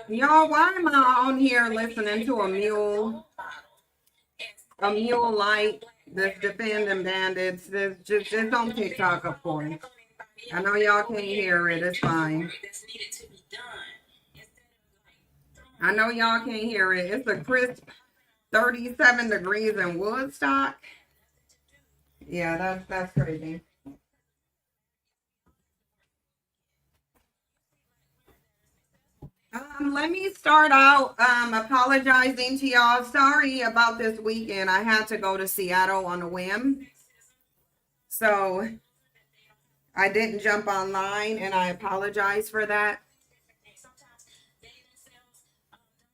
Y'all, why am I on here listening to a mule like this defending bandits? This just it's on TikTok, of course. I know y'all can't hear it. It's fine. I know y'all can't hear it. It's a crisp 37 degrees in Woodstock. Yeah, that's crazy. Let me start out apologizing to y'all. Sorry about this weekend. I had to go to Seattle on a whim. So I didn't jump online and I apologize for that.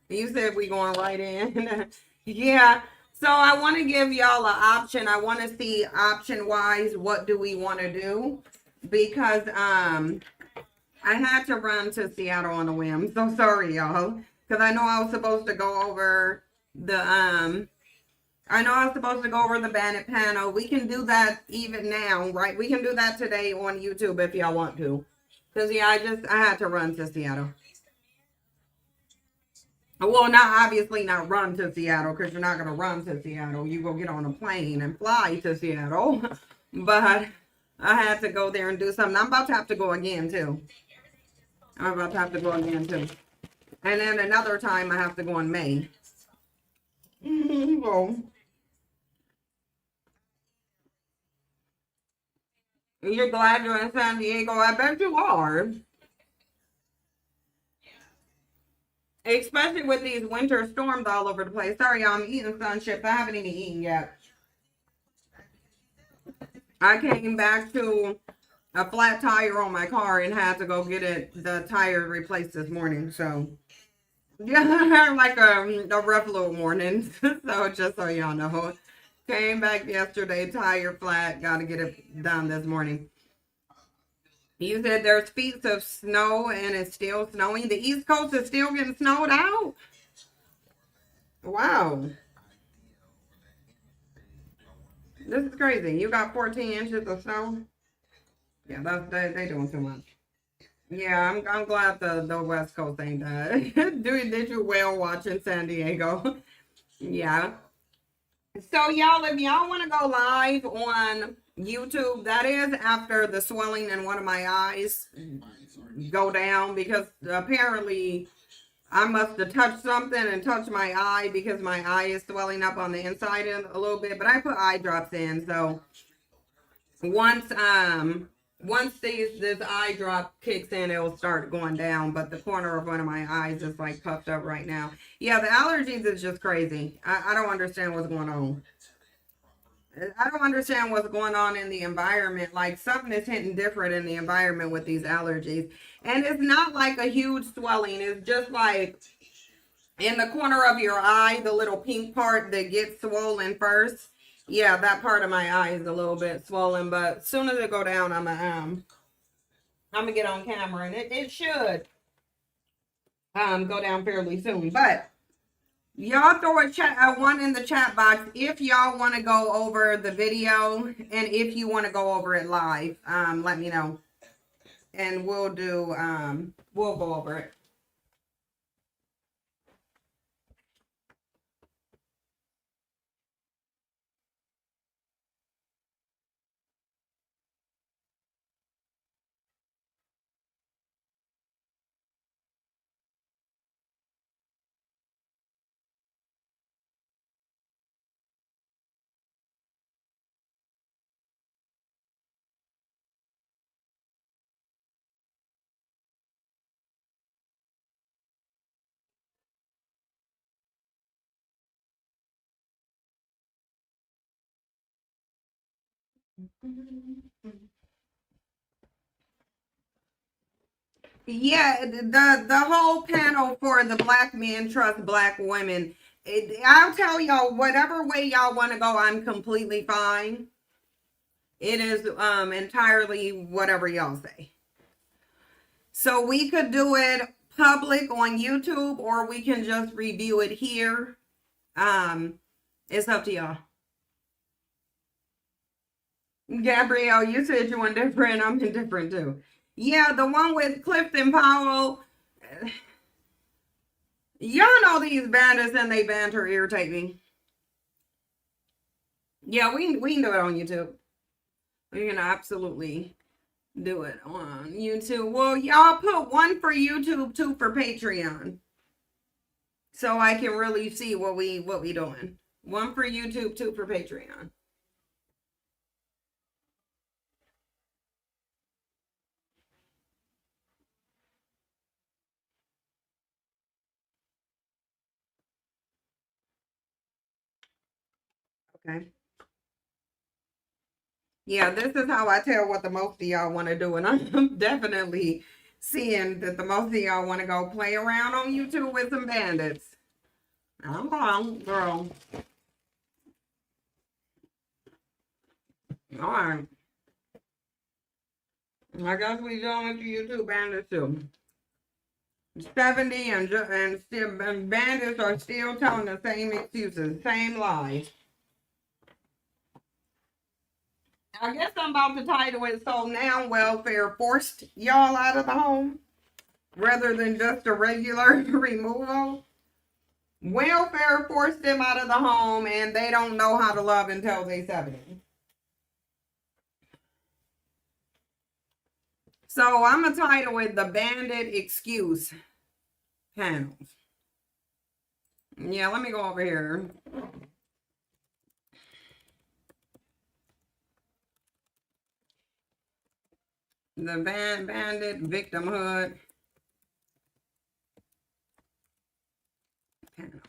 You said we going right in. Yeah. So I want to give y'all an option. I want to see option wise what do we want to do because I had to run to Seattle on a whim. So sorry y'all because I know I was supposed to go over the I know I was supposed to go over the Bandit panel. We can do that even now, right? We can do that today on YouTube if y'all want to. Because, yeah, I had to run to Seattle. Well, not obviously not run to Seattle because you're not going to run to Seattle. You go get on a plane and fly to Seattle. But I had to go there and do something. I'm about to have to go again, too. I'm about to have to go again, too. And then another time I have to go in May. So, you're glad you're in San Diego? I bet you are. Especially with these winter storms all over the place. Sorry, I'm eating sun chips. I haven't even eaten yet. I came back to a flat tire on my car and had to go get the tire replaced this morning. So, yeah, like a rough little morning. So, just so y'all know. Came back yesterday, tire flat. Got to get it done this morning. You said there's feet of snow and it's still snowing. The East Coast is still getting snowed out. Wow. This is crazy. You got 14 inches of snow? Yeah, they doing too much. Yeah, I'm glad the West Coast ain't that. Did you whale watch in San Diego? Yeah. So y'all, if y'all want to go live on YouTube, that is after the swelling in one of my eyes go down because apparently I must have touched something and touched my eye because my eye is swelling up on the inside a little bit. But I put eye drops in, so once this eye drop kicks in, it will start going down. But the corner of one of my eyes is like puffed up right now. Yeah, the allergies is just crazy. I don't understand what's going on. I don't understand what's going on in the environment. Like something is hitting different in the environment with these allergies. And it's not like a huge swelling. It's just like in the corner of your eye, the little pink part that gets swollen first. Yeah, that part of my eye is a little bit swollen, but as soon as it go down, I'm gonna get on camera and it should go down fairly soon. But y'all throw a chat one in the chat box if y'all want to go over the video and if you want to go over it live. Let me know. And we'll go over it. Yeah, the whole panel for the Black Men Trust Black Women. I'll tell y'all whatever way y'all want to go, I'm completely fine. It is entirely whatever y'all say. So we could do it public on YouTube or we can just review it here. It's up to y'all. Gabrielle, you said you were indifferent. I'm indifferent too. Yeah, the one with Clifton Powell. y'all know these bandits and they banter irritate me. Yeah, we can do it on YouTube. We can absolutely do it on YouTube. Well, y'all put one for YouTube, two for Patreon, so I can really see what we doing. One for YouTube, two for Patreon. Okay. Yeah, this is how I tell what the most of y'all want to do, and I'm definitely seeing that the most of y'all want to go play around on YouTube with some bandits. I'm on, girl. All right. I guess we done with the YouTube bandits too. 70 and still and bandits are still telling the same excuses, same lies. I guess I'm about to title it so now welfare forced y'all out of the home rather than just a regular removal. Welfare forced them out of the home and they don't know how to love until they're 70. So I'm going to title it The Bandit Excuse Panels. Yeah, let me go over here. The Bandit Victimhood Panel.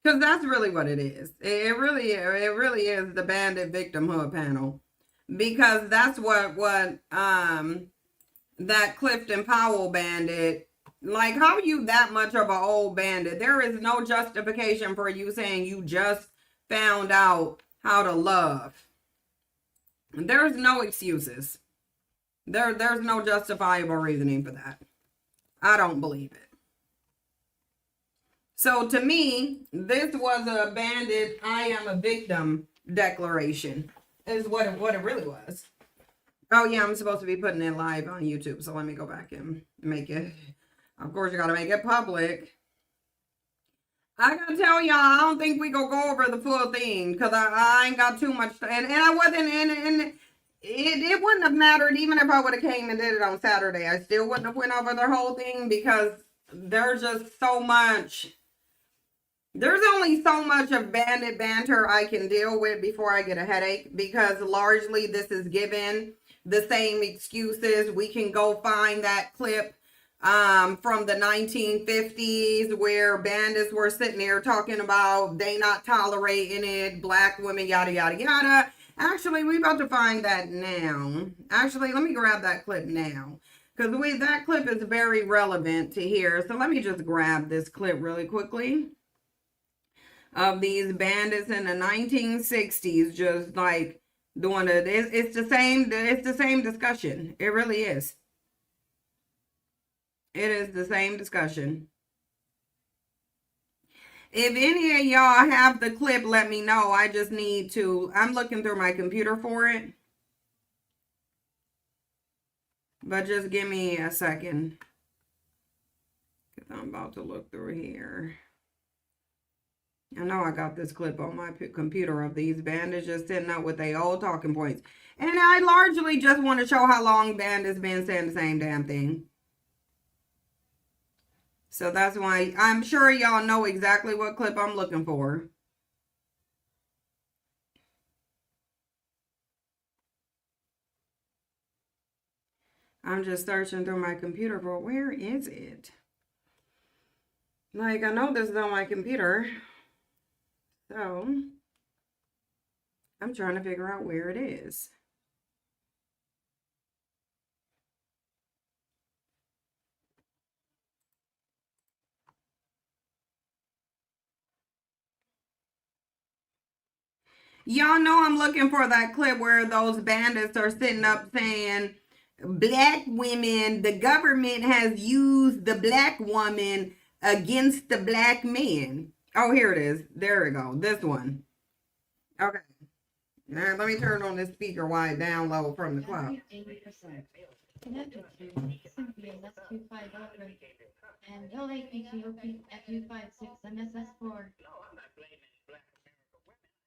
Because that's really what it is. It really is the Bandit Victimhood Panel. Because that's what that Clifton Powell bandit, like, how are you that much of an old bandit? There is no justification for you saying you just found out how to love. There's no excuses. There's no justifiable reasoning for that. I don't believe it. So to me, this was a bandit, I am a victim declaration, is what it really was. Oh yeah, I'm supposed to be putting it live on YouTube, so let me go back and make it. Of course, you gotta make it public. I gotta tell y'all, I don't think we gonna go over the full thing because I ain't got too much, and I wasn't and it wouldn't have mattered even if I would have came and did it on Saturday. I still wouldn't have went over the whole thing because there's just so much. There's only so much of bandit banter I can deal with before I get a headache because largely this is given the same excuses. We can go find that clip from the 1950s where bandits were sitting there talking about they not tolerating it, black women, yada, yada, yada. Actually, we about to find that now. Actually, let me grab that clip now because that clip is very relevant to here. So let me just grab this clip really quickly of these bandits in the 1960s just like doing it. It's the same discussion. It really is. It is the same discussion. If any of y'all have the clip, let me know. I just need to, I'm looking through my computer for it. But just give me a second. Because I'm about to look through here. I know I got this clip on my computer of these bandits just sitting up with their old talking points. And I largely just want to show how long bandits been saying the same damn thing. So that's why I'm sure y'all know exactly what clip I'm looking for. I'm just searching through my computer for where is it? Like, I know this is on my computer. So I'm trying to figure out where it is. Y'all know I'm looking for that clip where those bandits are sitting up saying, black women, the government has used the black woman against the black men. Oh, here it is. There we go. This one. Okay. Now let me turn on this speaker wide down low from the cloud. Connected to Cynthia S25 and LAPTOP FU56MSS4.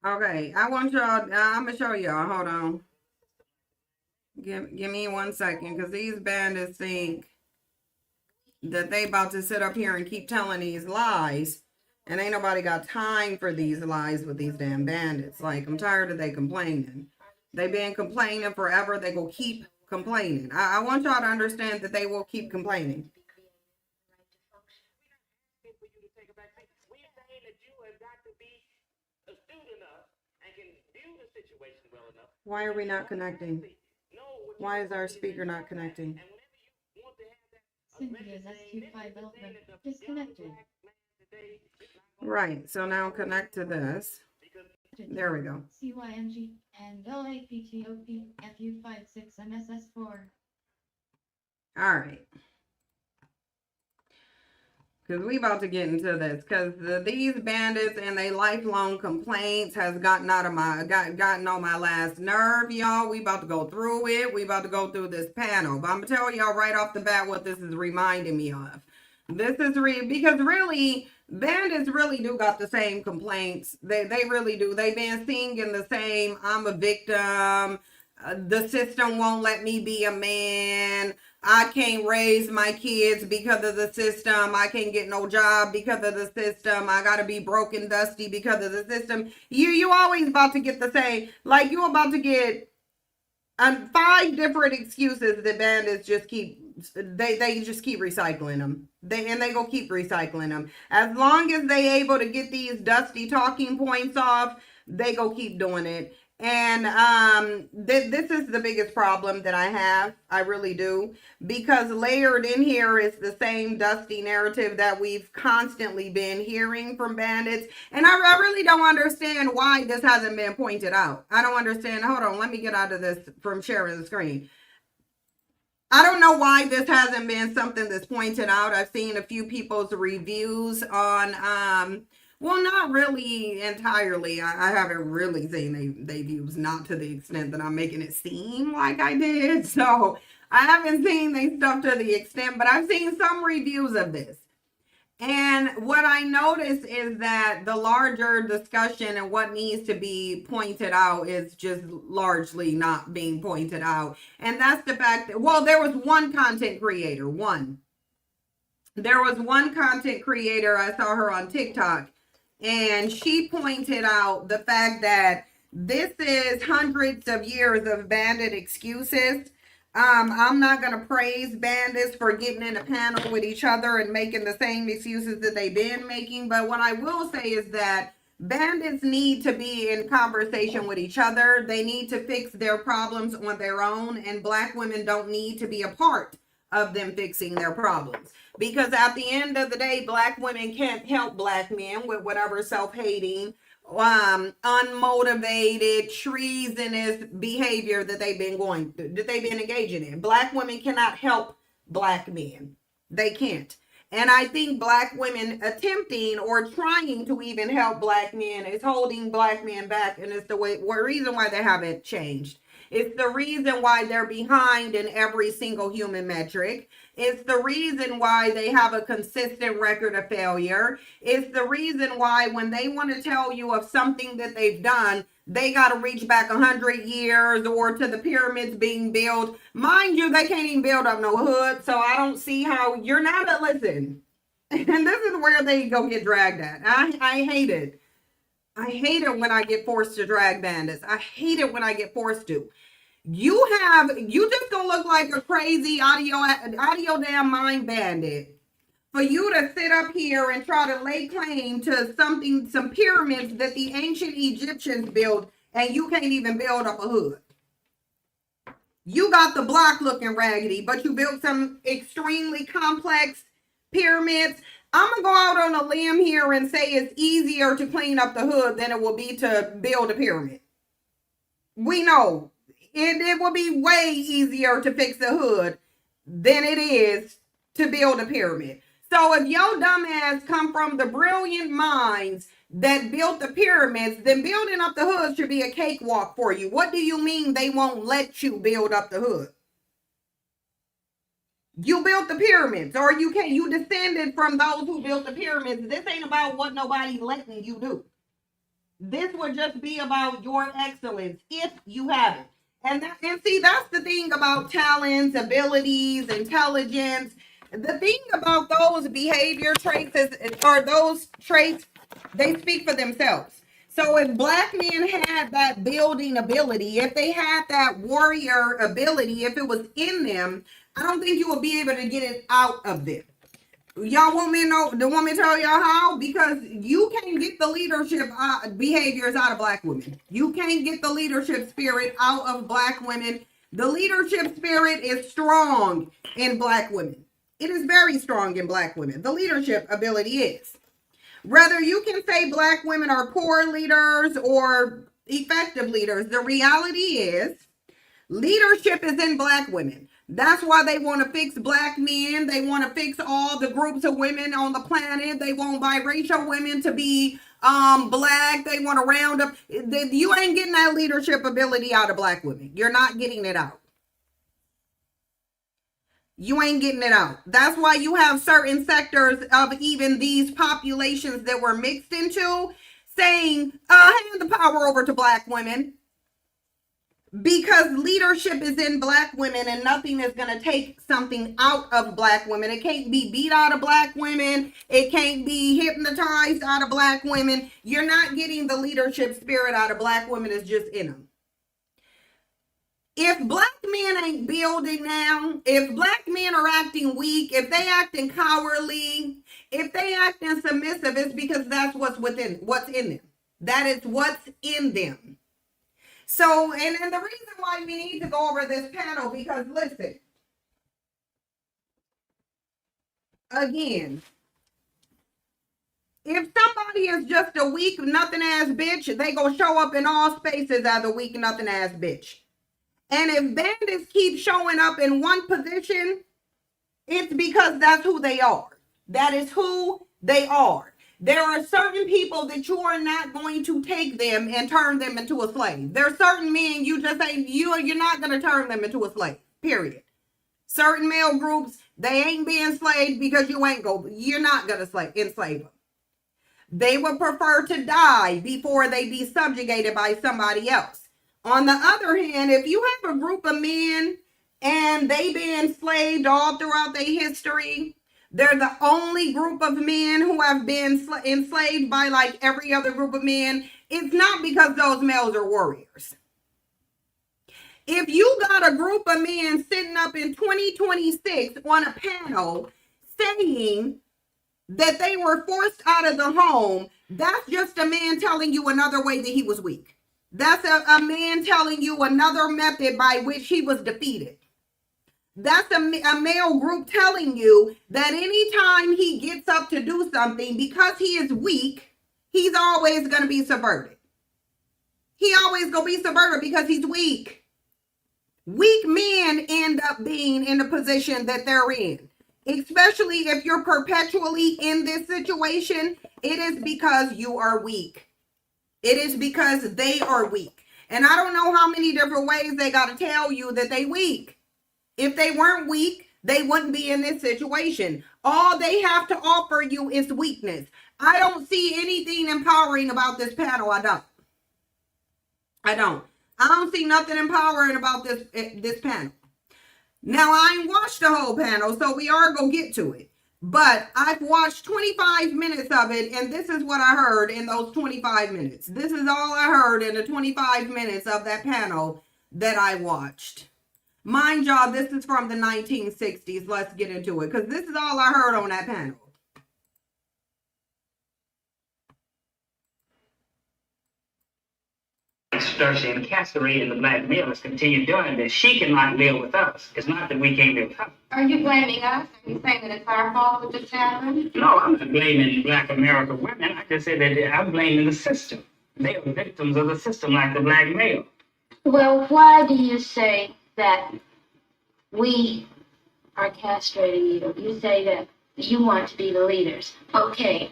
Okay, I want y'all, I'm gonna show y'all. Hold on. Give me 1 second, because these bandits think that they about to sit up here and keep telling these lies. And ain't nobody got time for these lies with these damn bandits. Like, I'm tired of they complaining. They been complaining forever. They will keep complaining. I want y'all to understand that they will keep complaining. Why are we not connecting? Why is our speaker not connecting? Cynthia's S25 disconnected. Right, so now connect to this. There we go. CYMG and LAPTOP FU56MSS4. All right. Because we about to get into this. Because these bandits and they lifelong complaints has gotten on my last nerve, y'all. We about to go through it. We about to go through this panel. But I'm going to tell y'all right off the bat what this is reminding me of. This is because really, bandits really do got the same complaints. They really do. They've been singing the same, I'm a victim. The system won't let me be a man. I can't raise my kids because of the system. I can't get no job because of the system. I gotta be broke and dusty because of the system. You always about to get the same. Like, you about to get 5 different excuses that bandits just keep. They just keep recycling them. They go keep recycling them. As long as they able to get these dusty talking points off, they go keep doing it. And this is the biggest problem that I have. I really do. Because layered in here is the same dusty narrative that we've constantly been hearing from bandits. And I really don't understand why this hasn't been pointed out. I don't understand. Hold on. Let me get out of this from sharing the screen. I don't know why this hasn't been something that's pointed out. I've seen a few people's reviews on, well, not really entirely. I haven't really seen they views, not to the extent that I'm making it seem like I did. So I haven't seen they stuff to the extent, but I've seen some reviews of this. And what I notice is that the larger discussion and what needs to be pointed out is just largely not being pointed out. And that's the fact that, well, there was one content creator, There was one content creator, I saw her on TikTok, and she pointed out the fact that this is hundreds of years of bandit excuses. I'm not going to praise bandits for getting in a panel with each other and making the same excuses that they've been making. But what I will say is that bandits need to be in conversation with each other. They need to fix their problems on their own. And Black women don't need to be a part of them fixing their problems. Because at the end of the day, Black women can't help Black men with whatever self-hating, unmotivated, treasonous behavior that they've been engaging in. Black women cannot help Black men. They can't. And I think Black women attempting or trying to even help Black men is holding Black men back, and it's the reason why they haven't changed. It's the reason why they're behind in every single human metric. It's the reason why they have a consistent record of failure. It's the reason why when they want to tell you of something that they've done, they got to reach back 100 years or to the pyramids being built. Mind you, they can't even build up no hood. So I don't see how you're not a listen. And this is where they go get dragged at. I hate it. I hate it when I get forced to drag bandits. I hate it when I get forced to. You just gonna look like a crazy audio damn mind bandit for you to sit up here and try to lay claim to some pyramids that the ancient Egyptians built, and you can't even build up a hood. You got the block looking raggedy, but you built some extremely complex pyramids. I'm gonna go out on a limb here and say it's easier to clean up the hood than it will be to build a pyramid. We know it will be way easier to fix the hood than it is to build a pyramid. So if your dumb ass come from the brilliant minds that built the pyramids, then building up the hood should be a cakewalk for you. What do you mean they won't let you build up the hood? You built the pyramids, or you descended from those who built the pyramids. This ain't about what nobody's letting you do. This would just be about your excellence if you have it. And see, that's the thing about talents, abilities, intelligence. The thing about those behavior traits is, or those traits, they speak for themselves. So if black men had that building ability, if they had that warrior ability, if it was in them, I don't think you would be able to get it out of them. Y'all want me to know? Do want me to tell y'all how? Because you can't get the leadership behaviors out of black women. You can't get the leadership spirit out of black women. The leadership spirit is strong in black women. It is very strong in black women. The leadership ability is. Whether you can say black women are poor leaders or effective leaders, the reality is leadership is in black women. That's why they want to fix black men. They want to fix all the groups of women on the planet. They want biracial women to be black. They want to round up. You ain't getting that leadership ability out of black women. You're not getting it out. You ain't getting it out. That's why you have certain sectors of even these populations that we're mixed into saying, hand the power over to black women. Because leadership is in black women and nothing is going to take something out of black women. It can't be beat out of black women. It can't be hypnotized out of black women. You're not getting the leadership spirit out of black women. It's just in them. If black men ain't building now, if black men are acting weak, if they acting cowardly, if they acting submissive, it's because that's what's in them. That is what's in them. So, and the reason why we need to go over this panel, because listen, again, if somebody is just a weak, nothing ass bitch, they gonna show up in all spaces as a weak, nothing ass bitch. And if bandits keep showing up in one position, it's because that's who they are. That is who they are. There are certain people that you are not going to take them and turn them into a slave. There are certain men you just ain't, you're not going to turn them into a slave, period. Certain male groups, they ain't being enslaved because you're not going to enslave them. They would prefer to die before they be subjugated by somebody else. On the other hand, if you have a group of men and they been enslaved all throughout their history, they're the only group of men who have been enslaved by like every other group of men. It's not because those males are warriors. If you got a group of men sitting up in 2026 on a panel saying that they were forced out of the home, that's just a man telling you another way that he was weak. That's a man telling you another method by which he was defeated. That's a male group telling you that anytime he gets up to do something, because he is weak, he's always going to be subverted. He always going to be subverted because he's weak. Weak men end up being in the position that they're in. Especially if you're perpetually in this situation, it is because you are weak. It is because they are weak. And I don't know how many different ways they got to tell you that they weak. If they weren't weak, they wouldn't be in this situation. All they have to offer you is weakness. I don't see anything empowering about this panel. I don't. I don't see nothing empowering about this panel. Now, I ain't watched the whole panel, so we are going to get to it. But I've watched 25 minutes of it, and this is what I heard in those 25 minutes. This is all I heard in the 25 minutes of that panel that I watched. Mind y'all, this is from the 1960s. Let's get into it, because this is all I heard on that panel. Starts incarcerating the black males continue doing this. She cannot live with us. It's not that we can't live with her. Are you blaming us? Are you saying that it's our fault that this happened? No, I'm not blaming black American women. I just said that I'm blaming the system. They are victims of the system like the black male. Well, why do you say that we are castrating you? You say that you want to be the leaders. Okay.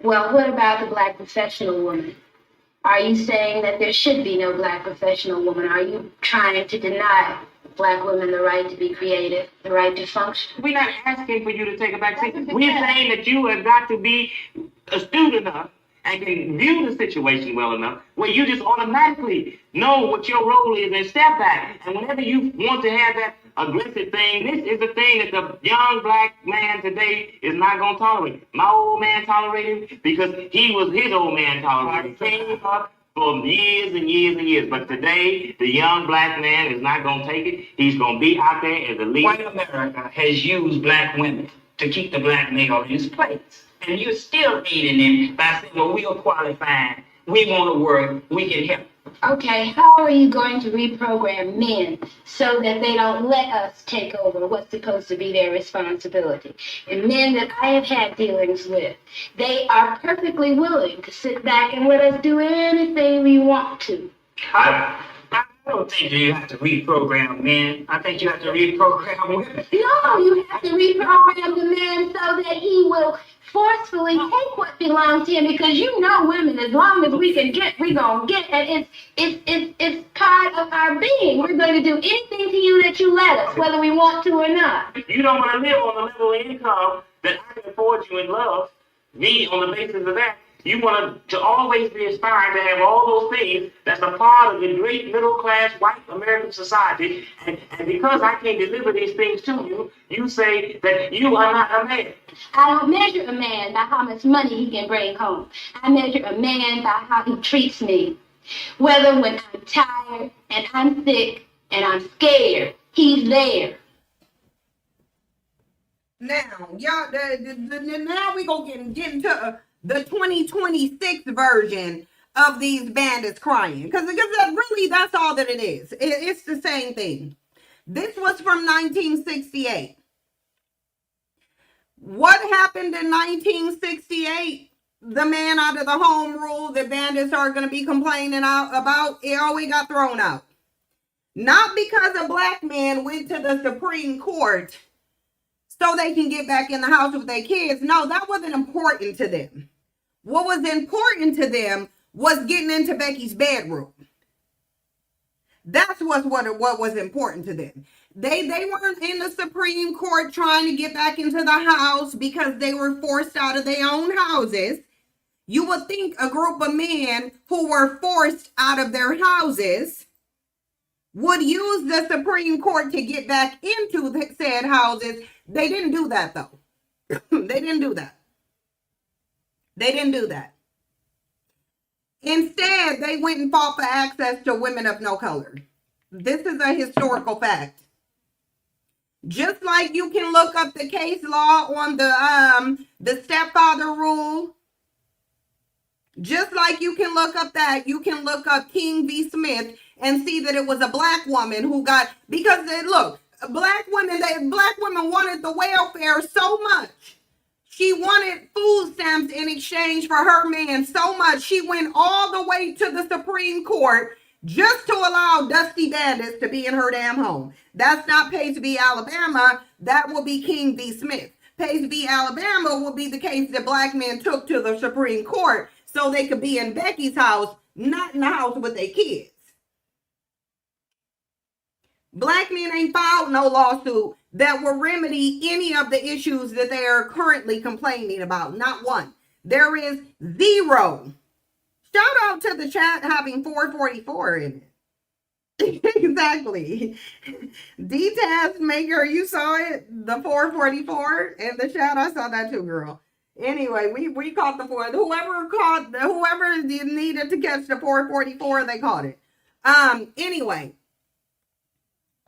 Well, what about the black professional woman? Are you saying that there should be no black professional woman? Are you trying to deny Black women the right to be creative, the right to function. We're not asking for you to take a back seat. We're saying that you have got to be astute enough and can view the situation well enough where you just automatically know what your role is and step back. And whenever you want to have that aggressive thing, this is the thing that the young black man today is not going to tolerate. My old man tolerated it because he was his old man tolerated. Came up for years and years and years. But today, the young black man is not going to take it. He's going to be out there as a leader. White America has used black women to keep the black male in his place. And you're still aiding them by saying, well, we are qualified. We want to work. We can help. Okay, how are you going to reprogram men so that they don't let us take over what's supposed to be their responsibility? And men that I have had dealings with, they are perfectly willing to sit back and let us do anything we want to. I don't think you have to reprogram men. I think you have to reprogram women. No, you have to reprogram the man so that he will forcefully take what belongs to him, because you know women, as long as we can get, we're going to get, and it's part of our being. We're going to do anything to you that you let us, whether we want to or not. You don't want to live on the level of income that I can afford you and love me on the basis of that. You want to always be aspiring to have all those things that's a part of the great middle-class white American society. And because I can't deliver these things to you, you say that you are not a man. I don't measure a man by how much money he can bring home. I measure a man by how he treats me. Whether when I'm tired and I'm sick and I'm scared, he's there. Now, y'all, now we gonna get into the 2026 version of these bandits crying, because really that's all that it is. It's the same thing. This was from 1968. What happened in 1968? The man out of the home rule that bandits are going to be complaining about, it always got thrown out. Not because a black man went to the Supreme Court so they can get back in the house with their kids. No, that wasn't important to them. What was important to them was getting into Becky's bedroom. That's what was important to them. They weren't in the Supreme Court trying to get back into the house because they were forced out of their own houses. You would think a group of men who were forced out of their houses would use the Supreme Court to get back into the said houses. They didn't do that, though. They didn't do that. They didn't do that. Instead, they went and fought for access to women of no color. This is a historical fact. Just like you can look up the case law on the stepfather rule. Just like you can look up that, you can look up King v. Smith and see that it was a black woman who got, because look, black women wanted the welfare so much. She wanted food stamps in exchange for her man so much. She went all the way to the Supreme Court just to allow dusty bandits to be in her damn home. That's not Page v. Alabama. That will be King v. Smith. Page v. Alabama will be the case that black men took to the Supreme Court so they could be in Becky's house, not in the house with their kids. Black men ain't filed no lawsuit that will remedy any of the issues that they are currently complaining about. Not one. There is zero. Shout out to the chat having 444 in it. Exactly. D-Task Maker, you saw it? The 444 in the chat? I saw that too, girl. Anyway, we caught the four. Whoever needed to catch the 444, they caught it. Anyway.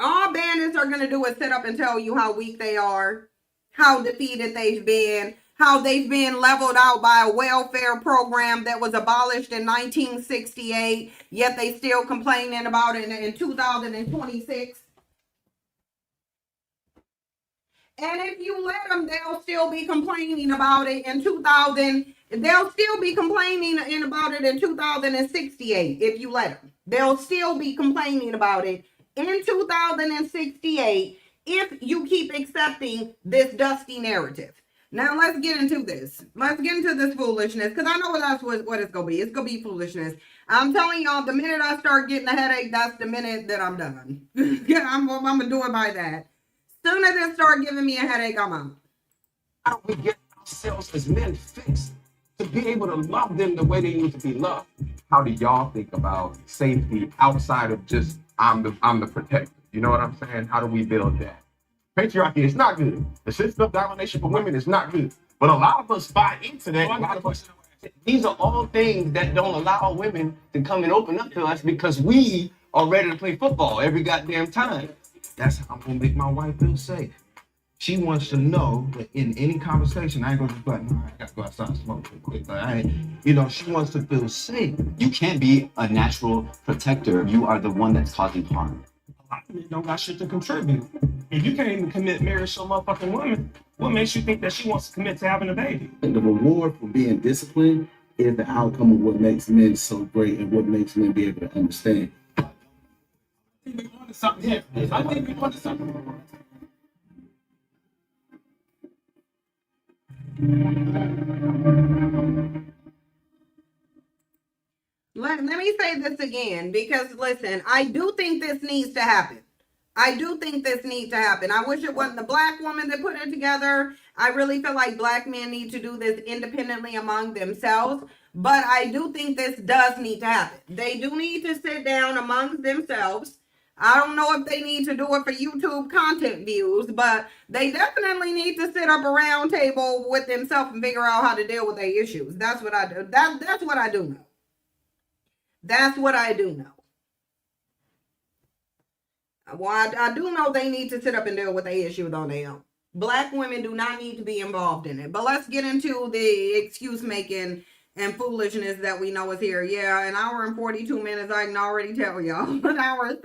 All bandits are going to do is sit up and tell you how weak they are, how defeated they've been, how they've been leveled out by a welfare program that was abolished in 1968, yet they still complaining about it in 2026. And if you let them, they'll still be complaining about it in 2000. They'll still be complaining about it in 2068 if you let them. They'll still be complaining about it in 2068 if you keep accepting this dusty narrative. Now let's get into this. Let's get into this foolishness because I know that's what it's gonna be. It's gonna be foolishness. I'm telling y'all, the minute I start getting a headache, that's the minute that I'm done. I'm gonna do it by that. Soon as it start giving me a headache, I'm out. How do we get ourselves as men fixed to be able to love them the way they need to be loved? How do y'all think about safety outside of just I'm the protector? You know what I'm saying? How do we build that? Patriarchy is not good. The system of domination for women is not good. But a lot of us buy into that. A lot of us, these are all things that don't allow women to come and open up to us because we are ready to play football every goddamn time. That's how I'm gonna make my wife feel safe. She wants to know that in any conversation, I ain't gonna just be like, no, I gotta go outside and smoke real quick. Like, she wants to feel safe. You can't be a natural protector. You are the one that's causing harm. A lot of men don't got shit to contribute. If you can't even commit marriage to a motherfucking woman, what makes you think that she wants to commit to having a baby? And the reward for being disciplined is the outcome of what makes men so great and what makes men be able to understand. I think we wanted something here. I think we wanted something. Let me say this again because listen, I do think this needs to happen. I do think this needs to happen. I wish it wasn't the black woman that put it together. I really feel like black men need to do this independently among themselves. But I do think this does need to happen. They do need to sit down amongst themselves. I don't know if they need to do it for YouTube content views, but they definitely need to sit up a round table with themselves and figure out how to deal with their issues. That's what I do. That's what I do know. That's what I do know. Well, I do know they need to sit up and deal with their issues on their own. Black women do not need to be involved in it. But let's get into the excuse making and foolishness that we know is here. Yeah, an hour and 42 minutes, I can already tell y'all. An hour is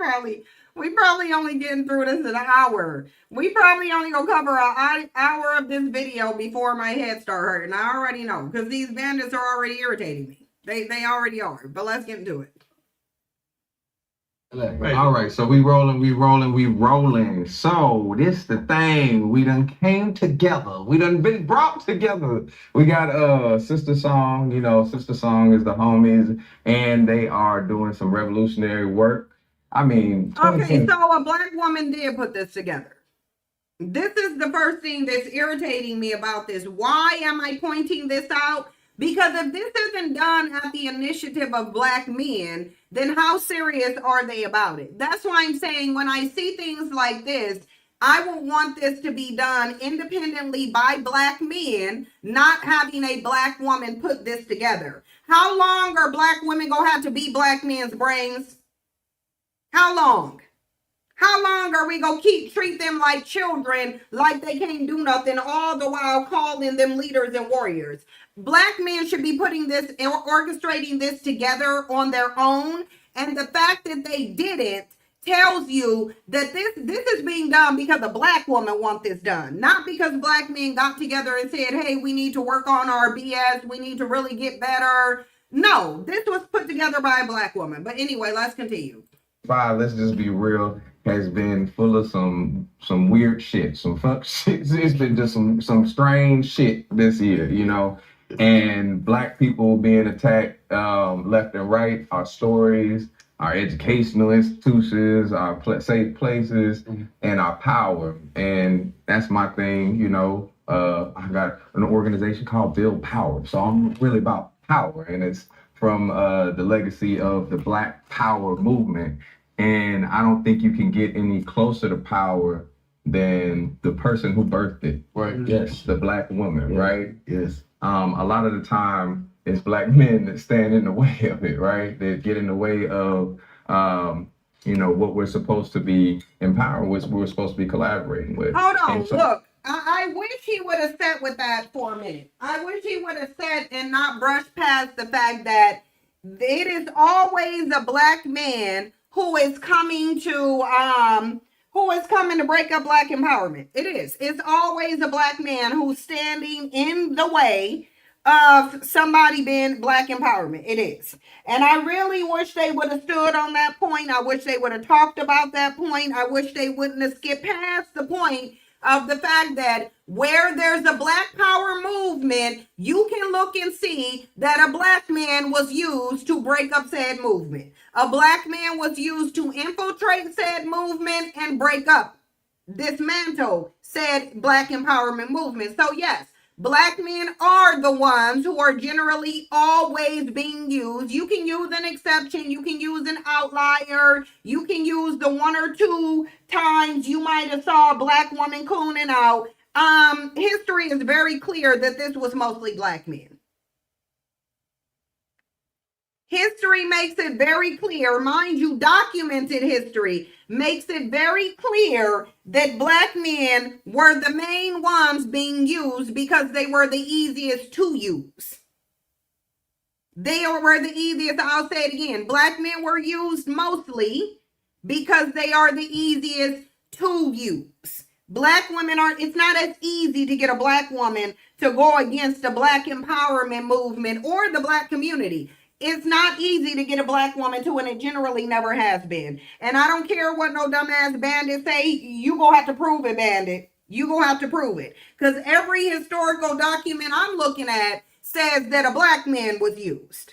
we probably only getting through this in an hour. We probably only gonna cover an hour of this video before my head start hurting. I already know, because these bandits are already irritating me. They already are. But let's get into it. All right, so we rolling. So this the thing. We done came together. We done been brought together. We got Sister Song. Sister Song is the homies, and they are doing some revolutionary work. I mean, okay, so a black woman did put this together. This is the first thing that's irritating me about this. Why am I pointing this out? Because if this isn't done at the initiative of black men, then how serious are they about it? That's why I'm saying when I see things like this, I would want this to be done independently by black men, not having a black woman put this together. How long are black women gonna have to be black men's brains? How long? How long are we going to treat them like children, like they can't do nothing, all the while calling them leaders and warriors? Black men should be putting this, orchestrating this together on their own. And the fact that they didn't tells you that this is being done because a black woman wants this done. Not because black men got together and said, hey, we need to work on our BS. We need to really get better. No, this was put together by a black woman. But anyway, let's continue. Let's just be real, has been full of some weird shit, some fuck shit. It's been just some strange shit this year, and black people being attacked left and right, our stories, our educational institutions, our safe places, and our power. And that's my thing, I got an organization called Build Power. So I'm really about power, and it's from the legacy of the Black Power movement. And I don't think you can get any closer to power than the person who birthed it. Right. Yes. The black woman, right? Yes. A lot of the time, it's black men that stand in the way of it, right? That get in the way of, what we're supposed to be empowering, which we're supposed to be collaborating with. Hold on, look. I wish he would have sat with that for a minute. I wish he would have sat and not brushed past the fact that it is always a black man who is coming to break up black empowerment. It is. It's always a black man who's standing in the way of somebody being black empowerment. It is. And I really wish they would have stood on that point. I wish they would have talked about that point. I wish they wouldn't have skipped past the point of the fact that where there's a Black Power movement, you can look and see that a Black man was used to break up said movement. A Black man was used to infiltrate said movement and break up, dismantle said Black empowerment movement. So yes, Black men are the ones who are generally always being used. You can use an exception, you can use an outlier, you can use the one or two times you might have saw a Black woman cooning out. History is very clear that this was mostly Black men. History makes it very clear, mind you, documented history makes it very clear that Black men were the main ones being used because they were the easiest to use. They were the easiest, I'll say it again, Black men were used mostly because they are the easiest to use. Black women aren't, it's not as easy to get a Black woman to go against the Black empowerment movement or the Black community. It's not easy to get a Black woman to, and it generally never has been. And I don't care what no dumbass Bandit say, you gonna have to prove it, Bandit. You gonna have to prove it. Because every historical document I'm looking at says that a Black man was used.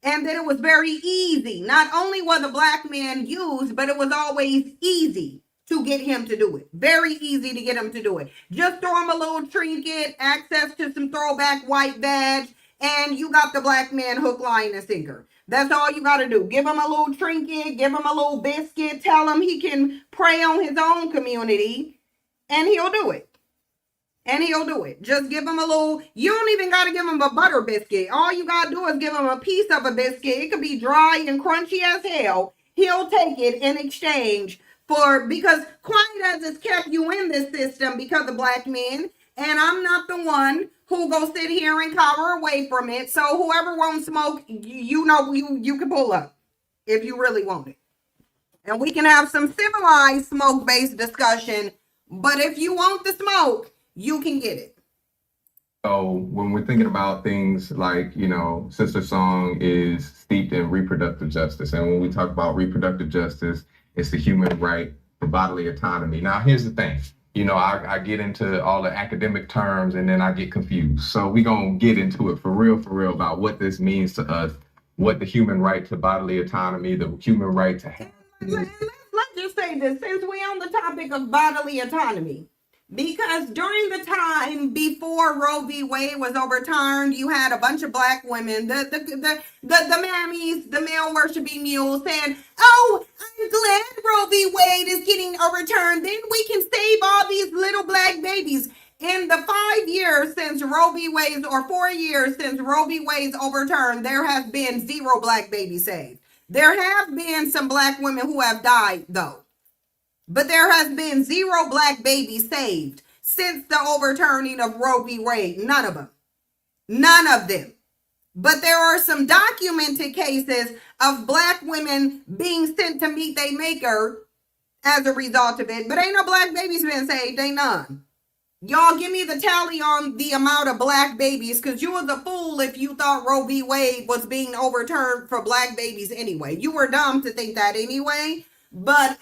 And that it was very easy. Not only was a Black man used, but it was always easy to get him to do it. Very easy to get him to do it. Just throw him a little trinket, access to some throwback white badge, and you got the Black man hook, line, and sinker. That's all you got to do. Give him a little trinket, give him a little biscuit, tell him he can prey on his own community, and he'll do it. And he'll do it. Just give him a little, you don't even got to give him a butter biscuit. All you got to do is give him a piece of a biscuit. It could be dry and crunchy as hell. He'll take it in exchange for, because quiet as it's kept you in this system because of Black men, and I'm not the one who go sit here and cower away from it. So whoever won't smoke, you know, you can pull up if you really want it. And we can have some civilized smoke-based discussion. But if you want the smoke, you can get it. So when we're thinking about things like, you know, Sister Song is steeped in reproductive justice. And when we talk about reproductive justice, it's the human right to bodily autonomy. Now, here's the thing. You know, I get into all the academic terms and then I get confused. So we're going to get into it for real about what this means to us, what the human right to bodily autonomy, the human right to have. Let's just say this, since we're on the topic of bodily autonomy, because during the time before Roe v. Wade was overturned, you had a bunch of Black women, the mammies, the male worshiping mules saying, oh, I'm glad Roe v. Wade is getting overturned. Then we can save all these little Black babies. In the 5 years since Roe v. Wade, or 4 years since Roe v. Wade's overturned, there has been 0 Black babies saved. There have been some Black women who have died, though. But there has been 0 Black babies saved since the overturning of Roe v. Wade. None of them. None of them. But there are some documented cases of Black women being sent to meet their maker as a result of it. But ain't no Black babies been saved. Ain't none. Y'all give me the tally on the amount of Black babies, because you was a fool if you thought Roe v. Wade was being overturned for Black babies anyway. You were dumb to think that anyway. But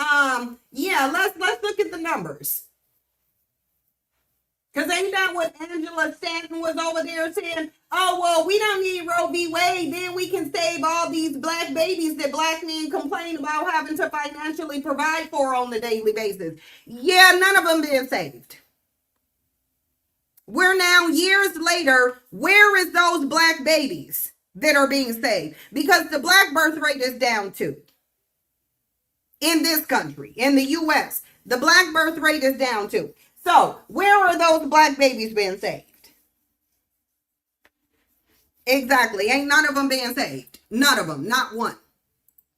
yeah, let's look at the numbers. Because ain't that what Angela Stanton was over there saying? Oh, well, we don't need Roe v. Wade. Then we can save all these Black babies that Black men complain about having to financially provide for on a daily basis. Yeah, none of them been saved. We're now years later. Where is those Black babies that are being saved? Because the Black birth rate is down too. In this country, in the U.S., the Black birth rate is down too. So, where are those Black babies being saved? Exactly. Ain't none of them being saved. None of them. Not one.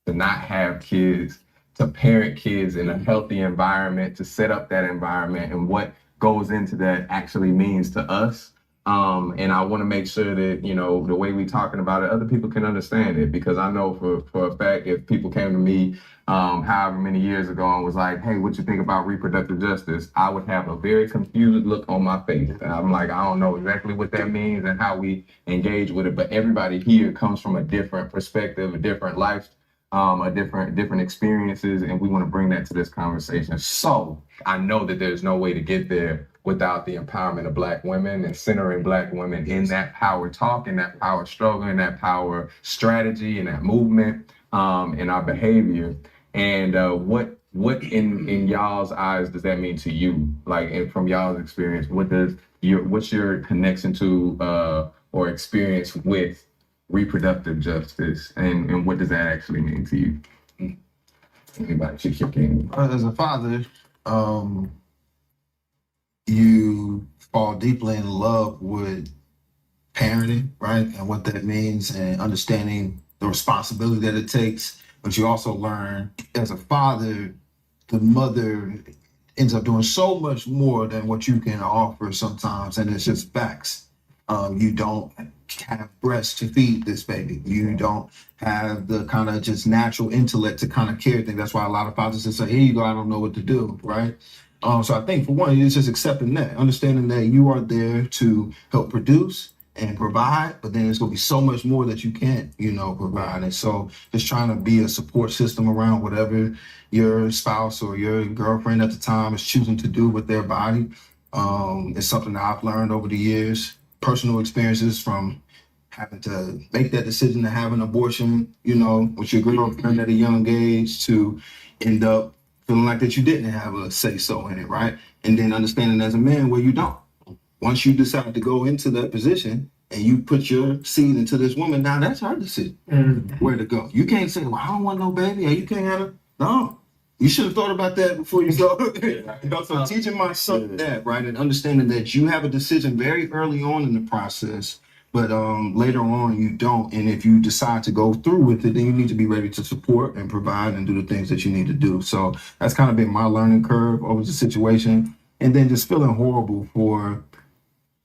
To not have kids, to parent kids in a healthy environment, to set up that environment, and what goes into that actually means to us. And I want to make sure that, you know, the way we're talking about it, other people can understand it, because I know for a fact, if people came to me however many years ago and was like, hey, what you think about reproductive justice? I would have a very confused look on my face. And I'm like, I don't know exactly what that means and how we engage with it. But everybody here comes from a different perspective, a different life, a different experiences. And we want to bring that to this conversation. So I know that there's no way to get there without the empowerment of Black women and centering Black women in that power talk and that power struggle and that power strategy and that movement in our behavior. And what in y'all's eyes does that mean to you? Like, and from y'all's experience, what's your connection to or experience with reproductive justice, and what does that actually mean to you? Anybody should kick in. As a father, you fall deeply in love with parenting, right? And what that means and understanding the responsibility that it takes. But you also learn as a father, the mother ends up doing so much more than what you can offer sometimes. And it's just facts. You don't have breasts to feed this baby. You don't have the kind of just natural intellect to kind of care things. That's why a lot of fathers just say, here you go, I don't know what to do, right? So I think for one, it's just accepting that, understanding that you are there to help produce and provide, but then there's gonna be so much more that you can't, provide. And so just trying to be a support system around whatever your spouse or your girlfriend at the time is choosing to do with their body. It's something that I've learned over the years, personal experiences from having to make that decision to have an abortion, with your girlfriend at a young age, to end up feeling like that you didn't have a say-so in it, right? And then understanding as a man where you don't. Once you decide to go into that position and you put your seed into this woman, now that's her decision where to go. You can't say, well, I don't want no baby, or you can't have it. No, you should have thought about that before you go. So teaching my son that, right, and understanding that you have a decision very early on in the process, but later on you don't. And if you decide to go through with it, then you need to be ready to support and provide and do the things that you need to do. So that's kind of been my learning curve over the situation. And then just feeling horrible for,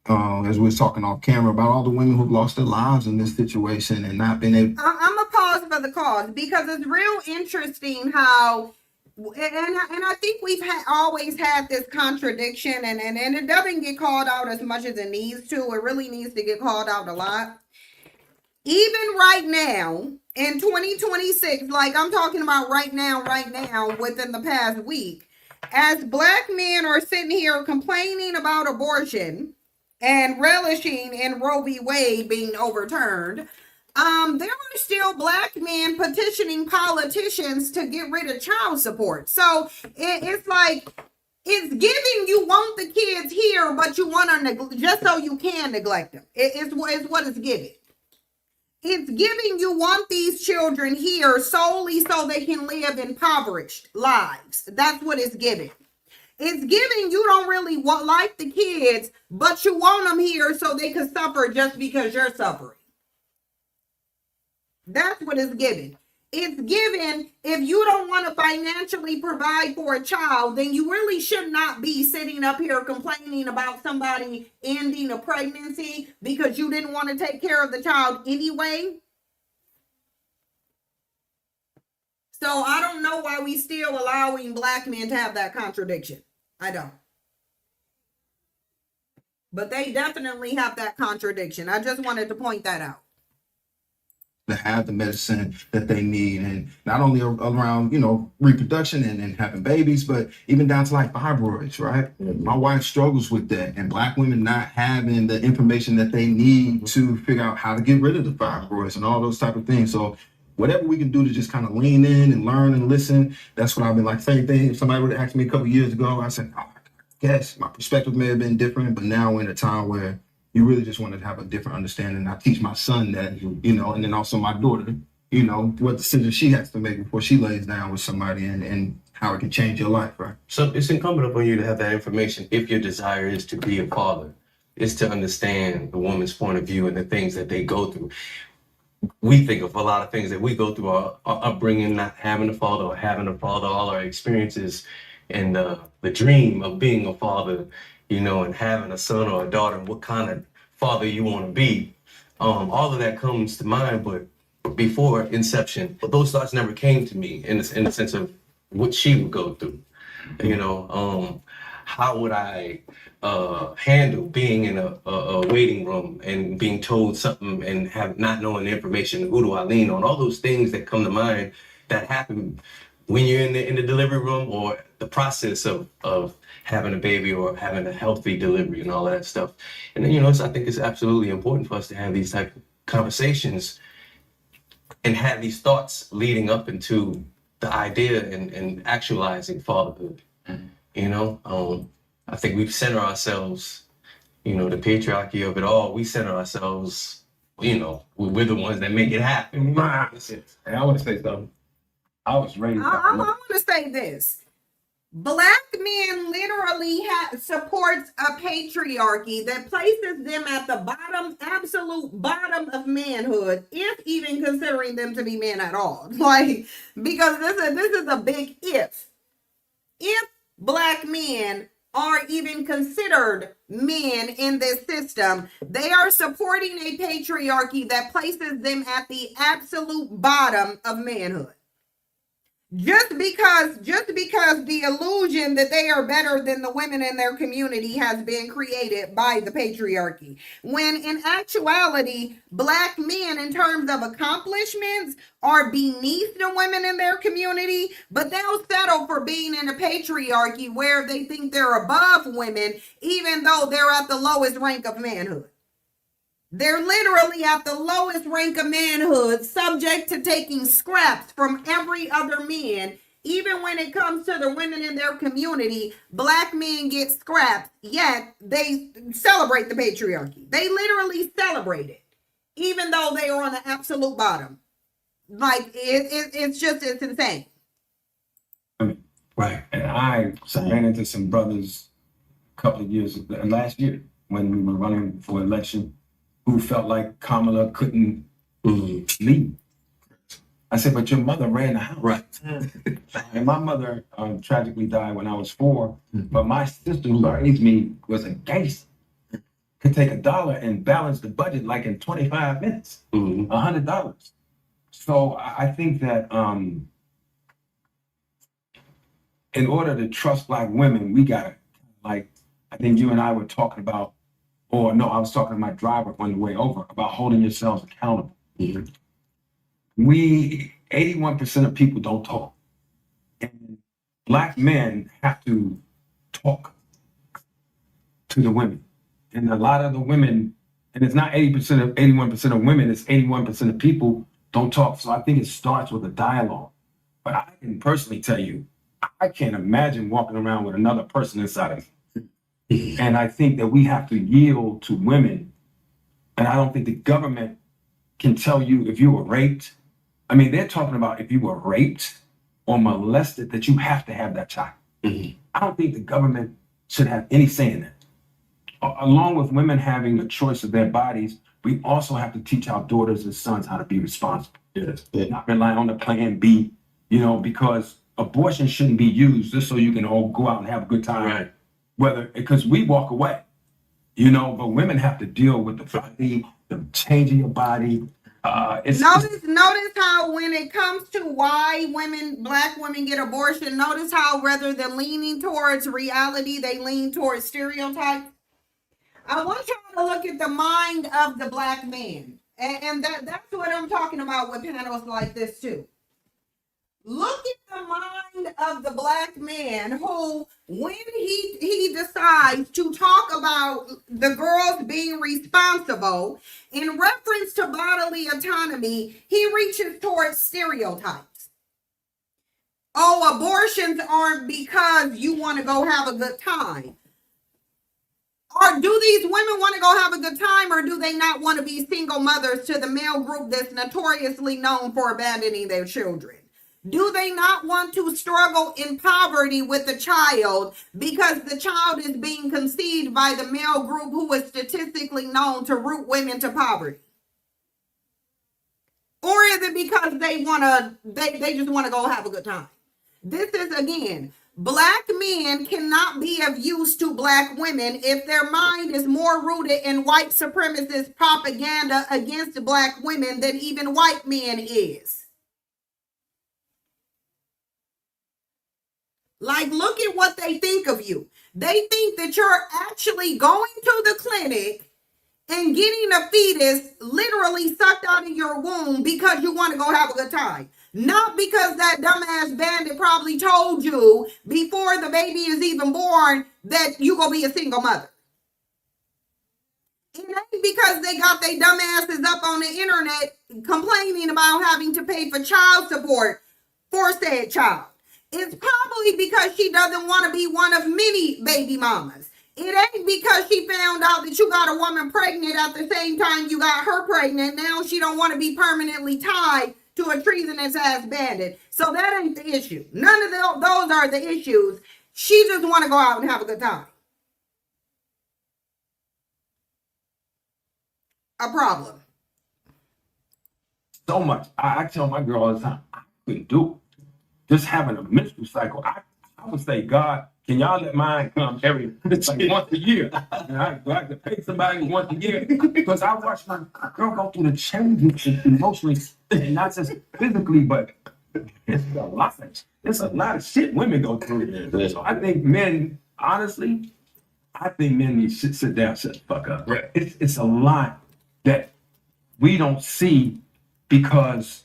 as we were talking off camera, about all the women who've lost their lives in this situation and not been able. I'm a pause for the cause, because it's real interesting how, and I think we've always had this contradiction, and it doesn't get called out as much as it needs to. It really needs to get called out a lot. Even right now in 2026, like I'm talking about right now, within the past week, as Black men are sitting here complaining about abortion and relishing in Roe v. Wade being overturned, there are still Black men petitioning politicians to get rid of child support. So it's like, it's giving, you want the kids here, but you want to just so you can neglect them. It's what it's giving. It's giving, you want these children here solely so they can live impoverished lives. That's what it's giving. It's giving, you don't really like the kids, but you want them here so they can suffer just because you're suffering. That's what it's giving. It's giving, if you don't want to financially provide for a child, then you really should not be sitting up here complaining about somebody ending a pregnancy because you didn't want to take care of the child anyway. So I don't know why we still allowing Black men to have that contradiction. I don't. But they definitely have that contradiction. I just wanted to point that out. To have the medicine that they need, and not only around reproduction and having babies, but even down to like fibroids, right? My wife struggles with that, and Black women not having the information that they need to figure out how to get rid of the fibroids and all those type of things. So whatever we can do to just kind of lean in and learn and listen, that's what I've been like. Same thing, if somebody would have asked me a couple years ago, I said, I guess my perspective may have been different, but now we're in a time where you really just want to have a different understanding. I teach my son that, and then also my daughter, what decision she has to make before she lays down with somebody, and how it can change your life, right? So it's incumbent upon you to have that information if your desire is to be a father, is to understand the woman's point of view and the things that they go through. We think of a lot of things that we go through, our upbringing, not having a father or having a father, all our experiences, and the dream of being a father, and having a son or a daughter, and what kind of father you want to be. All of that comes to mind, but before inception, those thoughts never came to me in the sense of what she would go through. How would I handle being in a waiting room and being told something and not knowing the information? Who do I lean on? All those things that come to mind that happen when you're in the delivery room or the process of having a baby or having a healthy delivery and all of that stuff. And then, I think it's absolutely important for us to have these type of conversations and have these thoughts leading up into the idea and actualizing fatherhood. I think we center ourselves, the patriarchy of it all, we center ourselves, we're the ones that make it happen. And I want to say something. I was raised. I want to say this. Black men literally supports a patriarchy that places them at the bottom, absolute bottom of manhood, if even considering them to be men at all. Like, because this is a big if. If Black men are even considered men in this system, they are supporting a patriarchy that places them at the absolute bottom of manhood. Just because the illusion that they are better than the women in their community has been created by the patriarchy. When in actuality, Black men in terms of accomplishments are beneath the women in their community, but they'll settle for being in a patriarchy where they think they're above women, even though they're at the lowest rank of manhood. They're literally at the lowest rank of manhood, subject to taking scraps from every other man. Even when it comes to the women in their community, Black men get scraps, yet they celebrate the patriarchy. They literally celebrate it, even though they are on the absolute bottom. Like, it's insane. Right. And I ran into some brothers a couple of years last year when we were running for election, who felt like Kamala couldn't lead. I said, but your mother ran the house. Right. And my mother tragically died when I was 4, but my sister who raised me was a gangster. Could take $1 and balance the budget like in 25 minutes, $100. So I think that in order to trust Black women, we gotta, like, I think you and I were talking about, or no, I was talking to my driver on the way over about holding yourselves accountable. 81% of people don't talk. And Black men have to talk to the women. And a lot of the women, and it's not 81% of women, it's 81% of people don't talk. So I think it starts with a dialogue. But I can personally tell you, I can't imagine walking around with another person inside of me. And I think that we have to yield to women. And I don't think the government can tell you if you were raped. I mean, they're talking about if you were raped or molested, that you have to have that child. I don't think the government should have any say in that. Along with women having a choice of their bodies, we also have to teach our daughters and sons how to be responsible. Not rely on the plan B, because abortion shouldn't be used just so you can all go out and have a good time. Right. Because we walk away, but women have to deal with the body, the changing your body. Notice how when it comes to why Black women get abortion, notice how rather than leaning towards reality, they lean towards stereotypes. I want y'all to look at the mind of the Black man. And that's what I'm talking about with panels like this too. Look at the mind of the Black man who, when he decides to talk about the girls being responsible in reference to bodily autonomy, he reaches towards stereotypes. Oh, abortions aren't because you want to go have a good time. Or do these women want to go have a good time, or do they not want to be single mothers to the male group that's notoriously known for abandoning their children? Do they not want to struggle in poverty with the child because the child is being conceived by the male group who is statistically known to root women to poverty? Or is it because they just want to go have a good time? This is, again, Black men cannot be of use to Black women if their mind is more rooted in white supremacist propaganda against Black women than even white men is. Like, look at what they think of you. They think that you're actually going to the clinic and getting a fetus literally sucked out of your womb because you want to go have a good time. Not because that dumbass bandit probably told you before the baby is even born that you gonna be a single mother. It ain't because they got their dumbasses up on the internet complaining about having to pay for child support for said child. It's probably because she doesn't want to be one of many baby mamas. It ain't because she found out that you got a woman pregnant at the same time you got her pregnant. Now she don't want to be permanently tied to a treasonous ass bandit. So that ain't the issue. None of those are the issues. She just want to go out and have a good time. A problem. So much. I tell my girl all the time, I couldn't do it. Just having a menstrual cycle. I would say, God, can y'all let mine come every once a year? And I have to pay somebody once a year because I watch my girl go through the changes emotionally, and not just physically, but it's a lot. It's a lot of shit women go through. So I think men, honestly, need to sit down, shut the fuck up. Right. It's a lot that we don't see because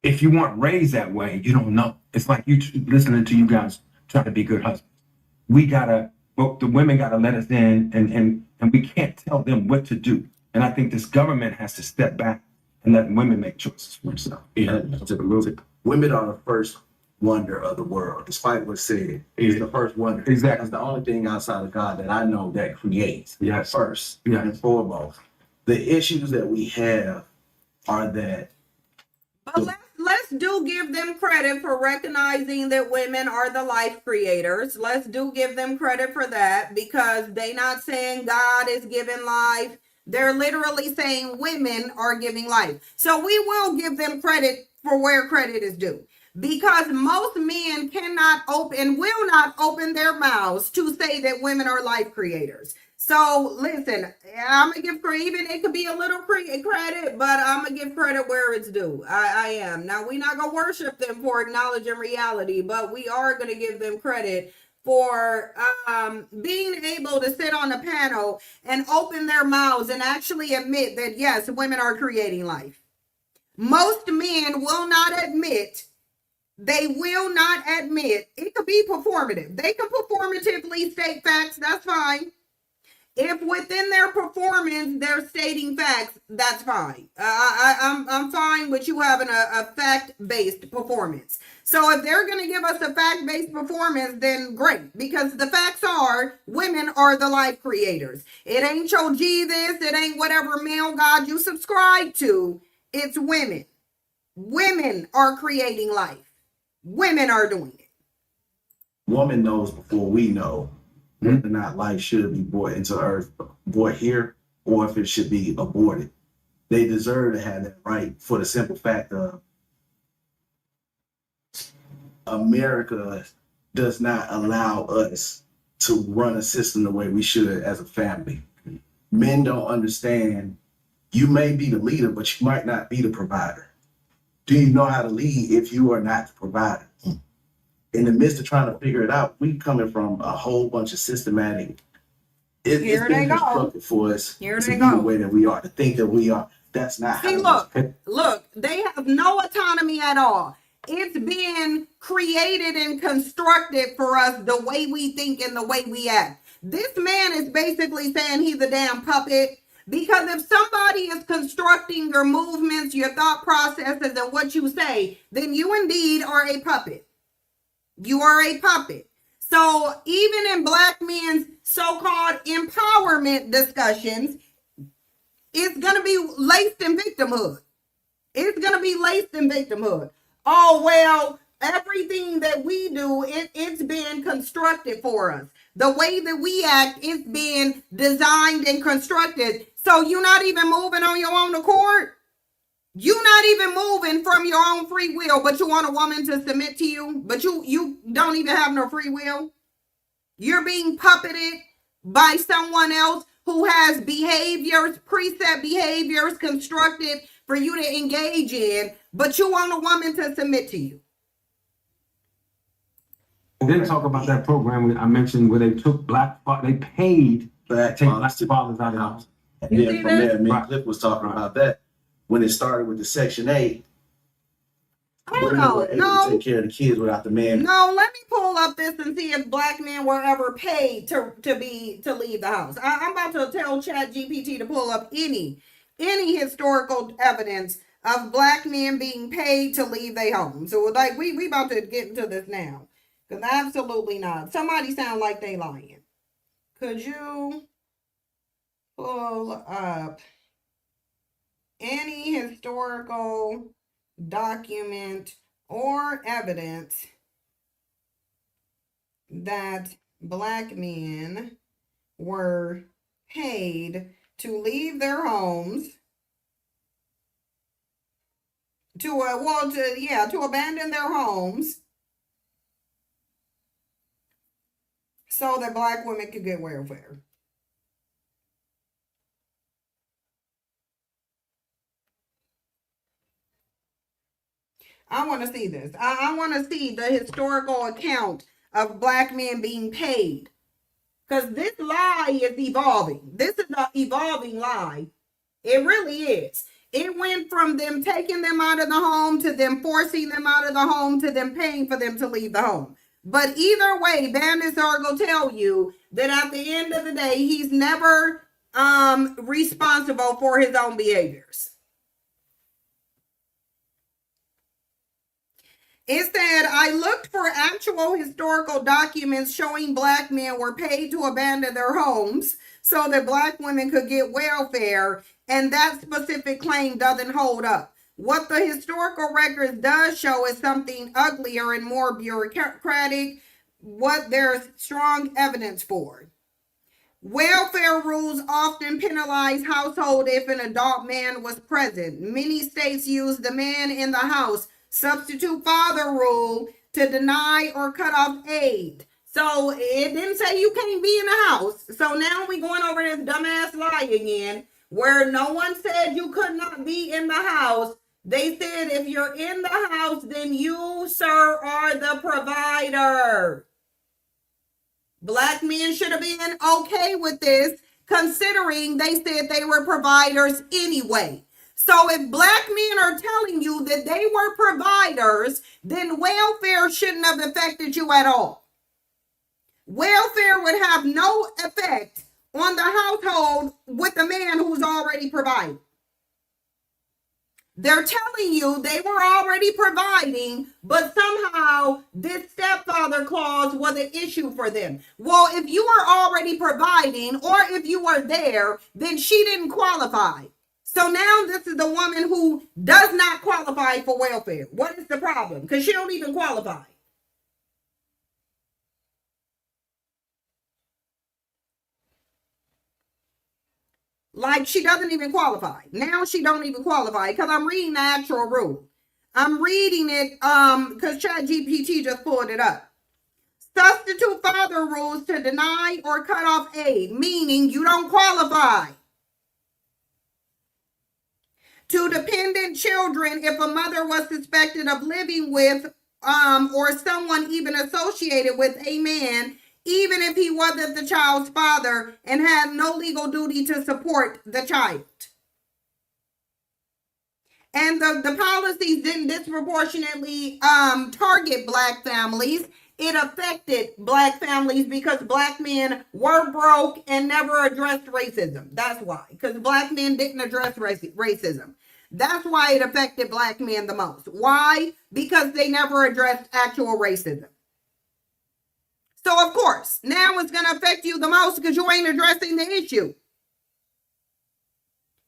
if you weren't raised that way, you don't know. It's like you listening to you guys trying to be good husbands. The women gotta let us in, and we can't tell them what to do. And I think this government has to step back and let women make choices for themselves. Yeah, women are the first wonder of the world, despite what's said. It's the first wonder. Exactly. It's the only thing outside of God that I know that creates. Yes. First Yes. and foremost. The issues that we have are that. But let's do give them credit for recognizing that women are the life creators. Let's do give them credit for that, because they not saying God is giving life. They're literally saying women are giving life. So we will give them credit for where credit is due, because most men cannot open, will not open their mouths to say that women are life creators. So listen, I'm gonna give credit, even it could be a little credit, but I'm gonna give credit where it's due. I am. Now, we're not gonna worship them for acknowledging reality, but we are gonna give them credit for being able to sit on a panel and open their mouths and actually admit that yes, women are creating life. Most men will not admit. They will not admit. It could be performative. They can performatively state facts. That's fine. If within their performance they're stating facts, that's fine. I'm fine with you having a fact-based performance. So if they're going to give us a fact-based performance, then great, because the facts are women are the life creators. It ain't your Jesus, it ain't whatever male god you subscribe to. It's women. Women are creating life. Women are doing it. Woman knows before we know whether or not life should be brought into earth, brought here, or if it should be aborted. They deserve to have that right for the simple fact of America does not allow us to run a system the way we should as a family. Men don't understand. You may be the leader, but you might not be the provider. Do you know how to lead if you are not the provider? In the midst of trying to figure it out, we coming from a whole bunch of systematic. It's been constructed for us to be the way that we are, to think that we are. That's not how. See, look, they have no autonomy at all. It's being created and constructed for us the way we think and the way we act. This man is basically saying he's a damn puppet, because if somebody is constructing your movements, your thought processes, and what you say, then you indeed are a puppet. You are a puppet. So even in black men's so-called empowerment discussions, it's going to be laced in victimhood. It's going to be laced in victimhood. Oh, well, everything that we do, it's been constructed for us. The way that we act, it's been designed and constructed. So you're not even moving on your own accord? You're not even moving from your own free will, but you want a woman to submit to you, but you don't even have no free will. You're being puppeted by someone else who has behaviors, preset behaviors constructed for you to engage in, but you want a woman to submit to you. Then talk about that program I mentioned where they took they paid to take black fathers out of the house. And then from there, me and Cliff was talking about that. When it started with the Section 8, Women were able to take care of the kids without the man. No, let me pull up this and see if black men were ever paid to leave the house. I'm about to tell ChatGPT to pull up any historical evidence of black men being paid to leave their home. So like we about to get into this now. Because absolutely not. Somebody sound like they lying. Could you pull up any historical document or evidence that black men were paid to leave their homes to abandon their homes so that black women could get welfare? I want to see this. I want to see the historical account of black men being paid. Because this lie is evolving. This is an evolving lie. It really is. It went from them taking them out of the home to them forcing them out of the home to them paying for them to leave the home. But either way, Bandits are going to tell you that at the end of the day, he's never responsible for his own behaviors. Instead, I looked for actual historical documents showing black men were paid to abandon their homes so that black women could get welfare, and that specific claim doesn't hold up. What the historical records does show is something uglier and more bureaucratic, what there's strong evidence for. Welfare rules often penalize household if an adult man was present. Many states use the man in the house substitute father rule to deny or cut off aid. So it didn't say you can't be in the house. So now we going over this dumbass lie again, where no one said you could not be in the house. They said if you're in the house, then you, sir, are the provider. Black men should have been okay with this, considering they said they were providers anyway. So if black men are telling you that they were providers, then welfare shouldn't have affected you at all. Welfare would have no effect on the household with the man who's already providing. They're telling you they were already providing, but somehow this stepfather clause was an issue for them. Well, if you were already providing, or if you were there, then she didn't qualify. So now this is the woman who does not qualify for welfare. What is the problem? Because she don't even qualify. Like she doesn't even qualify. Now she don't even qualify because I'm reading the actual rule. I'm reading it because ChatGPT just pulled it up. Substitute father rules to deny or cut off aid, meaning you don't qualify. To dependent children, if a mother was suspected of living with or someone even associated with a man, even if he wasn't the child's father and had no legal duty to support the child. And the policies didn't disproportionately target black families. It affected black families because black men were broke and never addressed racism. That's why, because black men didn't address racism. That's why it affected black men the most. Why? Because they never addressed actual racism. So, of course, now it's going to affect you the most because you ain't addressing the issue.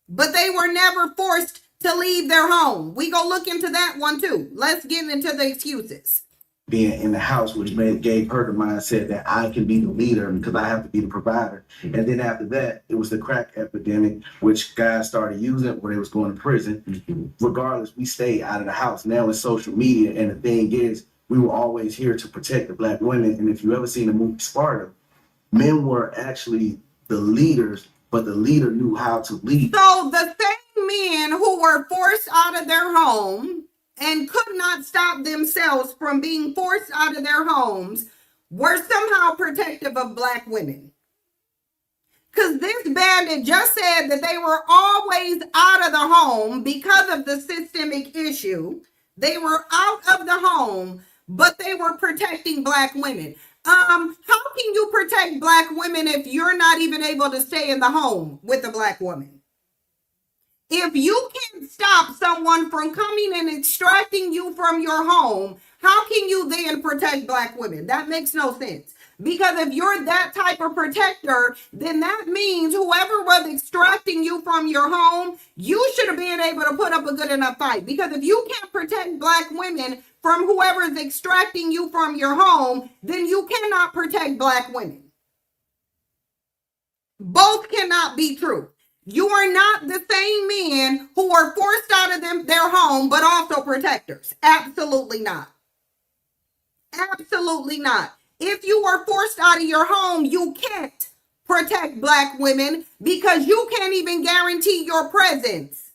But they were never forced to leave their home. We go look into that one too. Let's get into the excuses. Being in the house, which gave her the mindset that I can be the leader because I have to be the provider. And then after that, it was the crack epidemic, which guys started using where they was going to prison. Regardless, we stayed out of the house. Now it's social media, and the thing is, we were always here to protect the black women. And if you ever seen the movie Sparta, men were actually the leaders, but the leader knew how to lead. So the same men who were forced out of their home and could not stop themselves from being forced out of their homes were somehow protective of black women. Because this bandit just said that they were always out of the home because of the systemic issue. They were out of the home, but they were protecting Black women. How can you protect Black women if you're not even able to stay in the home with a Black woman? If you can't stop someone from coming and extracting you from your home, how can you then protect Black women? That makes no sense. Because if you're that type of protector, then that means whoever was extracting you from your home, you should have been able to put up a good enough fight. Because if you can't protect Black women from whoever is extracting you from your home, then you cannot protect Black women. Both cannot be true. You are not the same men who are forced out of their home, but also protectors. Absolutely not. Absolutely not. If you are forced out of your home, you can't protect Black women because you can't even guarantee your presence.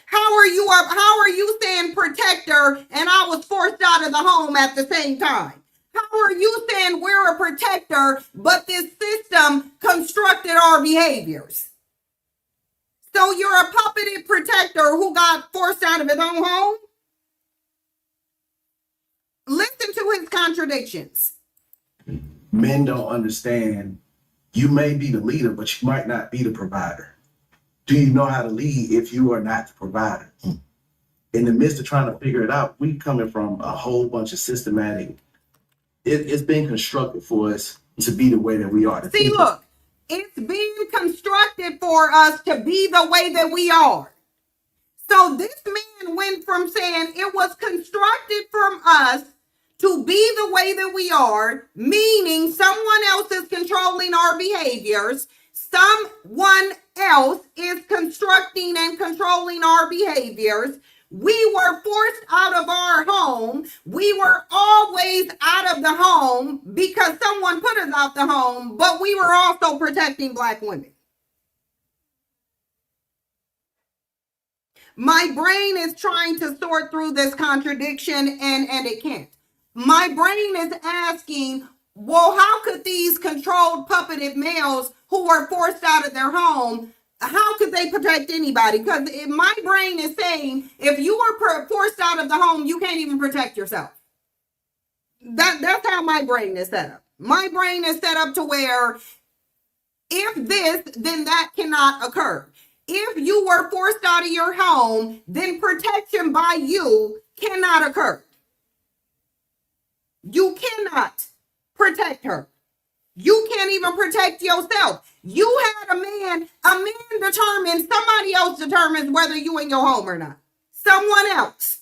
How are you saying protector and I was forced out of the home at the same time? How are you saying we're a protector, but this system constructed our behaviors? So you're a puppeted protector who got forced out of his own home? Listen to his contradictions. Men don't understand you may be the leader, but you might not be the provider. Do you know how to lead if you are not the provider? In the midst of trying to figure it out, we coming from a whole bunch of systematic. It's been constructed for us to be the way that we are. See, look, it's being constructed for us to be the way that we are. So this man went from saying it was constructed from us to be the way that we are, meaning someone else is controlling our behaviors. Someone else is constructing and controlling our behaviors. We were forced out of our home. We were always out of the home because someone put us out the home, but we were also protecting Black women. My brain is trying to sort through this contradiction and it can't. My brain is asking, well, how could these controlled puppeted males who were forced out of their home, how could they protect anybody? Because my brain is saying, if you were forced out of the home, you can't even protect yourself. That's how my brain is set up. My brain is set up to where if this, then that cannot occur. If you were forced out of your home, then protection by you cannot occur. You cannot protect her. You can't even protect yourself. You had a man determines, somebody else determines whether you in your home or not. Someone else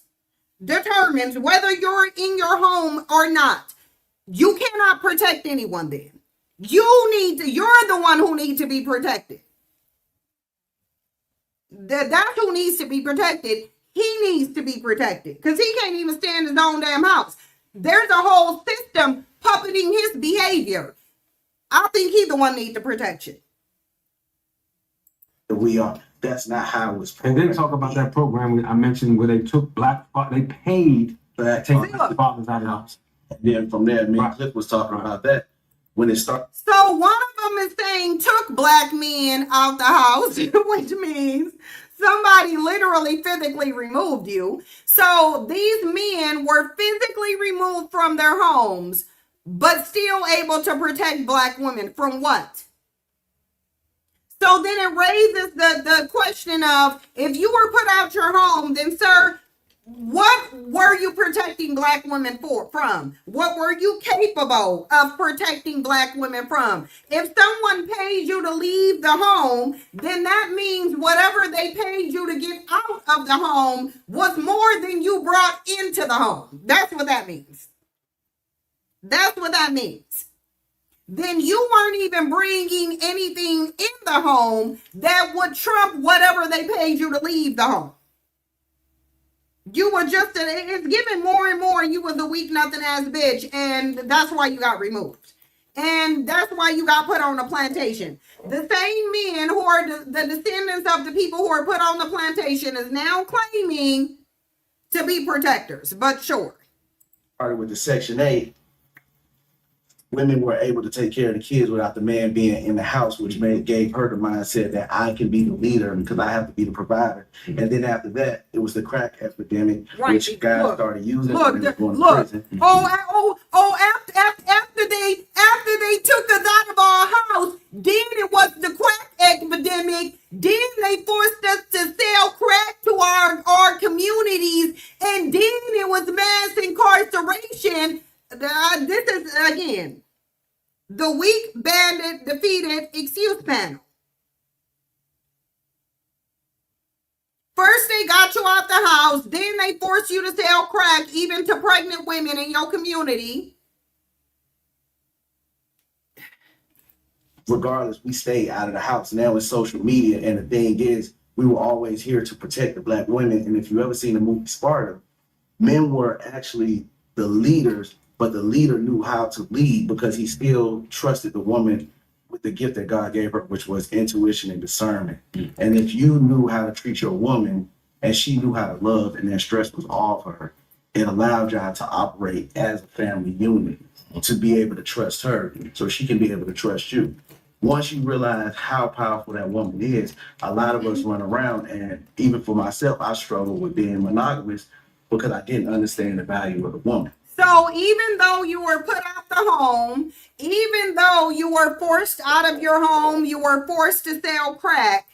determines whether you're in your home or not. You cannot protect anyone then. You're the one who needs to be protected. That's who needs to be protected. He needs to be protected because he can't even stand his own damn house. There's a whole system puppeting his behavior. I think he's the one needs the protection. We are. That's not how it was. And then talk about that program I mentioned where they took they paid to take Black fathers out of the house. And then from there, me and Cliff was talking about that when it started. So one of them is saying took Black men out the house, which means somebody literally physically removed you. So these men were physically removed from their homes, but still able to protect Black women from what? So then it raises the question of, if you were put out your home, then sir, what were you protecting Black women from? What were you capable of protecting Black women from? If someone paid you to leave the home, then that means whatever they paid you to get out of the home was more than you brought into the home. That's what that means. That's what that means. Then you weren't even bringing anything in the home that would trump whatever they paid you to leave the home. You were just, it's given more and more, you was a weak nothing ass bitch, and that's why you got removed. And that's why you got put on a plantation. The same men who are the descendants of the people who are put on the plantation is now claiming to be protectors, but sure. Started with the Section 8. women were able to take care of the kids without the man being in the house, which gave her the mindset that I can be the leader because I have to be the provider. And then after that, it was the crack epidemic, Right. which guys started using. Look, and they were going to look. prison. After they took us out of our house, then it was the crack epidemic. Then they forced us to sell crack to our communities, and then it was mass incarceration. This is again the weak bandit defeated excuse panel. First they got you out the house, then they forced you to sell crack even to pregnant women in your community. Regardless, we stayed out of the house. Now it's social media, and the thing is, we were always here to protect the Black women. And if you ever seen the movie Sparta, men were actually the leaders, but the leader knew how to lead because he still trusted the woman with the gift that God gave her, which was intuition and discernment. And if you knew how to treat your woman and she knew how to love and that stress was off her, it allowed y'all to operate as a family unit, to be able to trust her so she can be able to trust you. Once you realize how powerful that woman is, a lot of us run around, and even for myself, I struggle with being monogamous because I didn't understand the value of the woman. So even though you were put out the home, even though you were forced out of your home, you were forced to sell crack,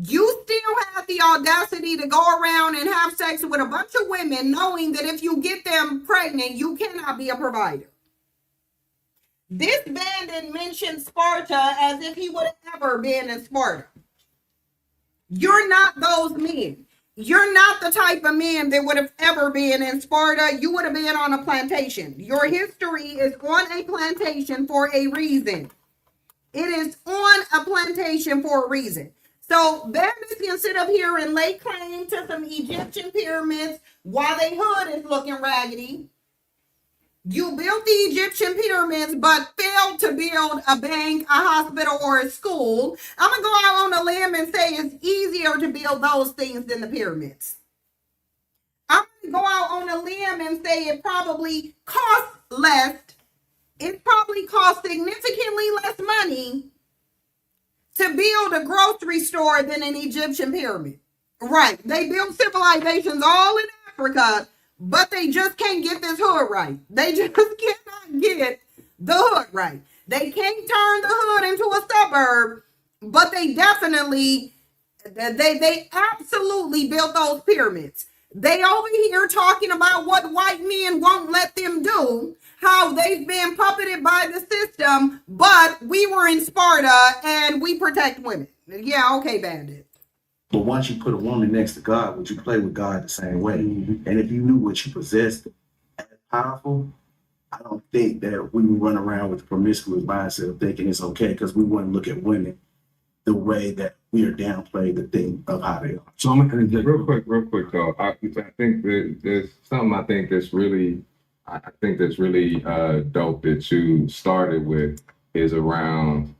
you still have the audacity to go around and have sex with a bunch of women, knowing that if you get them pregnant, you cannot be a provider. This bandit mentioned Sparta as if he would have ever been in Sparta. You're not those men. You're not the type of man that would have ever been in Sparta. You would have been on a plantation. Your history is on a plantation for a reason. It is on a plantation for a reason. So bandits can sit up here and lay claim to some Egyptian pyramids while their hood is looking raggedy. You built the Egyptian pyramids, but failed to build a bank, a hospital, or a school. I'm going to go out on a limb and say it's easier to build those things than the pyramids. I'm going to go out on a limb and say it probably costs less. It probably costs significantly less money to build a grocery store than an Egyptian pyramid. Right. They built civilizations all in Africa, but they just can't get this hood right. They just cannot get the hood right. They can't turn the hood into a suburb, but they definitely, they absolutely built those pyramids. They over here talking about what white men won't let them do, how they've been puppeted by the system, but we were in Sparta and we protect women. Yeah, okay, Bandit. But once you put a woman next to God, would you play with God the same way? And if you knew what you possessed as powerful, I don't think that we would run around with the promiscuous mindset of thinking it's okay, because we wouldn't look at women the way that we are downplaying the thing of how they are. So I'm gonna interject Real quick though. I think that there's something I think that's really dope that you started with is around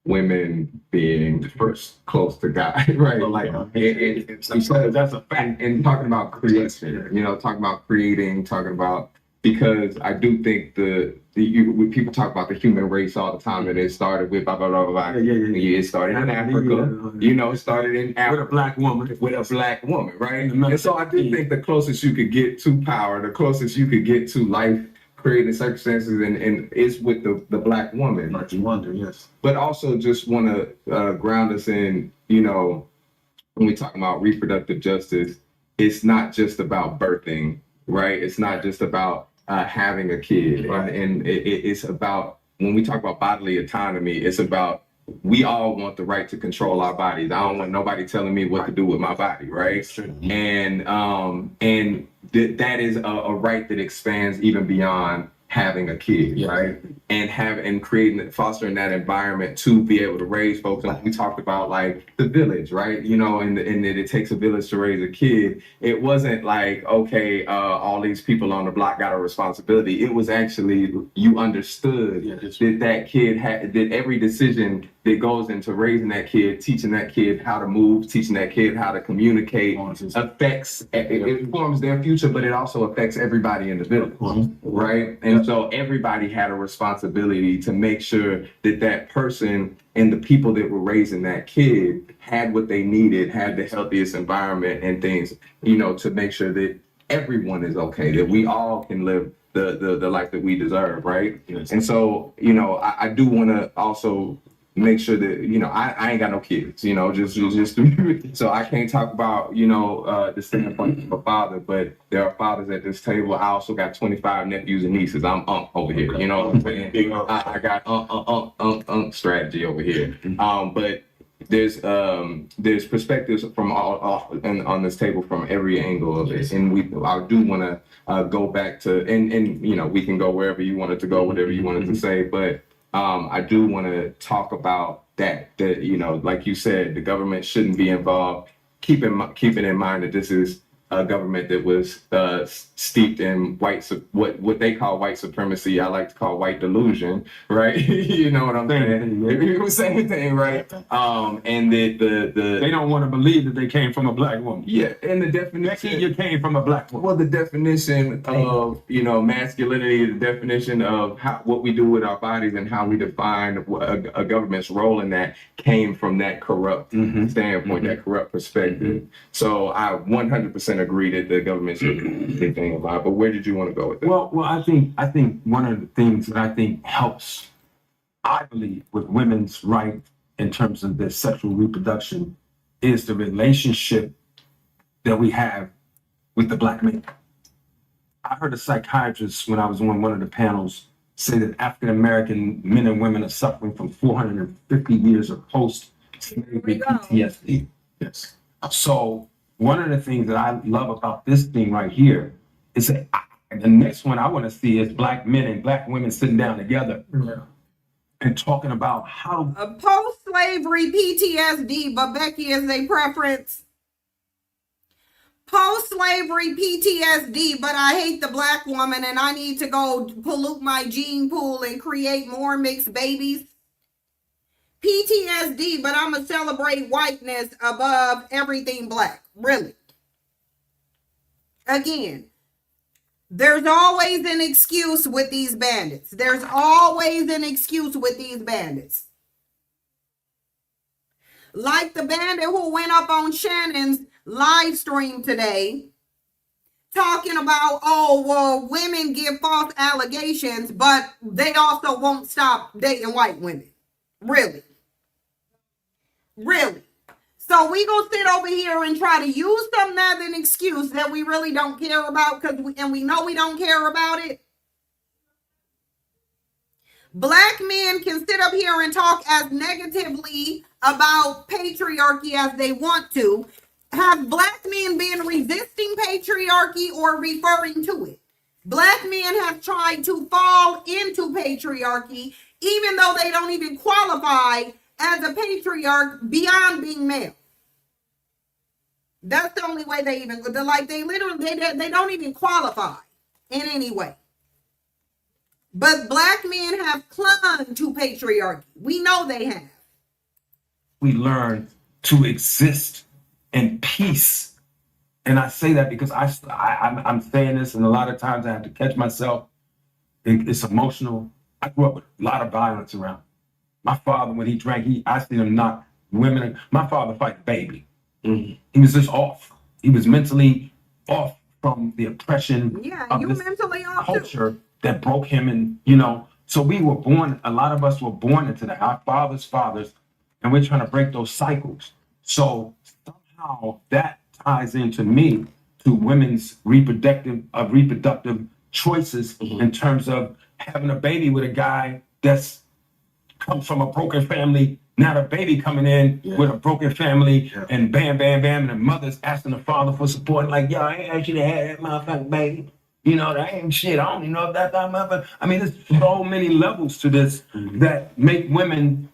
women being first close to God, right? Like that's a fact. And talking about creation, talking about creating, talking about, because I do think when people talk about the human race all the time, and it started with blah blah blah blah. It started in Africa. It started in Africa With a black woman. with a black woman, right? And so I do think the closest you could get to power, the closest you could get to life creating circumstances, and is with the black woman. But you wonder, yes. But also just want to ground us in, when we talk about reproductive justice, it's not just about birthing, right? It's not just about having a kid, right? And it's about, when we talk about bodily autonomy, it's about, we all want the right to control our bodies. I don't want nobody telling me what to do with my body, right? And that is a right that expands even beyond having a kid, right? And fostering that environment to be able to raise folks. And we talked about like the village, right? And that it takes a village to raise a kid. It wasn't like, okay, all these people on the block got a responsibility. It was actually, you understood that kid that every decision that goes into raising that kid, teaching that kid how to move, teaching that kid how to communicate, it forms their future, but it also affects everybody in the village, right? And so everybody had a responsibility to make sure that that person and the people that were raising that kid had what they needed, had the healthiest environment and things, to make sure that everyone is okay, that we all can live the life that we deserve, right? Yes. And so, I do want to also make sure that, I ain't got no kids, just so I can't talk about, the standpoint of a father, but there are fathers at this table. I also got 25 nephews and nieces. I'm over here, you know what I'm saying? I got strategy over here. But there's perspectives from all on this table from every angle of it, and I do want to go back to and we can go wherever you wanted to go, whatever you wanted to say, but I do want to talk about that like you said, the government shouldn't be involved. Keeping in mind that this is a government that was steeped in what they call white supremacy. I like to call white delusion, right? You know what I'm saying? It was same thing, right? And that they don't want to believe that they came from a black woman. Yeah, and the definition you came from a black woman. Well, the definition of masculinity, the definition of what we do with our bodies and how we define a government's role in that came from that corrupt standpoint, that corrupt perspective. So I 100% agree that the government should do anything about it. But where did you want to go with that? Well, I think one of the things that I think helps, I believe, with women's right in terms of their sexual reproduction is the relationship that we have with the black man. I heard a psychiatrist when I was on one of the panels say that African American men and women are suffering from 450 years of post-slavery PTSD. Yes. So one of the things that I love about this thing right here is that the next one I want to see is black men and black women sitting down together and talking about how post-slavery PTSD, but Becky is a preference. Post-slavery PTSD, but I hate the black woman and I need to go pollute my gene pool and create more mixed babies. PTSD, but I'm gonna celebrate whiteness above everything black. Really. Again, there's always an excuse with these bandits. There's always an excuse with these bandits. Like the bandit who went up on Shannon's live stream today, talking about, women give false allegations, but they also won't stop dating white women. Really. So we gonna sit over here and try to use something as an excuse that we really don't care about, and we know we don't care about it. Black men can sit up here and talk as negatively about patriarchy as they want to. Have black men been resisting patriarchy or referring to it? Black men have tried to fall into patriarchy, even though they don't even qualify as a patriarch beyond being male. That's the only way they even, they don't even qualify in any way. But black men have clung to patriarchy. We know they have. We learn to exist in peace. And I say that because I'm saying this, and a lot of times I have to catch myself. It's emotional. I grew up with a lot of violence around. My father, when he drank, I seen him knock women. My father fight baby. He was just off. He was mentally off from the oppression of this mentally off culture too. That broke him. And, so we were born, a lot of us were born into that, our fathers, and we're trying to break those cycles. So somehow that ties into me to women's reproductive choices in terms of having a baby with a guy that's comes from a broken family. Now the baby coming in with a broken family and bam, and the mother's asking the father for support. Like, yo, I ain't asked you to have that motherfucking baby. That ain't shit. I don't even know if that's that motherfucker. I mean, there's so many levels to this that make women.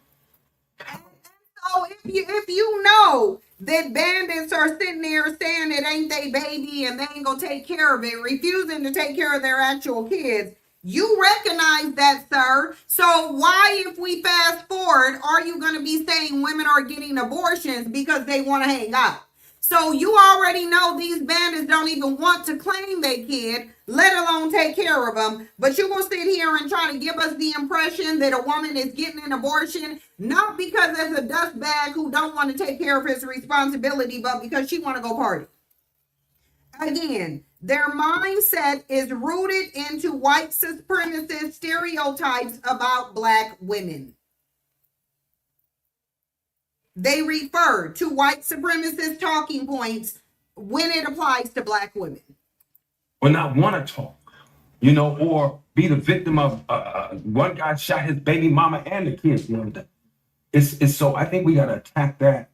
So if you know that bandits are sitting there saying it ain't they baby and they ain't gonna take care of it, refusing to take care of their actual kids, You recognize that, sir. So why, if we fast forward, are you going to be saying women are getting abortions because they want to hang out? So you already know these bandits don't even want to claim their kid, let alone take care of them. But you're going to sit here and try to give us the impression that a woman is getting an abortion, not because there's a dust bag who don't want to take care of his responsibility, but because she want to go party. Again, their mindset is rooted into white supremacist stereotypes about Black women. They refer to white supremacist talking points when it applies to Black women. Or not want to talk, or be the victim of one guy shot his baby mama and the kids the other day. It's so I think we got to attack that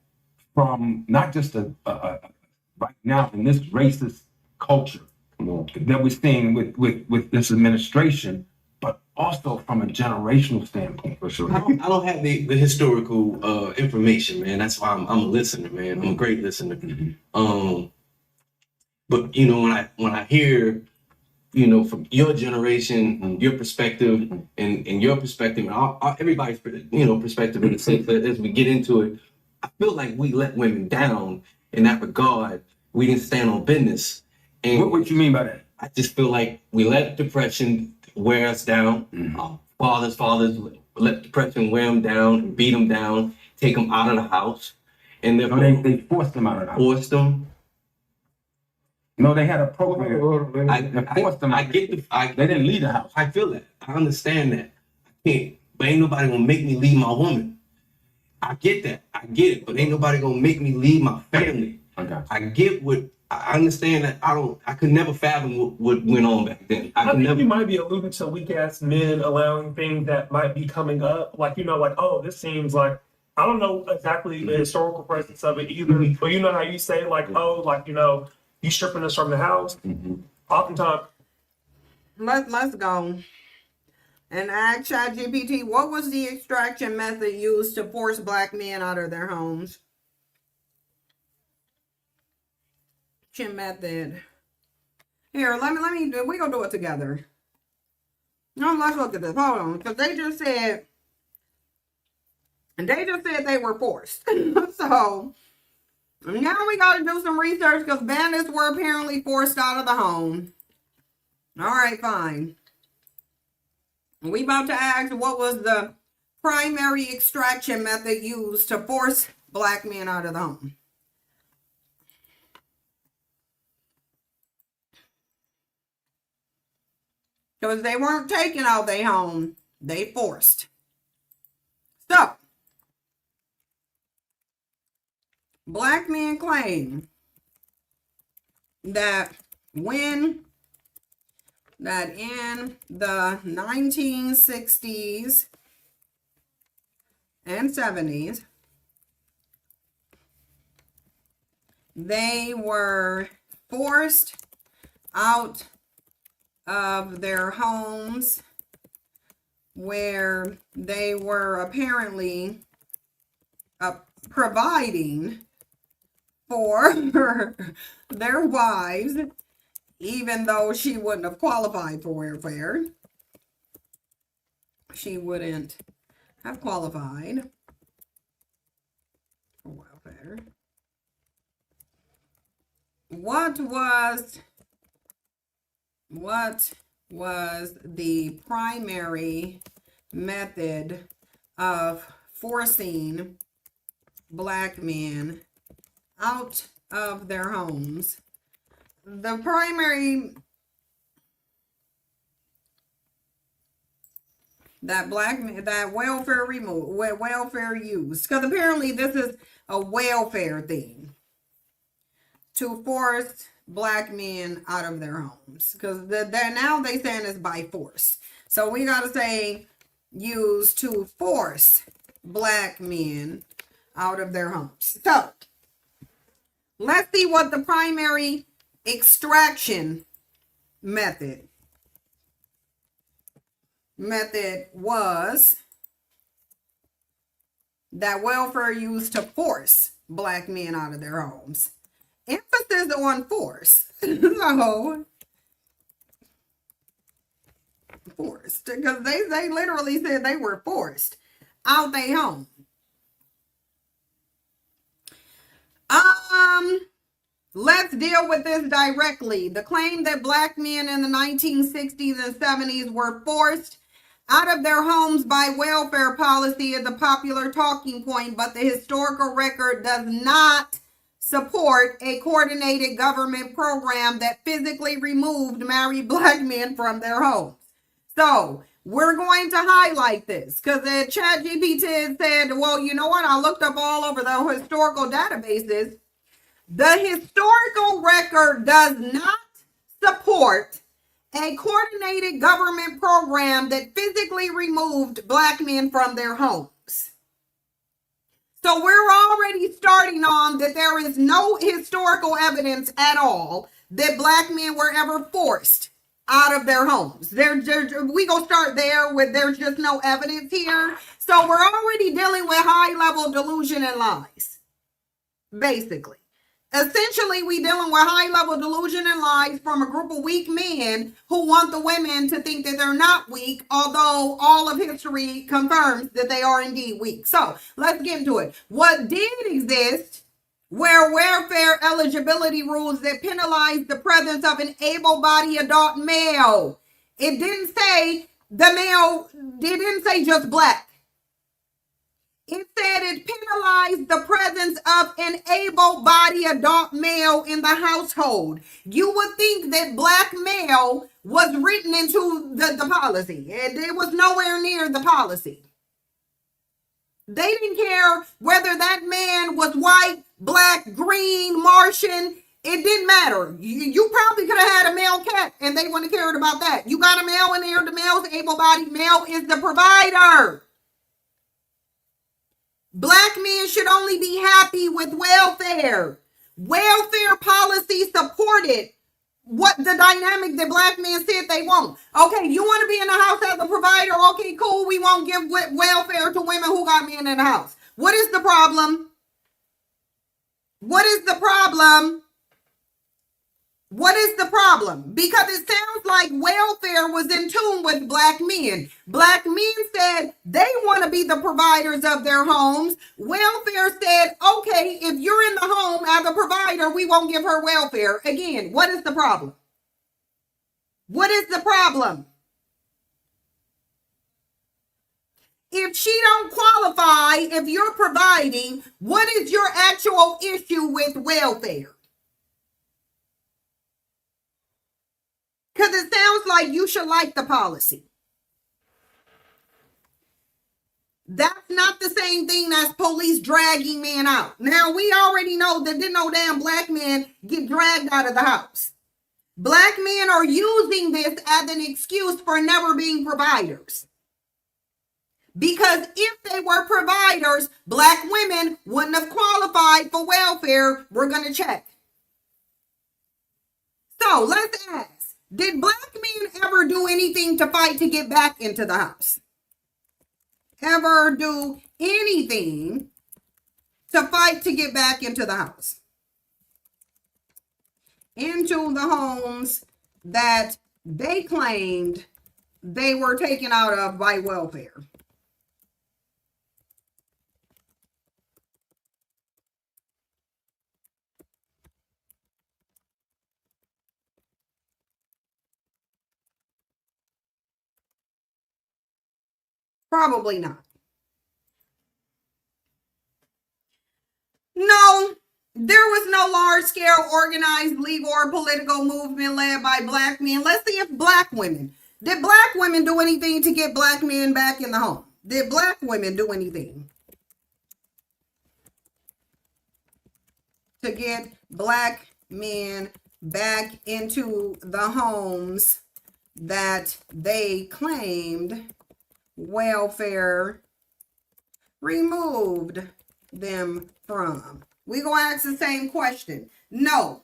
from not just right now in this racist culture that we're seeing with this administration, but also from a generational standpoint. For sure. I don't have the historical information, man. That's why I'm a listener, man. I'm a great listener. But when I hear, from your generation, your perspective, and your perspective, and everybody's perspective in the sense that as we get into it, I feel like we let women down in that regard. We didn't stand on business. And what you mean by that? I just feel like we let depression wear us down. Fathers let depression wear them down, beat them down, take them out of the house, and they forced them out of the house. Forced them. No, they had a program. They didn't leave the house. I feel that. I understand that. I can't. But ain't nobody gonna make me leave my woman. I get that. I get it. But ain't nobody gonna make me leave my family. I understand that. I could never fathom what went on back then. I think you might be alluding to weak ass men allowing things that might be coming up. Oh, this seems like, I don't know exactly the historical presence of it either. But you know how you say you stripping us from the house. Oftentimes. Let's go and ask ChatGPT, what was the extraction method used to force Black men out of their homes? Method. Here, let me we gonna do it together. No, let's look at this. Hold on, because they just said they were forced. So now we gotta do some research because bandits were apparently forced out of the home. All right, fine. We about to ask what was the primary extraction method used to force Black men out of the home. Because they weren't taking all they home, they forced. So, Black men claim that in the 1960s and 70s, they were forced out of their homes where they were apparently providing for their wives, even though she wouldn't have qualified for welfare. She wouldn't have qualified for welfare. What was the primary method of forcing Black men out of their homes? The primary that welfare used, because apparently this is a welfare thing, to force Black men out of their homes, because now they saying it's by force. So we gotta say used to force Black men out of their homes. So let's see what the primary extraction method was that welfare used to force Black men out of their homes. Emphasis on force. So Forced. Because they literally said they were forced out their home. Let's deal with this directly. The claim that black men in the 1960s and 70s were forced out of their homes by welfare policy is a popular talking point, but the historical record does not support a coordinated government program that physically removed married black men from their homes. So we're going to highlight this because the ChatGPT said, well, you know what? I looked up all over the historical databases. The historical record does not support a coordinated government program that physically removed black men from their homes. So we're already starting on that there is no historical evidence at all that black men were ever forced out of their homes. We gonna start there with there's just no evidence here. So we're already dealing with high-level delusion and lies, basically. Essentially, we dealing with high-level delusion and lies from a group of weak men who want the women to think that they're not weak, although all of history confirms that they are indeed weak. So let's get into it. What did exist were welfare eligibility rules that penalized the presence of an able-bodied adult male. It didn't say the male, it didn't say just black. It said it penalized the presence of an able-bodied adult male in the household. You would think that black male was written into the policy. It was nowhere near the policy. They didn't care whether that man was white, black, green, Martian. It didn't matter. You probably could have had a male cat and they wouldn't have cared about that. You got a male in there, the male's able-bodied, male is the provider. Black men should only be happy with welfare. Welfare policy supported what the dynamic that black men said they want. Okay, you want to be in the house as a provider? Okay, cool. We won't give welfare to women who got men in the house. What is the problem? What is the problem? What is the problem? Because it sounds like welfare was in tune with black men. Black men said they want to be the providers of their homes. Welfare said, okay, if you're in the home as a provider, we won't give her welfare. Again, what is the problem? What is the problem? If she don't qualify, if you're providing, what is your actual issue with welfare? Because it sounds like you should like the policy. That's not the same thing as police dragging men out. Now, we already know that didn't no damn black men get dragged out of the house. Black men are using this as an excuse for never being providers. Because if they were providers, black women wouldn't have qualified for welfare. We're going to check. So let's ask. Did black men ever do anything to fight to get back into the house? Ever do anything to fight to get back into the house? Into the homes that they claimed they were taken out of by welfare. Probably not. No, there was no large-scale organized legal or political movement led by black men. Let's see if black women. Did black women do anything to get black men back in the home? Did black women do anything to get black men back into the homes that they claimed welfare removed them from? We gonna ask the same question. No,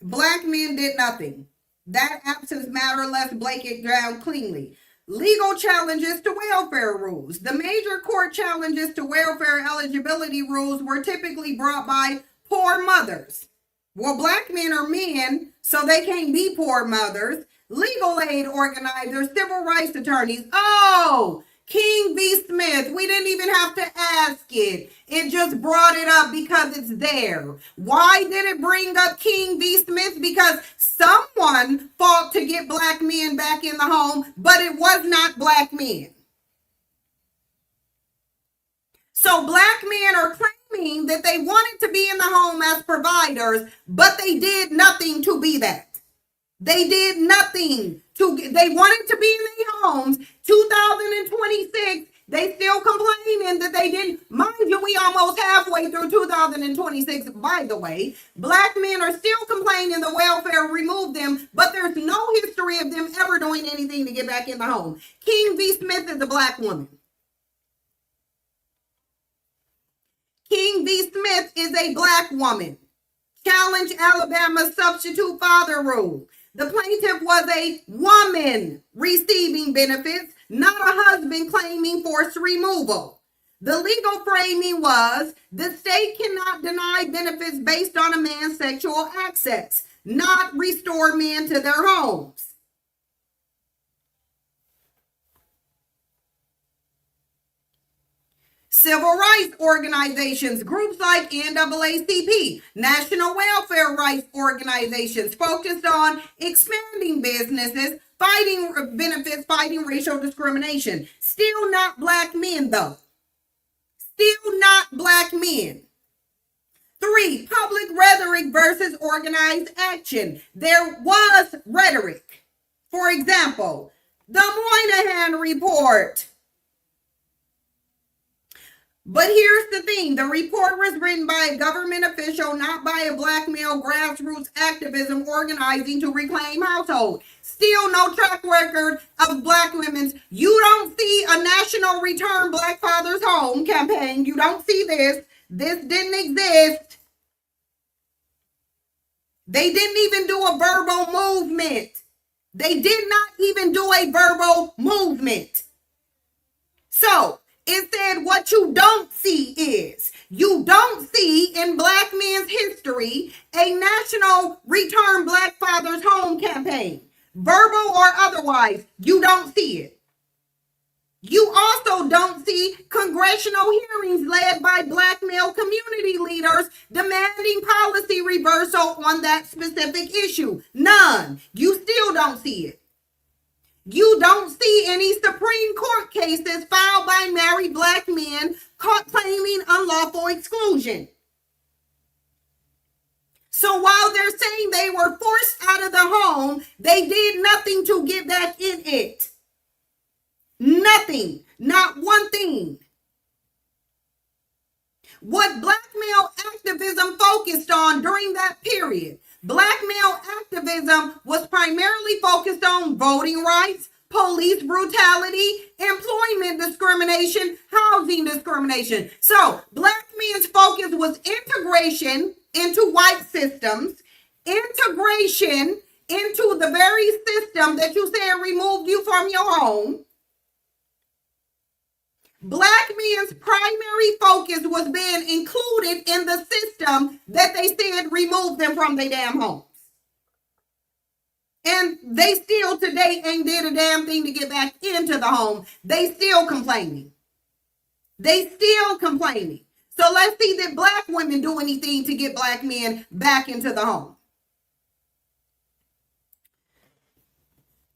black men did nothing. That absence matter, let's break it down cleanly. Legal challenges to welfare rules. The major court challenges to welfare eligibility rules were typically brought by poor mothers. Well, black men are men, so they can't be poor mothers. legal aid organizers, civil rights attorneys. Oh, King v. Smith. We didn't even have to ask it. It just brought it up because it's there. Why did it bring up King v. Smith? Because someone fought to get black men back in the home, but it was not black men. So black men are claiming that they wanted to be in the home as providers, but they did nothing to be that. They did nothing they wanted to be in their homes. 2026, they still complaining that they didn't. Mind you, we almost halfway through 2026, by the way. Black men are still complaining the welfare removed them, but there's no history of them ever doing anything to get back in the home. King v. Smith is a black woman. King v. Smith is a black woman. Challenge Alabama's substitute father rule. The plaintiff was a woman receiving benefits, not a husband claiming forced removal. The legal framing was the state cannot deny benefits based on a man's sexual access, not restore men to their homes. Civil rights organizations, groups like NAACP, National Welfare Rights Organizations focused on expanding businesses, fighting benefits, fighting racial discrimination. Still not black men, though. Still not black men. 3, public rhetoric versus organized action. There was rhetoric. For example, the Moynihan Report. But here's the thing, the report was written by a government official, not by a black male grassroots activism organizing to reclaim household. Still no track record of black women's. You don't see a national Return Black Fathers Home campaign. You don't see this. This didn't exist. They didn't even do a verbal movement. They did not even do a verbal movement. So, it said what you don't see is, you don't see in black men's history a national Return Black Fathers Home campaign. Verbal or otherwise, you don't see it. You also don't see congressional hearings led by black male community leaders demanding policy reversal on that specific issue. None. You still don't see it. You don't see any Supreme Court cases filed by married black men caught claiming unlawful exclusion. So while they're saying they were forced out of the home, they did nothing to get back in it. Nothing. Not one thing. What black male activism focused on during that period, black male activism was primarily focused on voting rights, police brutality, employment discrimination, housing discrimination. So black men's focus was integration into white systems, integration into the very system that you said removed you from your home. Black men's primary focus was being included in the system that they said removed them from their damn homes. And they still today ain't did a damn thing to get back into the home. They still complaining. They still complaining. So let's see that black women do anything to get black men back into the home.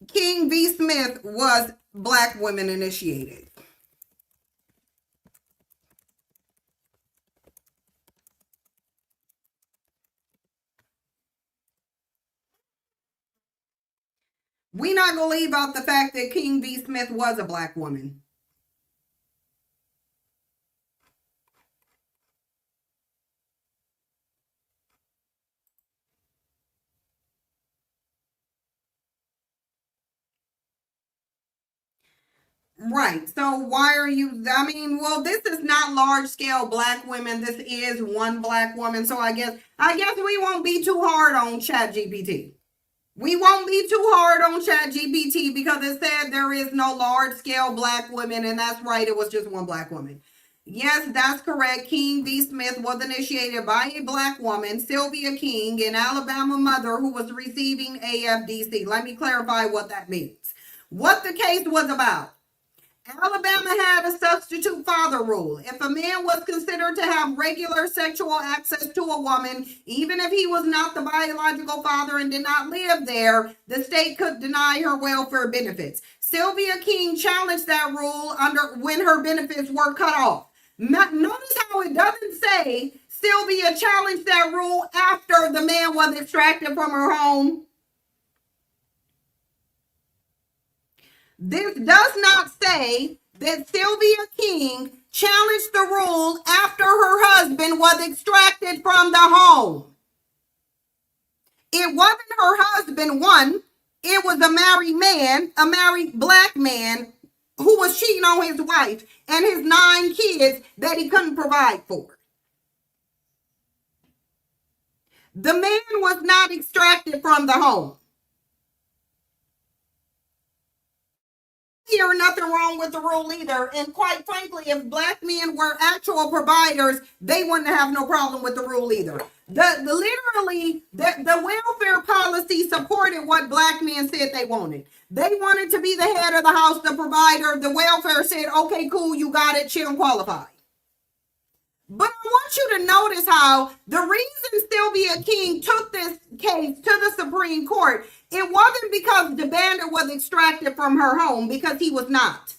King v. Smith was black women initiated. We're not going to leave out the fact that King v. Smith was a black woman. Right. So why are you, well, this is not large scale black women. This is one black woman. So I guess we won't be too hard on ChatGPT. We won't be too hard on ChatGPT because it said there is no large scale black women, and that's right, it was just one black woman. Yes, that's correct. King v. Smith was initiated by a black woman, Sylvia King, an Alabama mother who was receiving AFDC. Let me clarify what that means. What the case was about. Alabama had a substitute father rule. If a man was considered to have regular sexual access to a woman, even if he was not the biological father and did not live there, the state could deny her welfare benefits. Sylvia King challenged that rule when her benefits were cut off. Notice how it doesn't say Sylvia challenged that rule after the man was extracted from her home. This does not say that Sylvia King challenged the rule after her husband was extracted from the home. It wasn't her husband, one. It was a married man, a married black man who was cheating on his wife and his 9 kids that he couldn't provide for. The man was not extracted from the home. Here, nothing wrong with the rule either. And quite frankly, if black men were actual providers, they wouldn't have no problem with the rule either. The welfare policy supported what black men said they wanted. They wanted to be the head of the house, the provider. The welfare said, okay, cool, you got it, she don't qualify. But I want you to notice how the reason Sylvia King took this case to the Supreme Court, it wasn't because the bandit was extracted from her home, because he was not.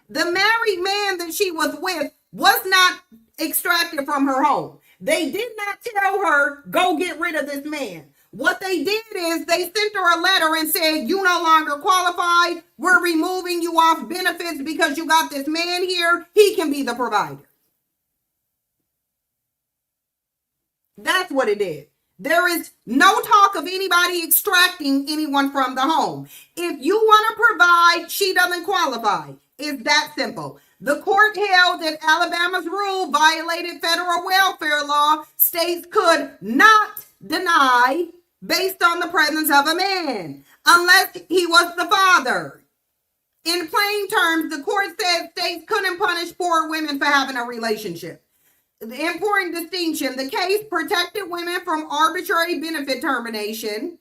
The married man that she was with was not extracted from her home. They did not tell her, go get rid of this man. What they did is they sent her a letter and said, you no longer qualified. We're removing you off benefits because you got this man here. He can be the provider. That's what it did. There is no talk of anybody extracting anyone from the home. If you want to provide, she doesn't qualify. It's that simple. The court held that Alabama's rule violated federal welfare law. States could not deny based on the presence of a man, unless he was the father. In plain terms, the court said states couldn't punish poor women for having a relationship. The important distinction, the case protected women from arbitrary benefit termination,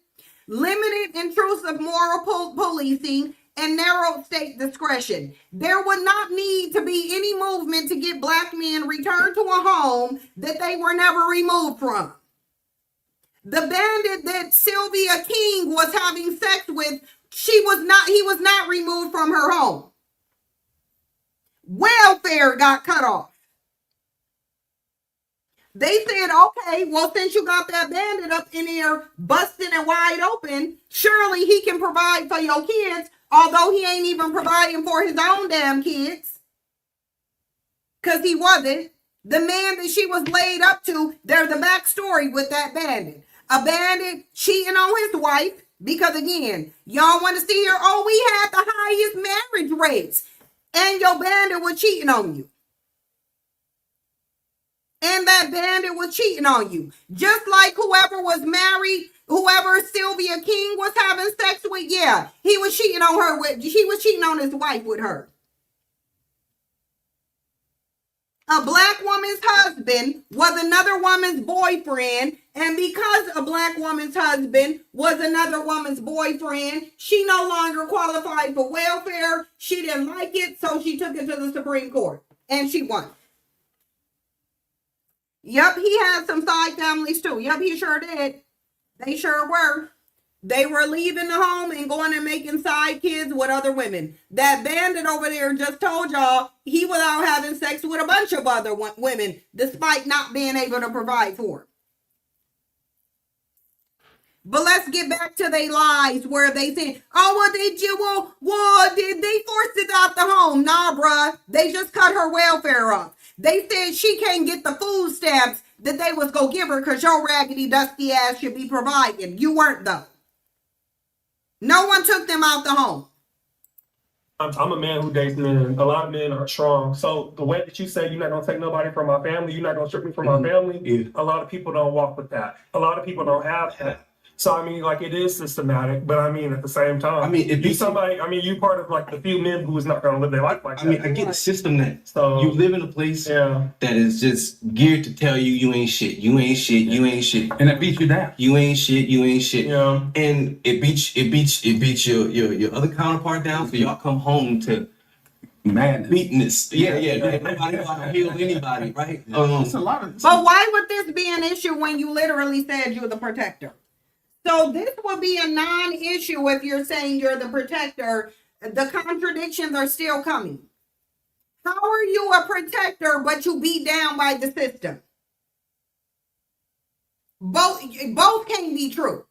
limited intrusive moral policing, and narrowed state discretion. There would not need to be any movement to get black men returned to a home that they were never removed from. The bandit that Sylvia King was having sex with, he was not removed from her home. Welfare got cut off. They said, okay, well, since you got that bandit up in here busting and wide open, surely he can provide for your kids, although he ain't even providing for his own damn kids. Because he wasn't. The man that she was laid up to, there's a backstory with that bandit. A bandit cheating on his wife, because again, y'all want to see here, oh, we had the highest marriage rates, and your bandit was cheating on you. And that bandit was cheating on you. Just like whoever was married, whoever Sylvia King was having sex with, yeah, he was cheating on her he was cheating on his wife with her. A black woman's husband was another woman's boyfriend, and because a black woman's husband was another woman's boyfriend, she no longer qualified for welfare. She didn't like it, so she took it to the Supreme Court, and she won. Yep, he had some side families too. Yep, he sure did. They sure were. They were leaving the home and going and making side kids with other women. That bandit over there just told y'all he was out having sex with a bunch of other women, despite not being able to provide for them. But let's get back to their lies where they say, oh, did they force it out the home? Nah, bruh. They just cut her welfare off. They said she can't get the food stamps that they was going to give her because your raggedy, dusty ass should be providing. You weren't, though. No one took them out the home. I'm a man who dates men. A lot of men are strong. So the way that you say you're not going to take nobody from my family, you're not going to strip me from my family, a lot of people don't walk with that. A lot of people don't have that. So I mean, like it is systematic, but I mean at the same time, I mean, you part of like the few men who is not going to live their life like that. I mean, I get the system that So you live in a place yeah, that is just geared to tell you you ain't shit, you ain't shit, you ain't shit, And it beats you down. you ain't shit, you ain't shit, yeah. and it beats your other counterpart down. So y'all come home to Madness. weakness. Yeah. Nobody want to heal anybody, right? It's a lot of. But why would this be an issue when you literally said you're the protector? So this would be a non-issue if you're saying you're the protector. The contradictions are still coming. How are you a protector but you beat down by the system? Both can't be true.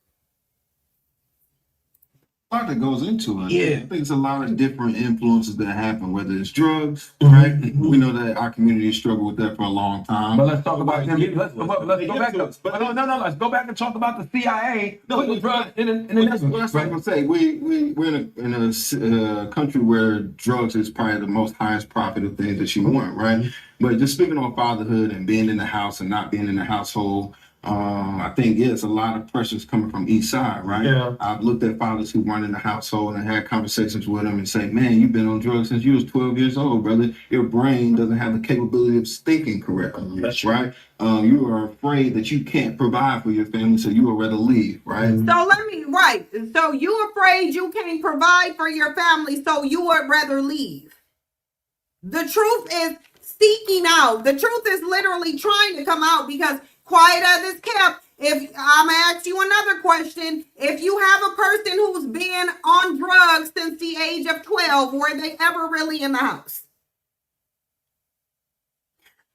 A lot that goes into it. Yeah. I think it's a lot of different influences that happen, whether it's drugs, right? We know that our community struggled with that for a long time. But let's talk about them. Let's go back. No. Let's go back and talk about the CIA. Putting drugs in the That's what I'm gonna say. We're in a country where drugs is probably the most highest profit of things that you want, right? But just speaking on fatherhood and being in the house and not being in the household, I think it's a lot of pressures coming from each side, right? Yeah. I've looked at fathers who weren't in the household and had conversations with them and say, "Man, you've been on drugs since you was 12 years old, brother. Your brain doesn't have the capability of thinking correctly, right? You are afraid that you can't provide for your family, so you would rather leave, right?" So you afraid you can't provide for your family, so you would rather leave. The truth is seeking out. The truth is literally trying to come out, because quiet as it's kept. If I'm gonna ask you another question, if you have a person who's been on drugs since the age of 12, were they ever really in the house?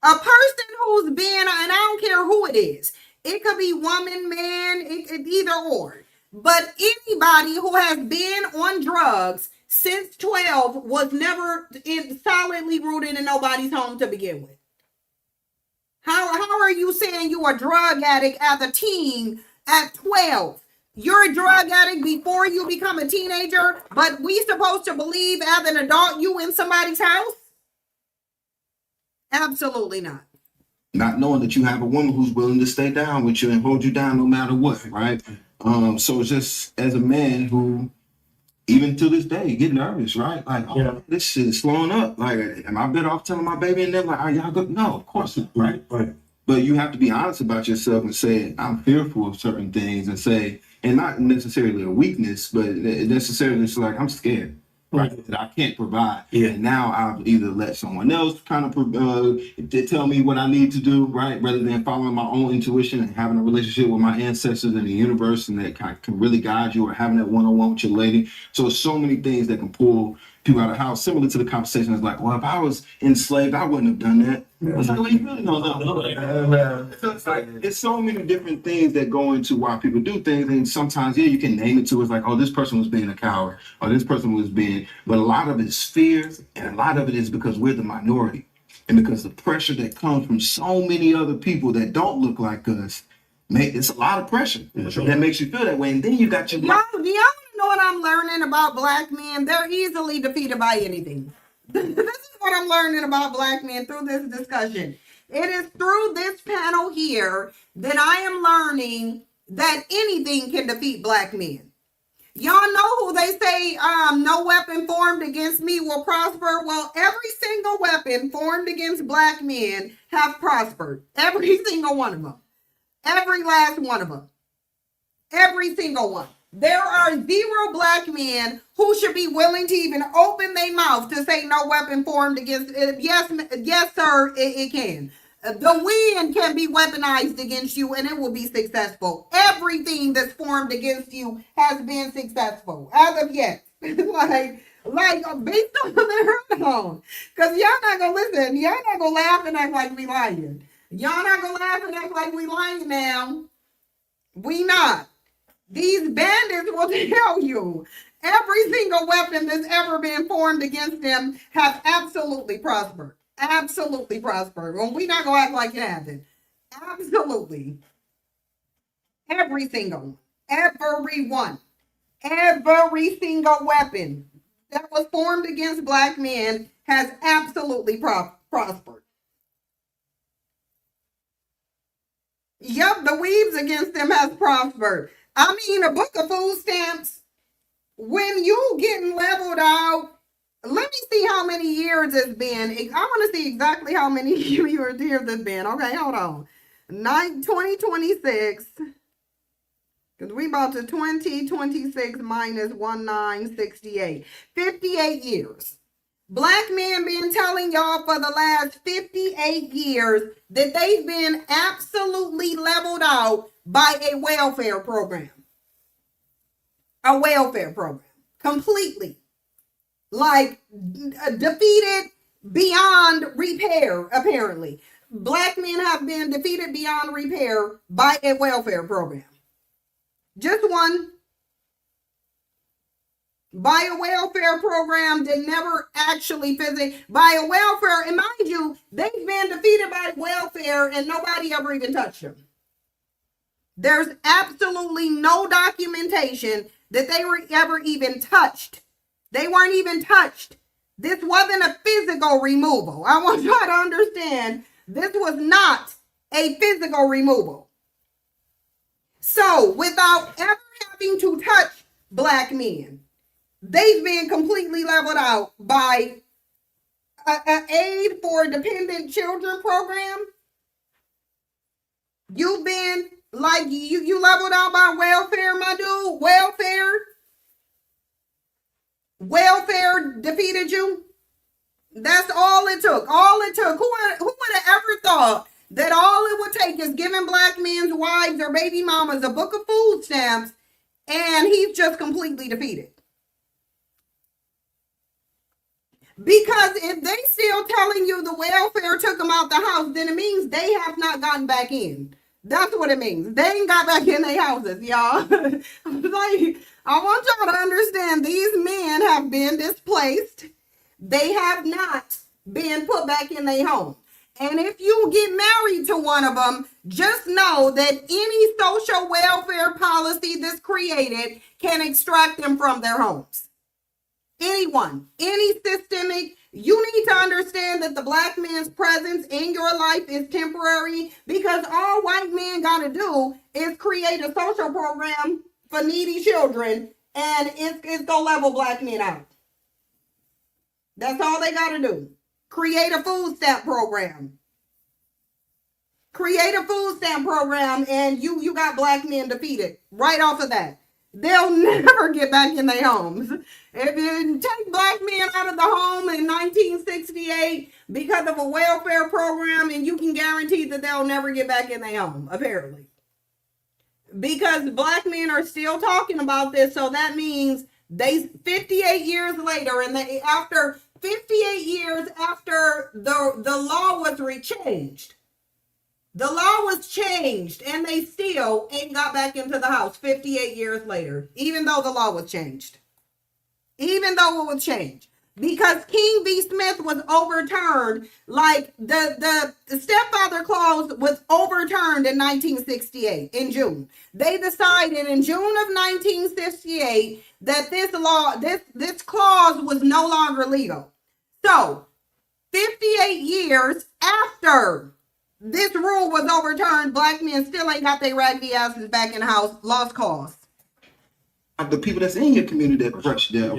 A person who's been, and I don't care who it is, it could be woman, man, it either or. But anybody who has been on drugs since 12 was never solidly rooted in nobody's home to begin with. How are you saying you a drug addict as a teen at 12? You're a drug addict before you become a teenager, but we supposed to believe as an adult you in somebody's house? Absolutely not. Not knowing that you have a woman who's willing to stay down with you and hold you down no matter what, right? So just as a man who, even to this day, get nervous, right? Like, this shit is slowing up. Like, am I better off telling my baby and them, like, are y'all good? No, of course not, right? But you have to be honest about yourself and say, I'm fearful of certain things, and say, and not necessarily a weakness, but necessarily it's like, I'm scared. Right, that I can't provide. And now I'll either let someone else kind of tell me what I need to do, right, rather than following my own intuition and having a relationship with my ancestors in the universe, and that kind of can really guide you, or having that one-on-one with your lady. So there's so many things that can pull people out of the house. Similar to the conversation, it's like, well, if I was enslaved, I wouldn't have done that. It's like, well, you really don't know. So it's like, it's so many different things that go into why people do things, and sometimes, you can name it to. It's like, oh, this person was being a coward, or this person was being, but a lot of it is fear, and a lot of it is because we're the minority, and because the pressure that comes from so many other people that don't look like us, it's a lot of pressure that makes you feel that way. And then you got your Do y'all know what I'm learning about black men? They're easily defeated by anything. This is what I'm learning about black men through this discussion. It is through this panel here that I am learning that anything can defeat black men. Y'all know who they say, no weapon formed against me will prosper. Well, every single weapon formed against black men have prospered. Every single one of them. Every last one of them. Every single one. There are 0 black men who should be willing to even open their mouth to say no weapon formed against it. Yes, sir, it can. The wind can be weaponized against you and it will be successful. Everything that's formed against you has been successful as of yet. like based on their own. Because y'all not gonna listen. Y'all not gonna laugh and act like we lying. Y'all not gonna laugh and act like we lying now. We not. These bandits will tell you every single weapon that's ever been formed against them has absolutely prospered. Absolutely prospered. Well, we not gonna act like it hasn't. Absolutely. Every single one. Every one. Every single weapon that was formed against black men has absolutely prospered. Yep, the weaves against them has prospered. I mean, a book of food stamps, when you getting leveled out, let me see how many years it's been. I want to see exactly how many years it's been. Okay, hold on. 2026. Because we about to 2026 minus 1968. 58 years. Black men been telling y'all for the last 58 years that they've been absolutely leveled out by a welfare program. A welfare program. Completely. Like, defeated beyond repair, apparently. Black men have been defeated beyond repair by a welfare program. Just one. By a welfare program that never actually by a welfare, and mind you, they've been defeated by welfare and nobody ever even touched them. There's absolutely no documentation that they were ever even touched. They weren't even touched. This wasn't a physical removal. I want y'all to understand, this was not a physical removal. So, without ever having to touch Black men, they've been completely leveled out by an aid for dependent children program. You've been like you leveled out by welfare, my dude. Welfare defeated you. That's all it took. All it took. Who would have ever thought that all it would take is giving Black men's wives or baby mamas a book of food stamps and he's just completely defeated? Because if they still telling you the welfare took them out the house, then it means they have not gotten back in. That's what it means. They ain't got back in their houses, y'all. Like, I want y'all to understand these men have been displaced. They have not been put back in their home. And if you get married to one of them, just know that any social welfare policy that's created can extract them from their homes. Anyone, any systemic, you need to understand that the Black man's presence in your life is temporary, because all white men got to do is create a social program for needy children and it's going to level Black men out. That's all they got to do. Create a food stamp program. Create a food stamp program and you got Black men defeated right off of that. They'll never get back in their homes. If you take Black men out of the home in 1968 because of a welfare program, and you can guarantee that they'll never get back in their home, apparently. Because Black men are still talking about this, so that means 58 years later, and after 58 years after the law was changed. The law was changed and they still ain't got back into the house 58 years later, even though the law was changed. Even though it was changed. Because King v. Smith was overturned, like the stepfather clause was overturned in 1968, in June. They decided in June of 1968 that this clause was no longer legal. So, 58 years after this rule was overturned, Black men still ain't got their raggedy asses back in the house, lost cause. The people that's in your community that oppress you,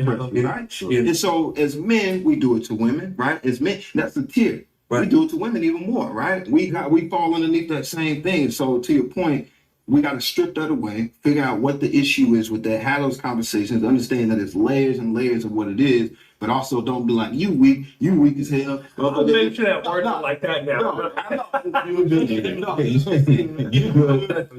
right? Sure. And so as men, we do it to women, right? As men, that's the tier. Right. We do it to women even more, right? We fall underneath that same thing. So to your point, we got to strip that away, figure out what the issue is with that, have those conversations, understand that it's layers and layers of what it is, but also don't be like, you weak as hell. Don't mention that word like that now. You wouldn't be able to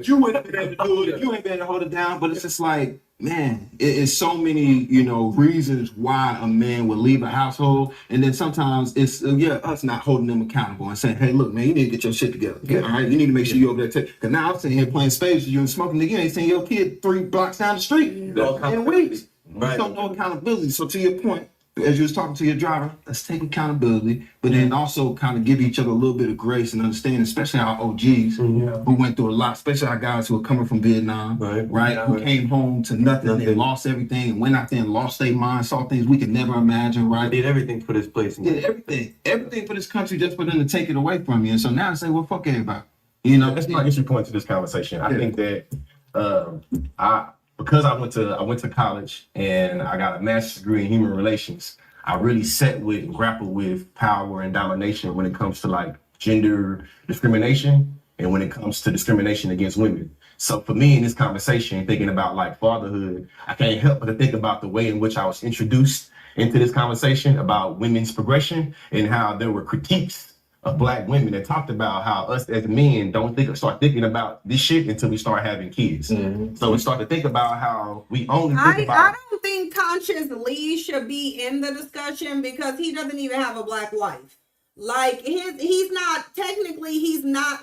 do it if you ain't been able to hold it down, but it's just like, man, it's so many, reasons why a man would leave a household. And then sometimes it's, us not holding them accountable and saying, hey, look, man, you need to get your shit together. Yeah. All right. You need to make sure you over there. Because now I'm sitting here playing spades with you and smoking again. You ain't seeing your kid 3 blocks down the street in weeks. Right. You don't know accountability. So to your point, as you was talking to your driver, let's take accountability, but then also kind of give each other a little bit of grace and understanding, especially our OGs who went through a lot, especially our guys who are coming from Vietnam, right? Who came home to nothing and lost everything and went out there and lost their mind, saw things we could never imagine, right? Did everything for this place. Did everything for this country just for them to take it away from you. And so now I say, well, fuck everybody. That's my entry point to this conversation. I think that Because I went to college and I got a master's degree in human relations, I really sat with and grappled with power and domination when it comes to like gender discrimination and when it comes to discrimination against women. So for me in this conversation, thinking about like fatherhood, I can't help but to think about the way in which I was introduced into this conversation about women's progression and how there were critiques of Black women that talked about how us as men don't start thinking about this shit until we start having kids. Mm-hmm. So we start to think about how we only think about. I don't think Conscious Lee should be in the discussion because he doesn't even have a Black wife. Like he's not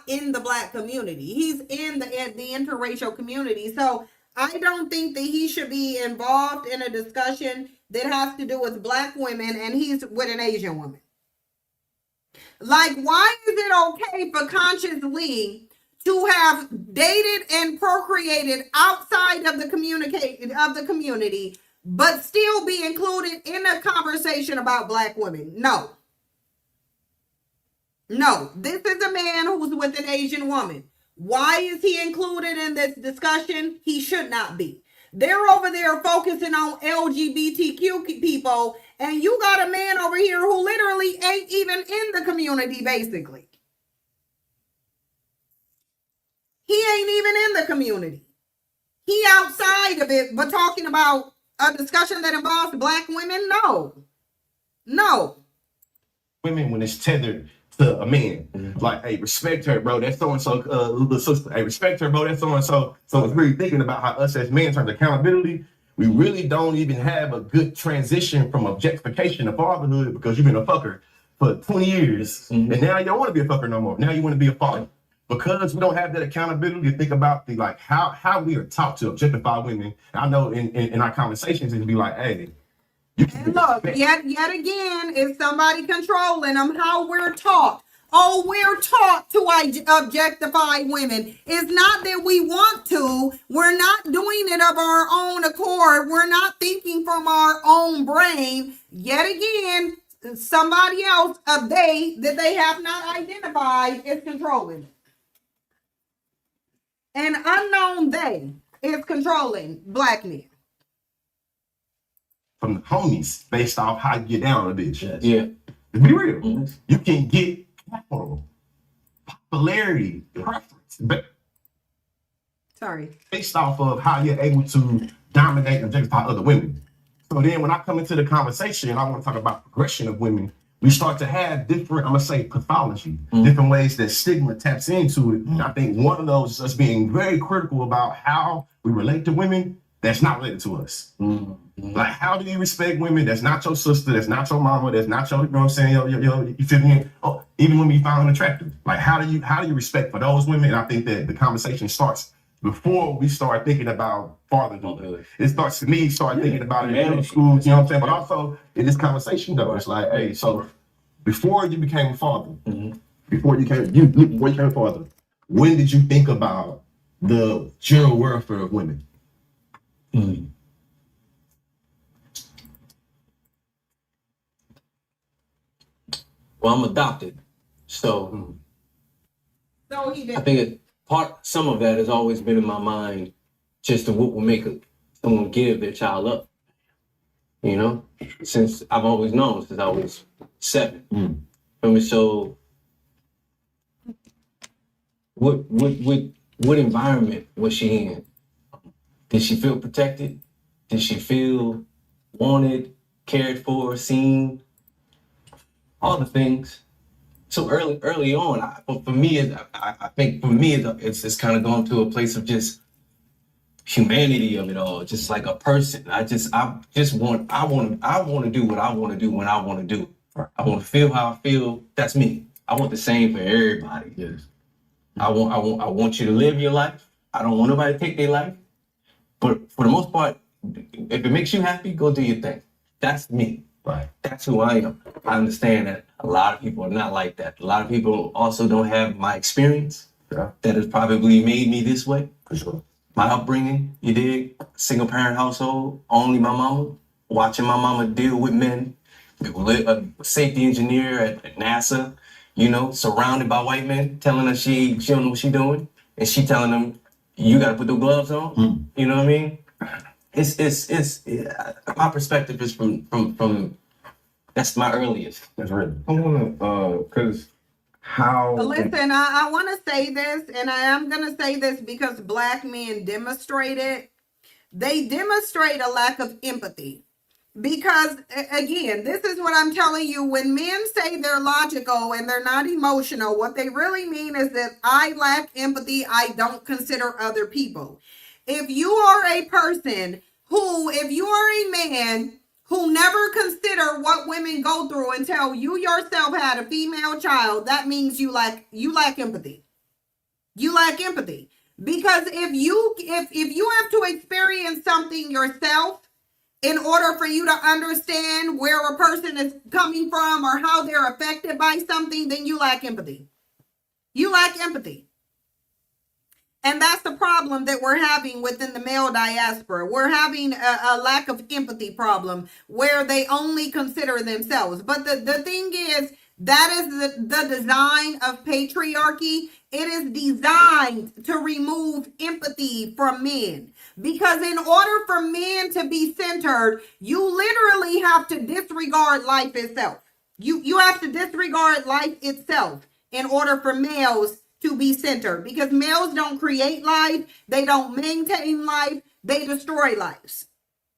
in the Black community. He's in the interracial community. So I don't think that he should be involved in a discussion that has to do with Black women, and he's with an Asian woman. Like, why is it okay for Conscious Lee to have dated and procreated outside of the community, but still be included in a conversation about Black women? No, this is a man who's with an Asian woman. Why is he included in this discussion? He should not be. They're over there focusing on LGBTQ people, and you got a man over here who literally ain't even in the community, basically. He ain't even in the community. He outside of it, but talking about a discussion that involves Black women? No. Women when it's tethered to a man. Mm-hmm. Like, hey, respect her, bro. That's so-and-so, little sister. Hey, respect her, bro. That's so-and-so. So it's really thinking about how us as men, in terms of accountability, we really don't even have a good transition from objectification to fatherhood because you've been a fucker for 20 years. Mm-hmm. And now you don't want to be a fucker no more. Now you want to be a father. Because we don't have that accountability to think about the like how we are taught to objectify women. I know in our conversations it'd be like, hey, and look, yet again, it's somebody controlling them. How we're taught. Oh, we're taught to objectify women. It's not that we want to. We're not doing it of our own accord. We're not thinking from our own brain. Yet again, somebody else, that they have not identified, is controlling. An unknown they is controlling Black men. From the homies based off how you get down a bitch. Yes. Yeah. To be real, mm-hmm. You can get capital, popularity, preference, based off of how you're able to dominate and objectify other women. So then when I come into the conversation, I want to talk about progression of women. We start to have different, I'm gonna say, pathology, different ways that stigma taps into it. And I think one of those is us being very critical about how we relate to women that's not related to us. Mm-hmm. Like, how do you respect women that's not your sister, that's not your mama, that's not your, you know what I'm saying, you feel me? Oh, even when we find them attractive. Like, how do you respect for those women? And I think that the conversation starts before we start thinking about fatherhood. It starts to me, thinking about it in middle school, you know what I'm saying? But also in this conversation though, it's like, hey, so before you became a father, mm-hmm. before you became a father, when did you think about the general welfare of women? Mm-hmm. Well, I'm adopted, so he did. I think some of that has always been in my mind, just to what will make someone give their child up. You know, since I've always known, since I was 7. And so, what environment was she in? Did she feel protected? Did she feel wanted, cared for, seen? All the things. So early on, I think it's kind of gone to a place of just humanity of it all, just like a person. I want to do what I want to do when I want to do. I want to feel how I feel. That's me. I want the same for everybody. Yes. I want you to live your life. I don't want nobody to take their life. But for the most part, if it makes you happy, go do your thing. That's me. Right. That's who I am. I understand that a lot of people are not like that. A lot of people also don't have my experience. Yeah. That has probably made me this way. For sure. My upbringing, you dig? Single parent household, only my mama. Watching my mama deal with men. A safety engineer at NASA, you know, surrounded by white men, telling her she don't know what she's doing. And she telling them, you got to put the gloves on. You know what I mean? My perspective is from that's my earliest. That's right. I want to, because how. Listen, I want to say this, and I am going to say this because Black men demonstrate it. They demonstrate a lack of empathy. Because, again, this is what I'm telling you. When men say they're logical and they're not emotional, what they really mean is that I lack empathy. I don't consider other people. If you are a person if you are a man who never consider what women go through until you yourself had a female child, that means you lack empathy. You lack empathy. Because if you have to experience something yourself, in order for you to understand where a person is coming from or how they're affected by something, then you lack empathy. You lack empathy. And that's the problem that we're having within the male diaspora. We're having a lack of empathy problem where they only consider themselves. But the thing is, that is the design of patriarchy. It is designed to remove empathy from men. Because in order for men to be centered, you literally have to disregard life itself. You have to disregard life itself in order for males to be centered. Because males don't create life, they don't maintain life, they destroy lives.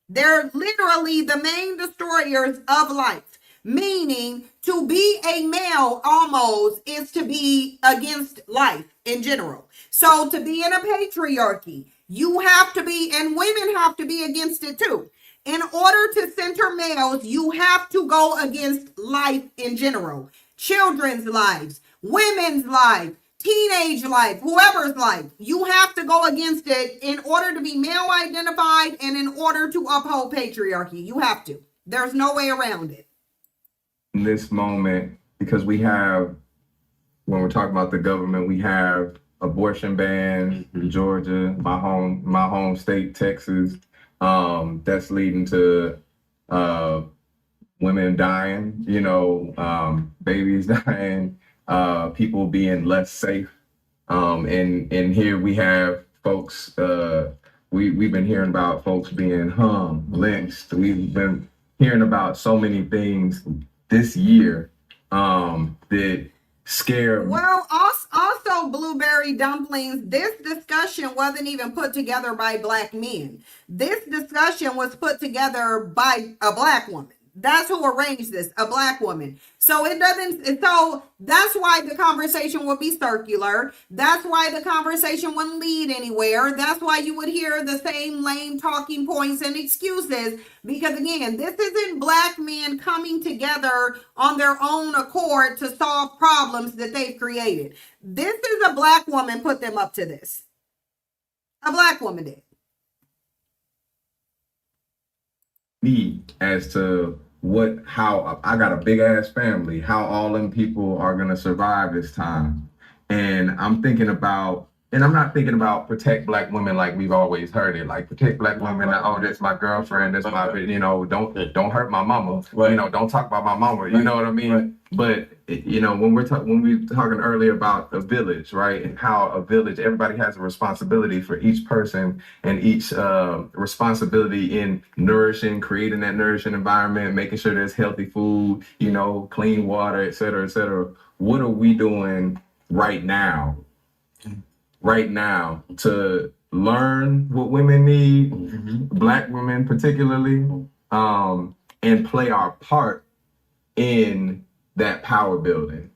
They're literally the main destroyers of life. Meaning, to be a male almost is to be against life in general. So to be in a patriarchy, you have to be, and women have to be against it too. In order to center males, you have to go against life in general. Children's lives, women's life, teenage life, whoever's life. You have to go against it in order to be male identified and in order to uphold patriarchy. You have to. There's no way around it. In this moment, because we have, when we're talking about the government, we have abortion bans in Georgia, my home state, Texas. That's leading to women dying, babies dying, people being less safe. And here we have folks, we've been hearing about folks being hung, lynched. We've been hearing about so many things this year that scare. Well, also blueberry dumplings, this discussion wasn't even put together by Black men. This discussion was put together by a Black woman. That's who arranged this, a Black woman. So that's why the conversation would be circular. That's why the conversation wouldn't lead anywhere. That's why you would hear the same lame talking points and excuses. Because again, this isn't Black men coming together on their own accord to solve problems that they've created. This is a Black woman put them up to this. A Black woman did. Me as to how I got a big ass family, how all them people are gonna survive this time. And I'm thinking about, and I'm not thinking about protect Black women like we've always heard it, like protect Black women, oh, that's my girlfriend, that's my, don't hurt my mama, Right. Don't talk about my mama, you know what I mean? Right. But when we were talking earlier about a village, right, and how a village, everybody has a responsibility for each person and each responsibility in creating that nourishing environment, making sure there's healthy food, clean water, et cetera, et cetera. What are we doing right now to learn what women need, Black women particularly, and play our part in that power building?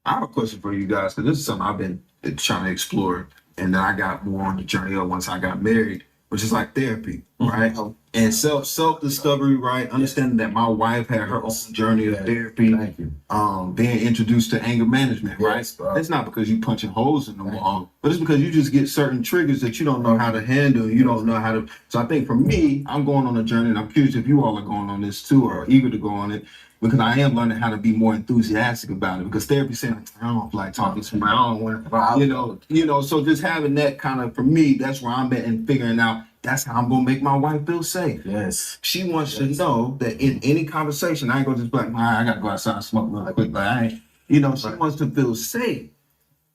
I have a question for you guys, because this is something I've been trying to explore, and then I got more on the journey of once I got married, which is like therapy, right? And self-discovery, right? Understanding that my wife had her own journey of therapy, being introduced to anger management, right? It's not because you punching holes in the wall, but it's because you just get certain triggers that you don't know how to handle. You don't know how to. So I think for me, I'm going on a journey, and I'm curious if you all are going on this too, or are eager to go on it, because I am learning how to be more enthusiastic about it. Because therapy saying, I don't like talking to somebody, I don't want, so just having that kind of, for me, that's where I'm at, and figuring out that's how I'm gonna make my wife feel safe. Yes. She wants to know that in any conversation, I ain't gonna just be like, I gotta go outside and smoke real quick, but I ain't, she wants to feel safe.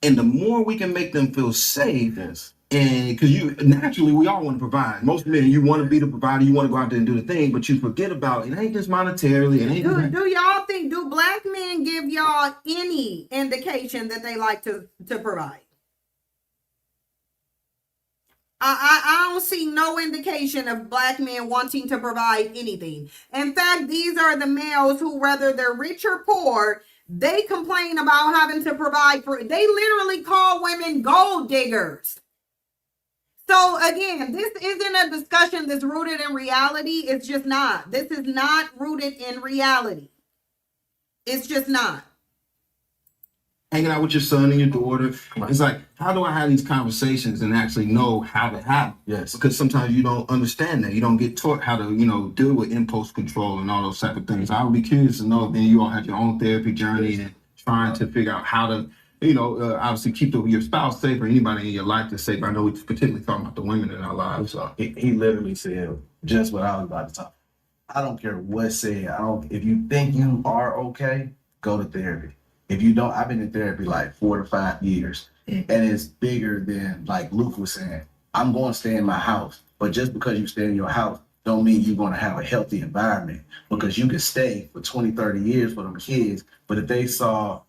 And the more we can make them feel safe, And because you naturally, we all want to provide. Most men, you want to be the provider, you want to go out there and do the thing, but you forget about it ain't just monetarily. It ain't Do y'all think, do black men give y'all any indication that they like to provide? I don't see no indication of black men wanting to provide anything. In fact, these are the males who, whether they're rich or poor, they complain about having to provide for. They literally call women gold diggers. So again, this isn't a discussion that's rooted in reality. It's just not. This is not rooted in reality. It's just not. Hanging out with your son and your daughter. It's like, how do I have these conversations and actually know how to have them? Yes. Because sometimes you don't understand that. You don't get taught how to, deal with impulse control and all those type of things. I would be curious to know if then you all have your own therapy journey and trying to figure out how to, obviously keep your spouse safe or anybody in your life that's safe. I know we're particularly talking about the women in our lives. So. He literally said just what I was about to talk. I don't care what said. If you think you are okay, go to therapy. If you don't, I've been in therapy like 4 to 5 years, and it's bigger than, like Luke was saying. I'm going to stay in my house, but just because you stay in your house don't mean you're going to have a healthy environment, because you can stay for 20, 30 years for them kids, but if they saw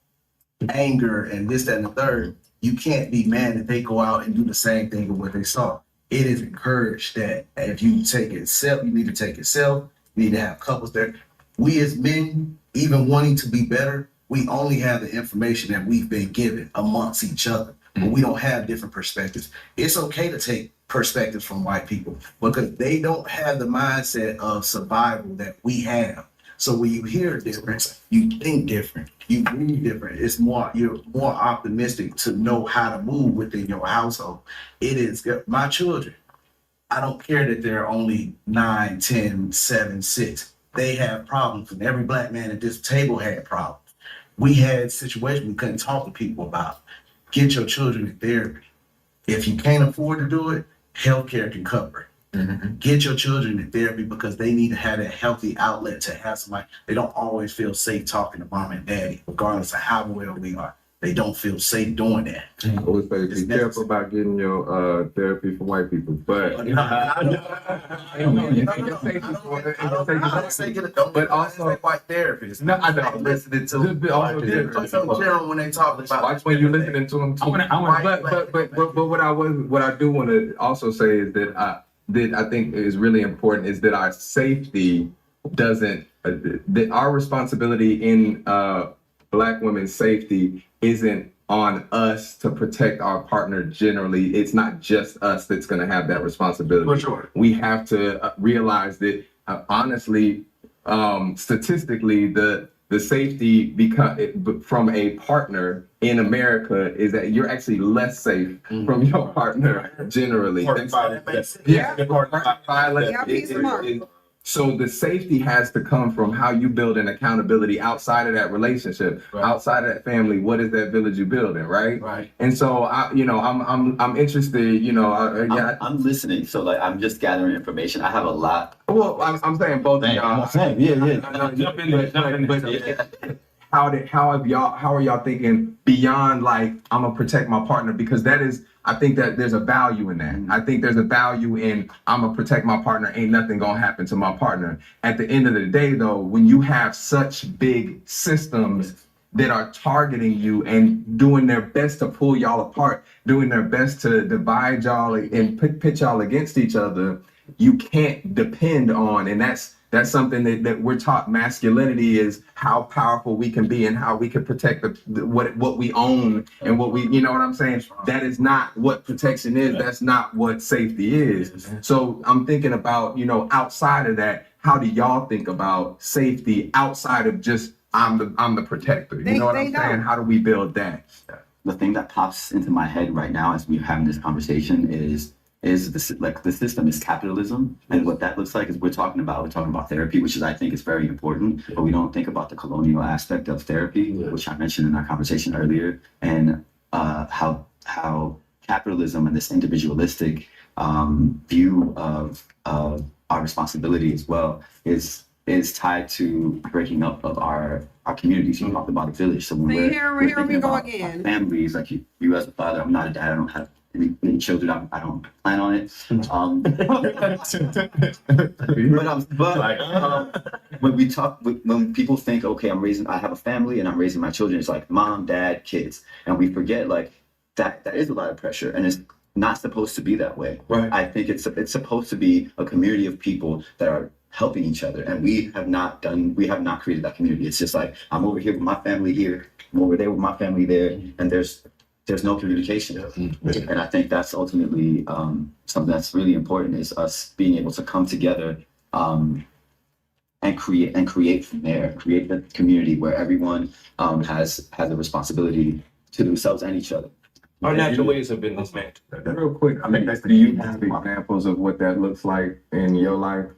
anger and this, that, and the third, you can't be mad that they go out and do the same thing with what they saw. It is encouraged that if you take it self, you need to take it self. You need to have couples there. We as men, even wanting to be better, we only have the information that we've been given amongst each other, but we don't have different perspectives. It's okay to take perspectives from white people because they don't have the mindset of survival that we have. So when you hear different, you think different, you read different. You're more optimistic to know how to move within your household. It is my children. I don't care that they're only 9, 10, 7, 6. They have problems, and every black man at this table had problems. We had situations we couldn't talk to people about. Get your children in therapy. If you can't afford to do it, healthcare can cover it. Mm-hmm. Get your children in therapy because they need to have a healthy outlet to have somebody. They don't always feel safe talking to mom and daddy, regardless of how well we are. They don't feel safe doing that. I always say be careful about getting your therapy for white people, but But also white therapists. No, I know. Listening to general when they talk about. Watch when you're listening to them. But what I do want to also say is that I think is really important is that our safety doesn't. That our responsibility in Black women's safety isn't on us to protect our partner generally. It's not just us that's going to have that responsibility. For sure. We have to realize that honestly, statistically, the safety from a partner in America is that you're actually less safe from your partner generally. So the safety has to come from how you build an accountability outside of that relationship, outside of that family. What is that village you building, right? Right. And so I'm interested. I'm listening. So like I'm just gathering information. I have a lot. Well, I'm saying both of y'all. Jump in there. How are y'all thinking beyond like I'm gonna protect my partner, because I think that there's a value in that. I think there's a value in I'm gonna protect my partner, ain't nothing gonna happen to my partner. At the end of the day though, when you have such big systems that are targeting you and doing their best to pull y'all apart, doing their best to divide y'all and pit y'all against each other, you can't depend on, and that's something that we're taught. Masculinity is how powerful we can be and how we can protect what we own and what we, you know what I'm saying? That is not what protection is. That's not what safety is. So I'm thinking about, outside of that, how do y'all think about safety outside of just I'm the protector? You know what I'm saying? How do we build that? The thing that pops into my head right now as we're having this conversation is the system is capitalism, and what that looks like is we're talking about therapy, which I think is very important, but we don't think about the colonial aspect of therapy, which I mentioned in our conversation earlier, and how capitalism and this individualistic view of our responsibility as well is is tied to breaking up of our communities. You talked about a village. So when See, here we're we thinking go about again. our families, like you as a father, I'm not a dad. I don't have any children. I don't plan on it. When people think, okay, I have a family and I'm raising my children, it's like mom, dad, kids, and we forget like that is a lot of pressure, and it's not supposed to be that way. Right. I think it's supposed to be a community of people that are helping each other, and we have not created that community. It's just like I'm over here with my family here, I'm over there with my family there, and there's no communication. And I think that's ultimately something that's really important, is us being able to come together and create from there, create the community where everyone has a responsibility to themselves and each other. Our natural ways have been dismantled. Real quick, do you have examples of what that looks like in your life?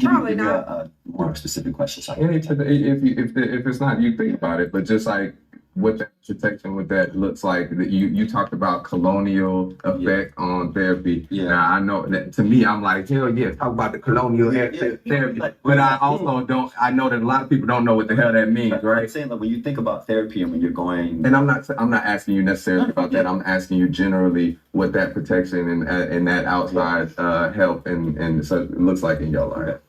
Probably Give me not. a more specific question. Sorry. If it's not, you think about it, but just like what that protection, what that looks like. That you talked about colonial effect on therapy. Yeah. Now I know that to me, I'm like, hell yeah, talk about the colonial effect therapy. But I also don't. I know that a lot of people don't know what the hell that means, right? I'm saying, like, when you think about therapy and when you're going, And I'm not asking you necessarily about that. I'm asking you generally what that protection and that outside help and so it looks like in your life.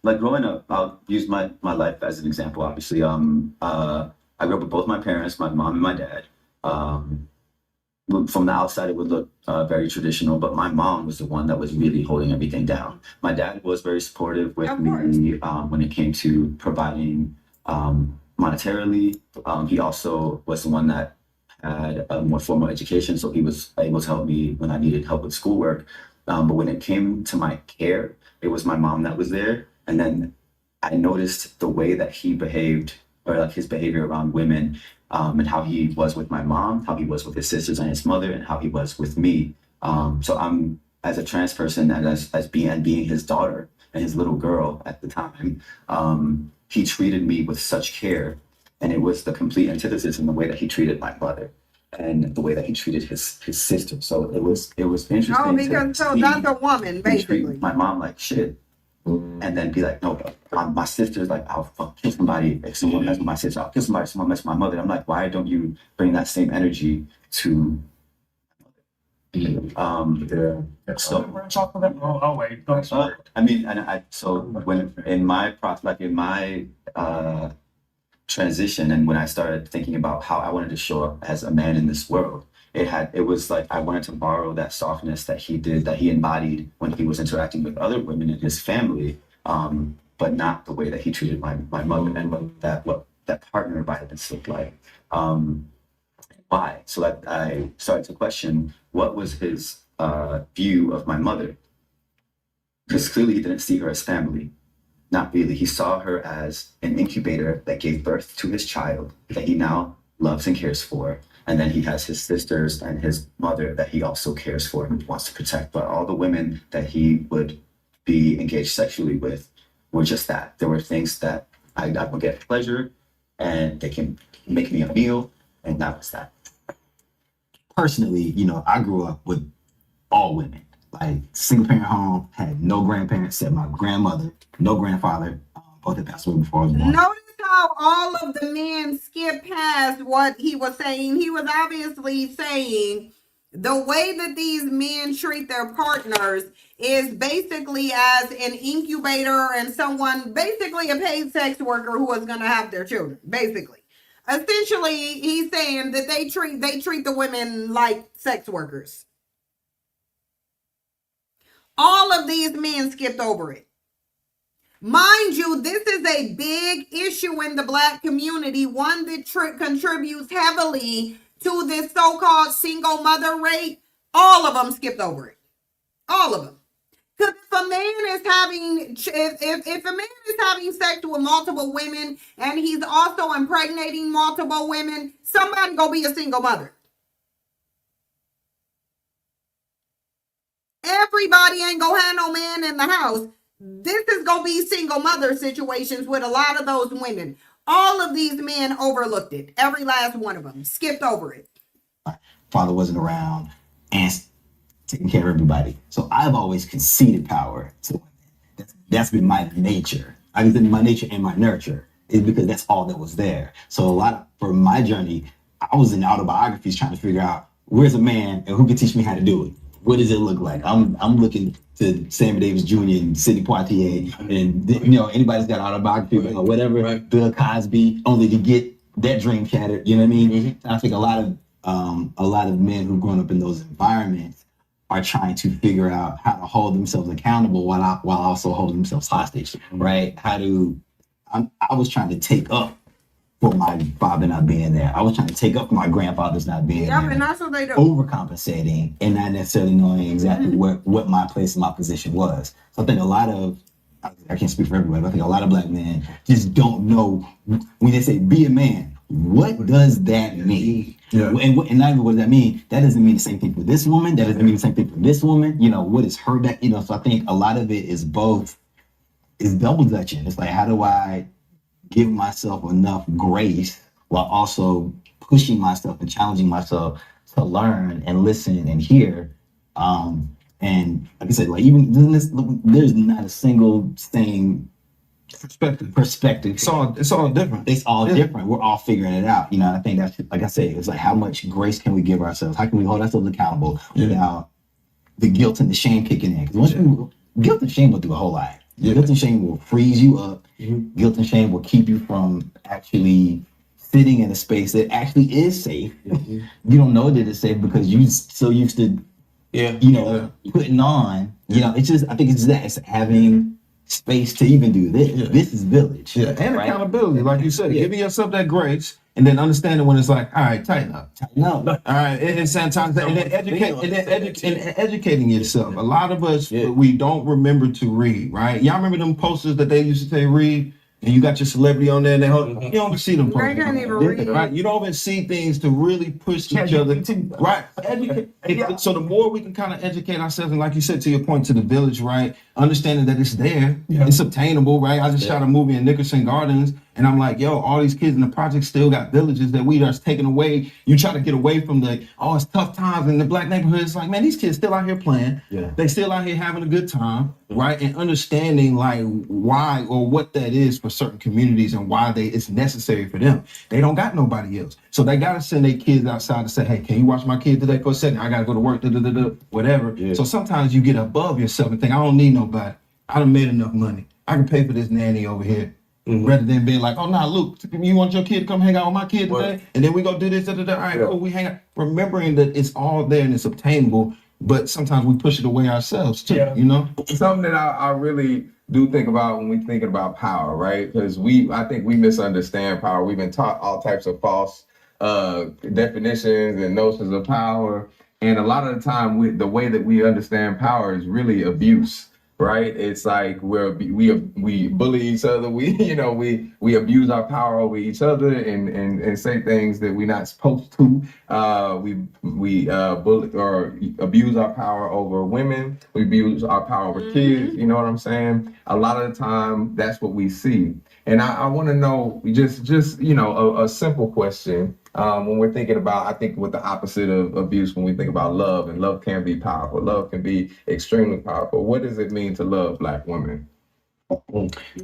like growing up, I'll use my life as an example. Obviously, I grew up with both my parents, my mom and my dad. From the outside, it would look very traditional, but my mom was the one that was really holding everything down. My dad was very supportive with me when it came to providing monetarily. He also was the one that had a more formal education, so he was able to help me when I needed help with schoolwork. But when it came to my care, it was my mom that was there. And then I noticed the way that he behaved, or like his behavior around women, and how he was with my mom, how he was with his sisters and his mother, and how he was with me. So I'm, as a trans person and as being his daughter and his little girl at the time, he treated me with such care, and it was the complete antithesis in the way that he treated my mother and the way that he treated his sister. So it was interesting. Oh, because so that's a woman, basically. My mom like shit. And then be like, no, my sister's like, I'll kill somebody if someone mess with my sister. I'll kill somebody if someone mess with my mother. I'm like, why don't you bring that same energy to So wait, I mean, and so when in my transition, and when I started thinking about how I wanted to show up as a man in this world, it was like I wanted to borrow that softness that he embodied when he was interacting with other women in his family, but not the way that he treated my mother, and what that partner violence looked like. Why? So I started to question what was his view of my mother, because clearly he didn't see her as family. Not really. He saw her as an incubator that gave birth to his child that he now loves and cares for. And then he has his sisters and his mother that he also cares for and wants to protect. But all the women that he would be engaged sexually with were just that. There were things that I would get pleasure, and they can make me a meal, and that was that. Personally, I grew up with all women. Like, single parent home, had no grandparents except my grandmother, no grandfather. Both had passed away before I was born. Notice how all of the men skipped past what he was saying. He was obviously saying the way that these men treat their partners is basically as an incubator and someone, basically a paid sex worker who is going to have their children, basically. Essentially, he's saying that they treat the women like sex workers. All of these men skipped over it. Mind you, this is a big issue in the Black community, one that contributes heavily to this so-called single mother rate. All of them skipped over it. All of them. Because if a man is having sex with multiple women and he's also impregnating multiple women, somebody gonna be a single mother. Everybody ain't gonna have no man in the house. This is gonna be single mother situations with a lot of those women. All of these men overlooked it. Every last one of them skipped over it. Father wasn't around and taking care of everybody. So I've always conceded power to women. That's that's been my nature. I mean, my nature and my nurture is because that's all that was there. So for my journey, I was in autobiographies trying to figure out where's a man and who can teach me how to do it. What does it look like? I'm looking to Sammy Davis Jr. and Sidney Poitier and anybody's got autobiography or whatever, Bill Cosby, only to get that dream shattered. You know what I mean? I think a lot of men who've grown up in those environments are trying to figure out how to hold themselves accountable while also holding themselves hostage, right? I was trying to take up for my father not being there. I was trying to take up for my grandfather's not being there. and that's what they do. Overcompensating and not necessarily knowing exactly what my place and my position was. So I think I can't speak for everybody, but I think a lot of Black men just don't know when they say be a man, what does that mean? Yeah. And not even what does that mean? That doesn't mean the same thing for this woman. That doesn't mean the same thing for this woman. What is her back? So I think a lot of it is double dutching. It's like, how do I give myself enough grace while also pushing myself and challenging myself to learn and listen and hear. And like I said, like even there's not a single same perspective. It's all different. It's all different. We're all figuring it out. I think that's, like I say, it's like, how much grace can we give ourselves? How can we hold ourselves accountable without the guilt and the shame kicking in? Because guilt and shame will do a whole lot. Guilt and shame will freeze you up. Guilt and shame will keep you from actually sitting in a space that actually is safe. You don't know that it's safe because you so used to, putting on. It's just, I think it's that. It's having space to even do this. Yeah. This is village. Yeah, and right? Accountability, like you said, giving yourself that grace, and then understanding when it's like, all right, tighten up. All right, and sometimes and then educating yourself. A lot of us we don't remember to read, right? Y'all remember them posters that they used to say read? And you got your celebrity on there, and you don't even see them. They can't even read. Right? You don't even see things to really push each other. Right? So the more we can kind of educate ourselves, and like you said, to your point, to the village, right? Understanding that it's there, it's obtainable, right? I just shot a movie in Nickerson Gardens, and I'm like, yo, all these kids in the project still got villages that we are taking away. You try to get away from it's tough times in the Black neighborhood. It's like, man, these kids still out here playing. Yeah. They still out here having a good time, right? And understanding like why or what that is for certain communities and why it's necessary for them. They don't got nobody else. So they got to send their kids outside to say, hey, can you watch my kid today for a second? I got to go to work, whatever. Yeah. So sometimes you get above yourself and think, I don't need nobody. I done made enough money. I can pay for this nanny over here. Rather than being like, oh, nah, Luke, you want your kid to come hang out with my kid today? And then we go do this, all right, cool, we hang out. Remembering that it's all there and it's obtainable, but sometimes we push it away ourselves too, Something that I really do think about when we're thinking about power, right? Because I think we misunderstand power. We've been taught all types of false definitions and notions of power. And a lot of the time, the way that we understand power is really abuse. Right, it's like we bully each other. We abuse our power over each other and say things that we're not supposed to. We bully or abuse our power over women. We abuse our power over kids. You know what I'm saying? A lot of the time, that's what we see. And I want to know just a simple question. When we're thinking about, I think with the opposite of abuse, when we think about love, and love can be powerful. Love can be extremely powerful. What does it mean to love Black women?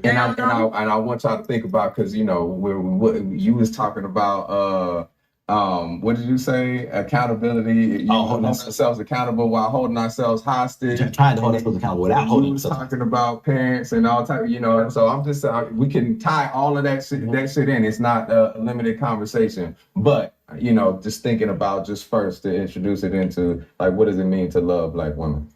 And I want y'all to think about, because you was talking about what did you say? Accountability. Holding ourselves accountable while holding ourselves hostage. Trying to hold ourselves accountable without holding ourselves. Talking about parents and all type, So I'm just we can tie all of that shit in. It's not a limited conversation, but just thinking about first to introduce it into like, what does it mean to love Black women?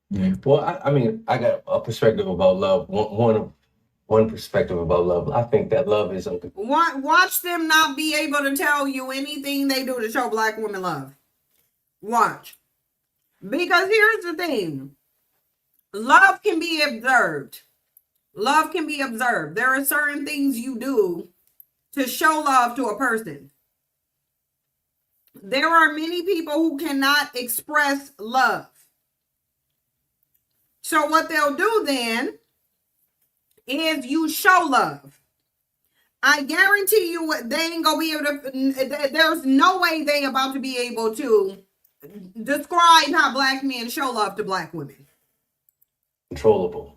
Yeah. Well, I mean, I got a perspective about love. One perspective about love. I think that love is Watch them not be able to tell you anything they do to show Black women love. Watch. Because here's the thing. Love can be observed. Love can be observed. There are certain things you do to show love to a person. There are many people who cannot express love. So what they'll do then is you show love. I guarantee you they ain't gonna be able to, there's no way they about to be able to describe how Black men show love to Black women. Controllable.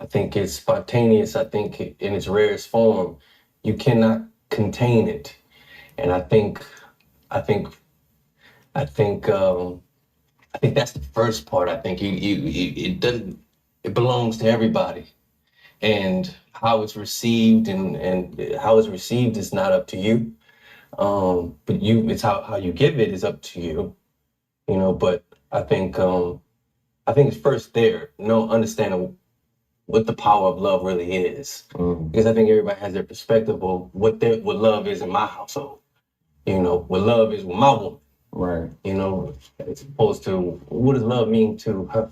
I think it's spontaneous. I think in its rarest form, you cannot contain it. And I think that's the first part. I think it belongs to everybody. And how it's received and how it's received is not up to you. But it's how you give it is up to you, but I think it's first there, understanding what the power of love really is. Because I think everybody has their perspective of what love is in my household, what love is with my woman. Right. As opposed to what does love mean to her?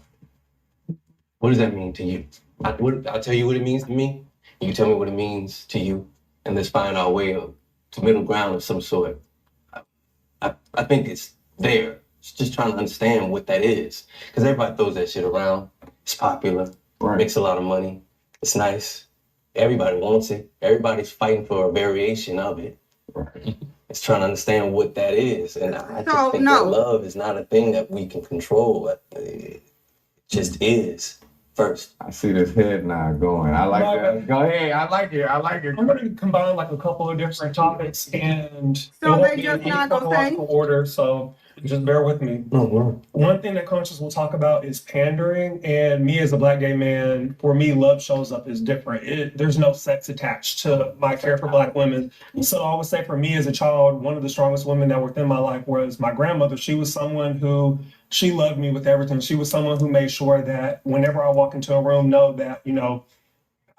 What does that mean to you? I'll tell you what it means to me. You tell me what it means to you, and let's find our way to middle ground of some sort. I think it's there. It's just trying to understand what that is, because everybody throws that shit around. It's popular. Right. Makes a lot of money. It's nice. Everybody wants it. Everybody's fighting for a variation of it. Right. It's trying to understand what that is, and I just So, think no. that love is not a thing that we can control. It just is. First, I see this head nod going. I like that. Go ahead. I like it. I'm going to combine like a couple of different topics, and So it won't they be just in any not gonna say? chronological order, so just bear with me. One thing that conscious will talk about is pandering, and me as a Black gay man, for me, love shows up as different. There's no sex attached to my care for Black women. So I would say for me as a child, one of the strongest women that were within my life was my grandmother. She was someone who, she loved me with everything. She was someone who made sure that whenever I walk into a room, know that,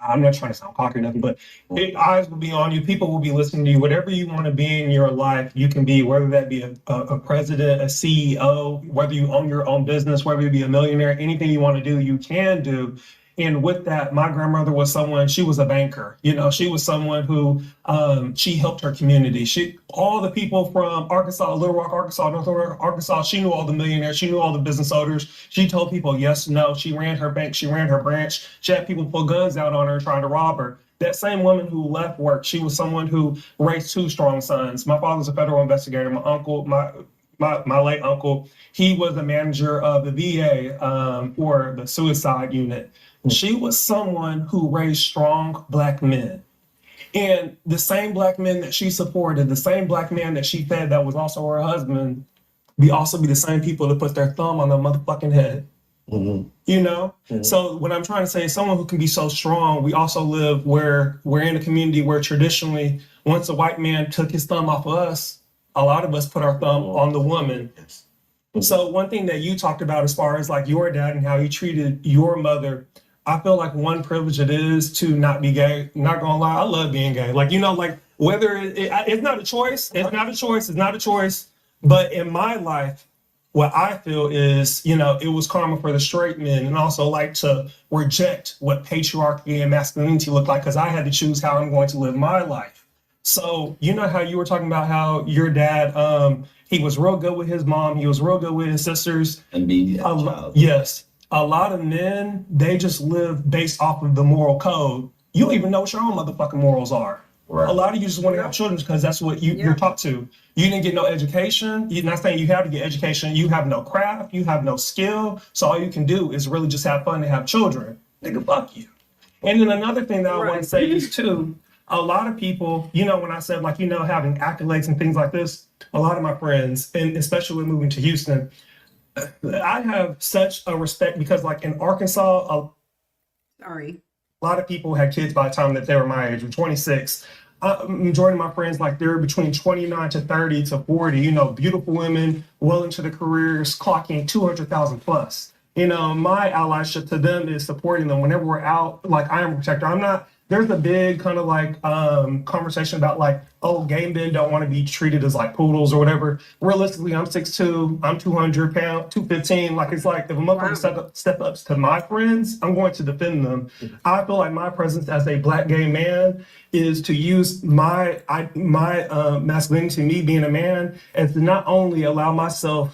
I'm not trying to sound cocky or nothing, but eyes will be on you. People will be listening to you. Whatever you want to be in your life, you can be, whether that be a president, a CEO, whether you own your own business, whether you be a millionaire, anything you want to do, you can do. And with that, my grandmother was someone, she was a banker. She was someone who, she helped her community. All the people from Arkansas, Little Rock, Arkansas, North Little Arkansas, she knew all the millionaires. She knew all the business owners. She told people yes, no. She ran her bank. She ran her branch. She had people pull guns out on her trying to rob her. That same woman who left work, she was someone who raised two strong sons. My father's a federal investigator. My uncle, my late uncle, he was the manager of the VA for the suicide unit. She was someone who raised strong Black men. And the same Black men that she supported, the same Black man that she fed that was also her husband, also be the same people that put their thumb on their motherfucking head. So what I'm trying to say is someone who can be so strong. We also live where we're in a community where traditionally, once a white man took his thumb off of us, a lot of us put our thumb on the woman. So one thing that you talked about as far as like your dad and how he treated your mother, I feel like one privilege it is to not be gay. Not gonna lie, I love being gay. Whether it's not a choice, it's not a choice. But in my life, what I feel is, it was karma for the straight men, and also like to reject what patriarchy and masculinity look like, because I had to choose how I'm going to live my life. So, how you were talking about how your dad, he was real good with his mom, he was real good with his sisters. And being a child. Yes. A lot of men, they just live based off of the moral code. You don't even know what your own motherfucking morals are. Right. A lot of you just want to have children because that's what you're taught to. You didn't get no education. You're not saying you have to get education. You have no craft. You have no skill. So all you can do is really just have fun and have children. Nigga, fuck you. And then another thing that I want to say is too, a lot of people, when I said having accolades and things like this, a lot of my friends, and especially with moving to Houston, I have such a respect because in Arkansas, a lot of people had kids by the time that they were my age. I'm 26. Majority of my friends, they're between 29 to 30 to 40, beautiful women, well into their careers, clocking 200,000 plus. My allyship to them is supporting them whenever we're out. I am a protector. There's a big kind of conversation about gay men don't want to be treated as poodles or whatever. Realistically, I'm 6'2", I'm 200 pounds, 215. If a motherfucker step up to my friends, I'm going to defend them. I feel like my presence as a Black gay man is to use my masculinity, me being a man, as to not only allow myself,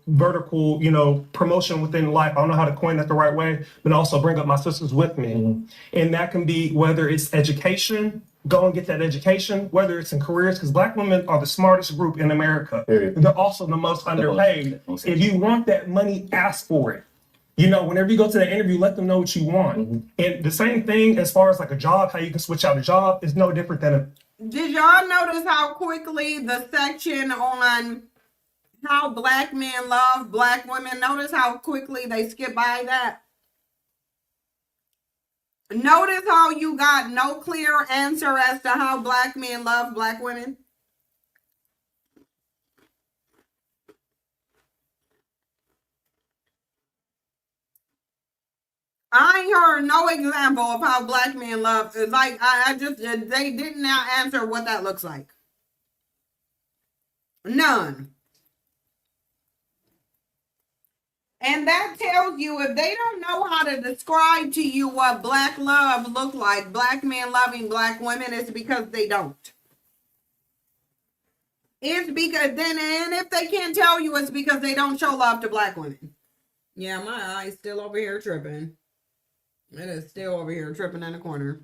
vertical, promotion within life. I don't know how to coin that the right way, but also bring up my sisters with me. And that can be whether it's education, go and get that education, whether it's in careers, because Black women are the smartest group in America. They're also the most underpaid. If you want that money, ask for it. You know, whenever you go to the interview, let them know what you want. And the same thing as far as like a job, how you can switch out a job is no different than a. Did y'all notice how quickly the section on how black men love black women, notice how quickly they skip by that? Notice how you got no clear answer as to how black men love black women? I ain't heard no example of how black men love. Like, they did not answer what that looks like. None. And that tells you if they don't know how to describe to you what black love look like, black men loving black women, it's because they don't. It's because then, and if they can't tell you, it's because they don't show love to black women. Yeah, my eye's still over here tripping. It is still over here tripping in the corner.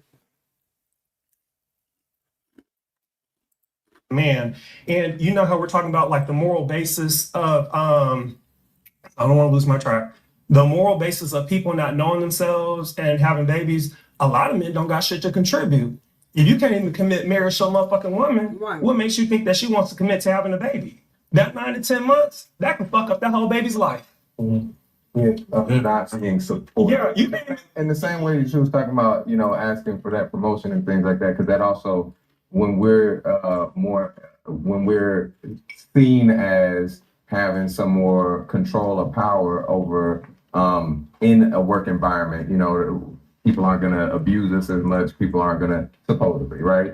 Man, and you know how we're talking about like the moral basis of I don't want to lose my track. The moral basis of people not knowing themselves and having babies. A lot of men don't got shit to contribute. If you can't even commit marriage to a motherfucking woman, Right. What makes you think that she wants to commit to having a baby? That 9 to 10 months, that can fuck up that whole baby's life. Yeah, not being support. Yeah, you can. In the same way that you was talking about, you know, asking for that promotion and things like that, because that also, when we're when we're seen as having some more control or power over in a work environment, you know, people aren't gonna abuse us as much. People aren't gonna supposedly, right?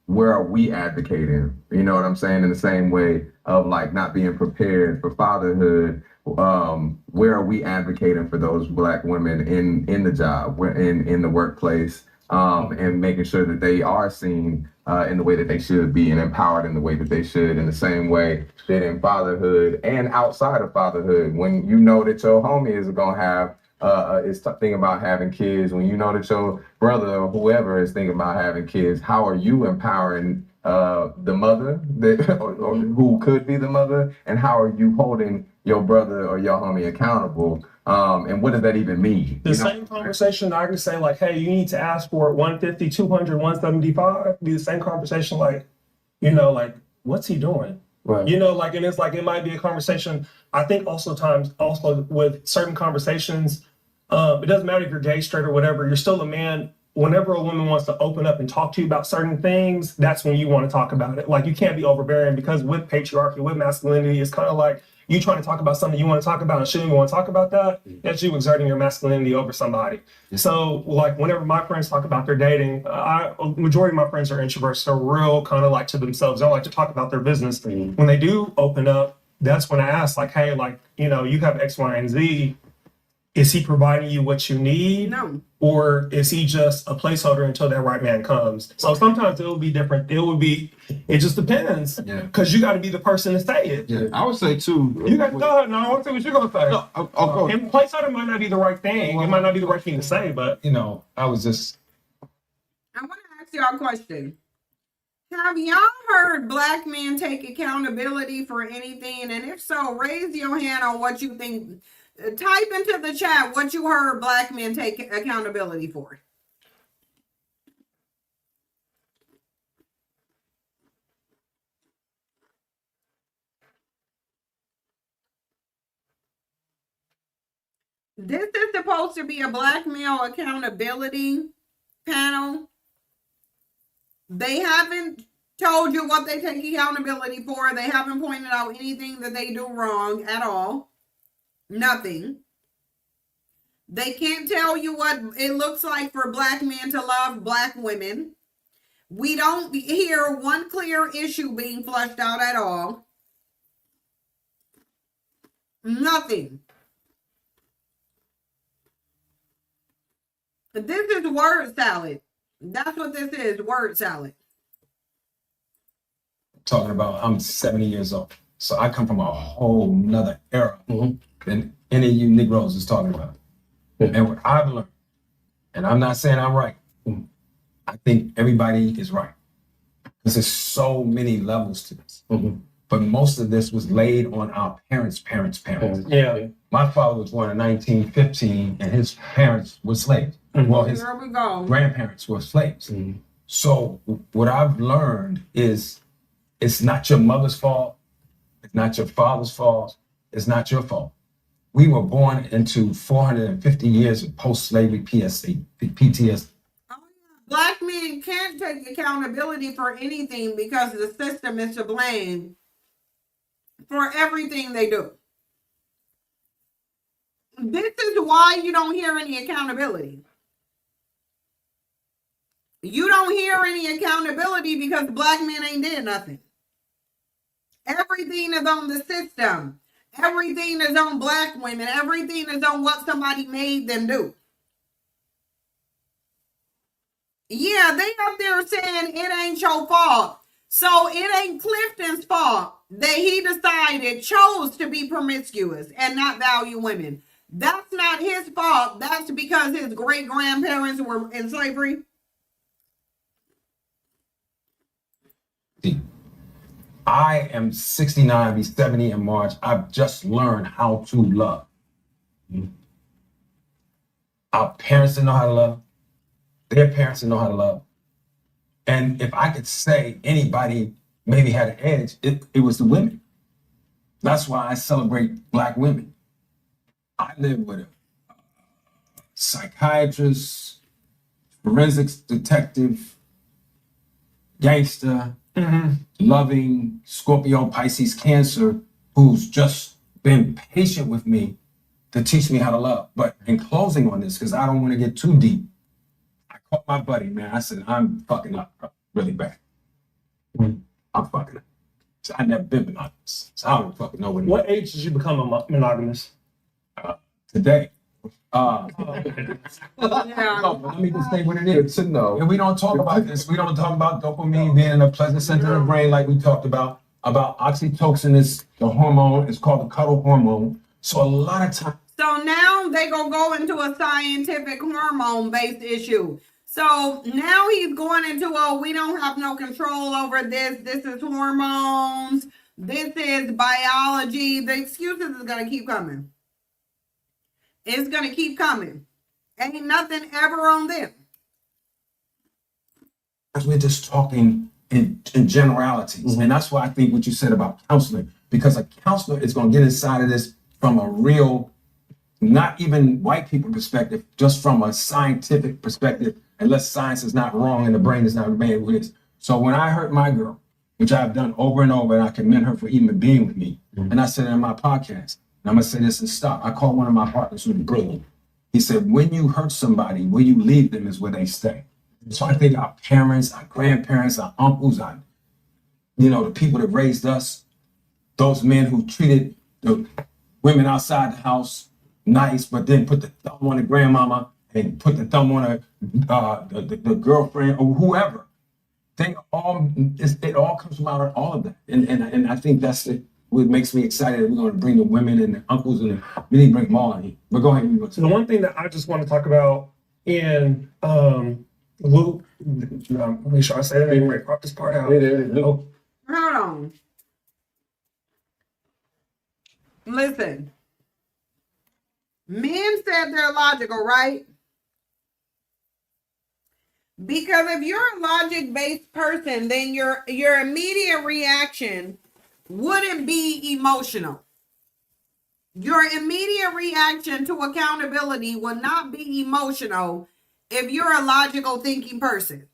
Where are we advocating? You know what I'm saying? In the same way of like not being prepared for fatherhood. Where are we advocating for those black women in the job, in the workplace, and making sure that they are seen in the way that they should be and empowered in the way that they should, in the same way that in fatherhood and outside of fatherhood, when you know that your homie is gonna have is thinking about having kids, when you know that your brother or whoever is thinking about having kids, how are you empowering the mother that, or who could be the mother, and how are you holding your brother or your homie accountable? And what does that even mean? The same conversation I can say like, hey, you need to ask for 150, 200, 175. Be the same conversation like, you know, like, what's he doing? Right. You know, like, and it's like, it might be a conversation. I think also with certain conversations, it doesn't matter if you're gay, straight, or whatever, you're still a man. Whenever a woman wants to open up and talk to you about certain things, that's when you want to talk about it. Like, you can't be overbearing, because with patriarchy, with masculinity, it's kind of like you trying to talk about something you want to talk about and shouldn't even want to talk about that. That's you exerting your masculinity over somebody. So, like, whenever my friends talk about their dating, majority of my friends are introverts. They're real kind of like to themselves. They don't like to talk about their business. When they do open up, that's when I ask, like, hey, like, you know, you have X, Y, and Z. Is he providing you what you need? No. Or is he just a placeholder until that right man comes? So sometimes it will be different. It just depends. Yeah. Because you got to be the person to say it. Yeah, I would say too. You got to go ahead. No, I want to see what you're going to say. No, I'll go. And placeholder might not be the right thing. It might not be the right thing to say, but. You know, I was just. I want to ask y'all a question. Have y'all heard black men take accountability for anything? And if so, raise your hand on what you think. Type into the chat what you heard black men take accountability for. This is supposed to be a black male accountability panel. They haven't told you what they take accountability for. They haven't pointed out anything that they do wrong at all. Nothing. They can't tell you what it looks like for black men to love black women. We don't hear one clear issue being flushed out at all. Nothing. This is word salad. That's what this is, word salad. Talking about, I'm 70 years old. So I come from a whole nother era than any of you Negroes is talking about. And what I've learned, and I'm not saying I'm right, I think everybody is right. Because there's so many levels to this. but most of this was laid on our parents. Yeah. My father was born in 1915, and his parents were slaves. Well, his Here we go. grandparents were slaves. So what I've learned is it's not your mother's fault. It's not your father's fault. It's not your fault. We were born into 450 years of post-slavery PTSD. Black men can't take accountability for anything because the system is to blame for everything they do. This is why you don't hear any accountability. You don't hear any accountability because black men ain't did nothing. Everything is on the system. Everything is on black women. Everything is on what somebody made them do. Yeah, they up there saying it ain't your fault. So it ain't Clifton's fault that he chose to be promiscuous and not value women. That's not his fault. That's because his great grandparents were in slavery. I am 69, I'll be 70 in March. I've just learned how to love. Our parents didn't know how to love. Their parents didn't know how to love. And if I could say anybody maybe had an edge, it was the women. That's why I celebrate black women. I live with a psychiatrist, forensics detective, gangster, loving Scorpio, Pisces, Cancer, who's just been patient with me to teach me how to love. But in closing on this, because I don't want to get too deep, I called my buddy, man. I said, I'm fucking up, bro, really bad. I'm fucking up. So I never been monogamous. So I don't fucking know what age did you become a monogamous? Today. Yeah. No, but let me just say what it is. To know. And we don't talk about this. We don't talk about dopamine being in a pleasant center of the brain like we talked about. Oxytocin is the hormone. It's called the cuddle hormone. So a lot of times. So now they gonna go into a scientific hormone-based issue. So now he's going into, oh, we don't have no control over this. This is hormones. This is biology. The excuses is gonna keep coming. It's going to keep coming. Ain't nothing ever on them. We're just talking in generalities. And that's why I think what you said about counseling, because a counselor is going to get inside of this from a real, not even white people perspective, just from a scientific perspective, unless science is not wrong and the brain is not made with this. So when I hurt my girl, which I've done over and over, and I commend her for even being with me, and I said it in my podcast, and I'm gonna say this and stop. I called one of my partners who's brilliant. He said, when you hurt somebody, where you leave them is where they stay. So I think our parents, our grandparents, our uncles, the people that raised us, those men who treated the women outside the house nice, but then put the thumb on the grandmama and put the thumb on the girlfriend or whoever. It all comes from out of all of that. And I think that's what makes me excited that we're going to bring the women and the uncles and we need to bring them all in here. But go ahead. So the one thing that I just want to talk about in Luke, make sure I say that name right, crop this part out. Hold on. Listen. Men said they're logical, right? Because if you're a logic-based person, then your immediate reaction wouldn't be emotional. Your immediate reaction to accountability would not be emotional if you're a logical thinking person.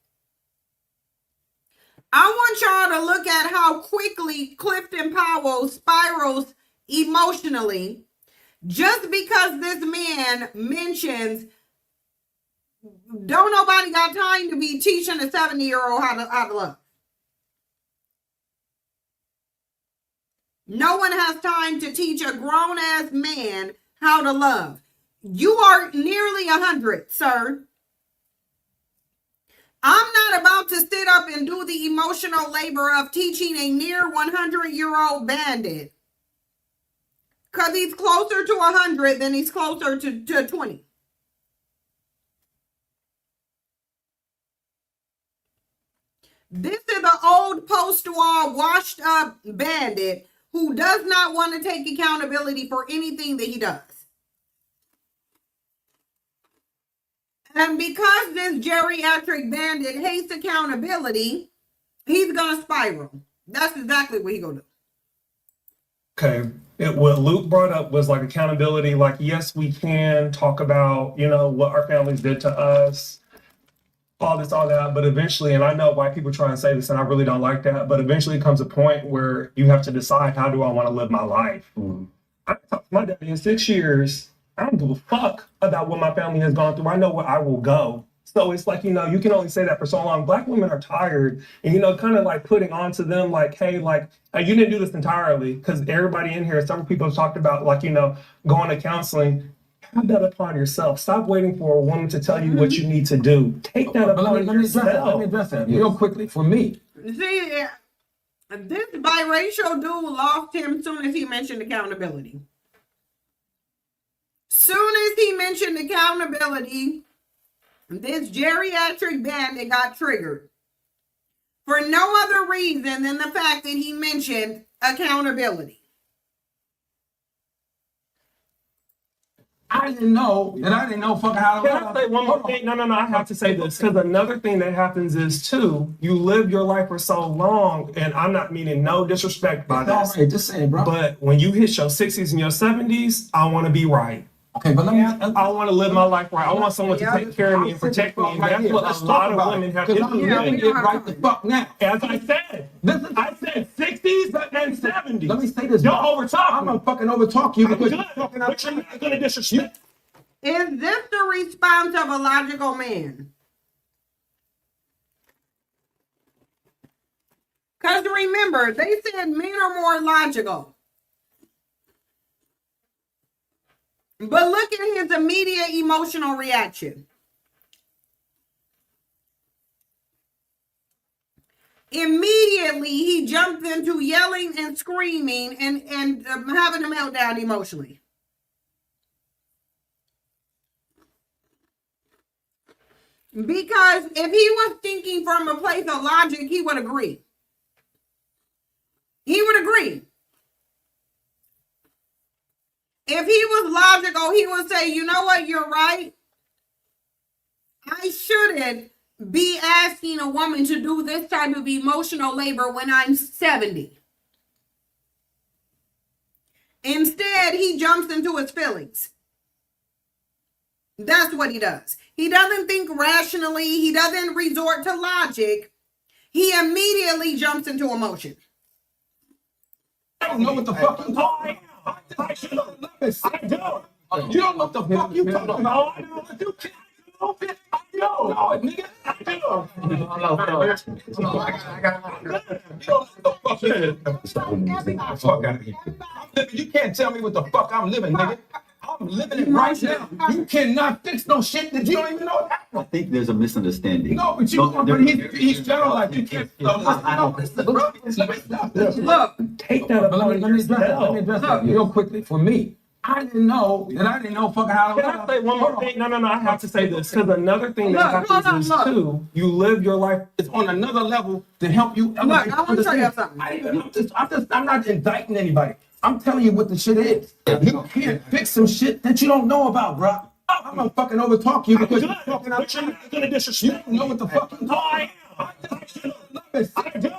I want y'all to look at how quickly Clifton Powell spirals emotionally just because this man mentions don't nobody got time to be teaching a 70-year-old how to love. No one has time to teach a grown-ass man how to love. You are nearly 100, sir. I'm not about to sit up and do the emotional labor of teaching a near 100-year-old bandit. Because he's closer to 100 than he's closer to 20. This is an old post-war, washed-up bandit who does not want to take accountability for anything that he does. And because this geriatric bandit hates accountability, he's going to spiral. That's exactly what he's going to do. Okay. What Luke brought up was like accountability. Like, yes, we can talk about, what our families did to us, all this, all that. But eventually, and I know white people try and say this, and I really don't like that, but eventually it comes a point where you have to decide, how do I want to live my life? I talked to my daddy in 6 years. I don't give a fuck about what my family has gone through. I know where I will go. So it's like, you can only say that for so long. Black women are tired and, kind of like putting onto them like, hey, like, you didn't do this entirely, because everybody in here, several people have talked about like, going to counseling. Have that upon yourself. Stop waiting for a woman to tell you what you need to do. Take that upon yourself. Let me address that real quickly for me. See, this biracial dude lost him soon as he mentioned accountability. Soon as he mentioned accountability, this geriatric bandit got triggered. For no other reason than the fact that he mentioned accountability. I didn't know fucking how to Can I say one more thing? No, I have to say this, because another thing that happens is, too, you live your life for so long, and I'm not meaning no disrespect by this. Right, just saying, bro. But when you hit your 60s and your 70s, I want to be right. Okay, but I want to live my life right. I want someone to take care of me and protect me. And that's what a lot of women have to do. I'm living it right the fuck now. As I said, I said 60s and 70s. Let me say this. Don't overtalk. I'm gonna fucking overtalk you because you're fucking but you're not gonna disrespect. Is this the response of a logical man? Because remember, they said men are more logical. But look at his immediate emotional reaction. Immediately, he jumped into yelling and screaming and having a meltdown emotionally. Because if he was thinking from a place of logic, he would agree. He would agree. If he was logical, he would say, you know what, you're right. I shouldn't be asking a woman to do this type of emotional labor when I'm 70. Instead, he jumps into his feelings. That's what he does. He doesn't think rationally. He doesn't resort to logic. He immediately jumps into emotion. I don't know what the fuck you talking about. I do. You don't know what the fuck you talking about. I know what you can't do. I know. No, nigga. I do. Fuck out of here. You can't tell me what the fuck I'm living, nigga. I'm living it right now. You cannot fix no shit that you don't even know happened. I think there's a misunderstanding. No, but he's generalized. You can't. Look, take that up. Let me address that real quickly for me. I didn't know fucking how to. Can I say one more thing? No, I have to say this, because another thing that happens is, too, you live your life. It's on another level to help you. Look, I want to tell you something. I'm not indicting anybody. I'm telling you what the shit is. You can't fix some shit that you don't know about, bro. I'm gonna fucking overtalk you because you're fucking out. But you're not gonna disrespect. You don't know what the fuck you talking about. I do.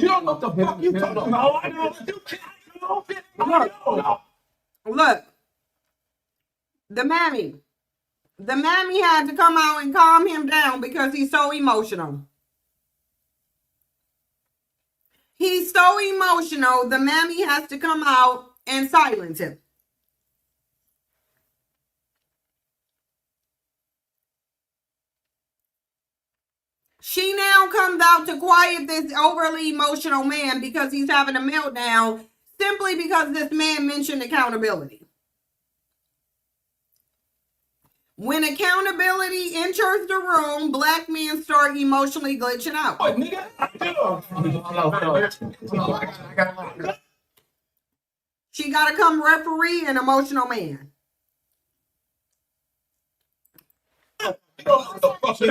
You don't know what the fuck you talking about. No, I know. You can't. No. Look, the mammy had to come out and calm him down because he's so emotional. He's so emotional, the mammy has to come out and silence him. She now comes out to quiet this overly emotional man because he's having a meltdown simply because this man mentioned accountability. When accountability enters the room, black men start emotionally glitching out. Oh, nigga, She got to come referee an emotional man. You don't Fuck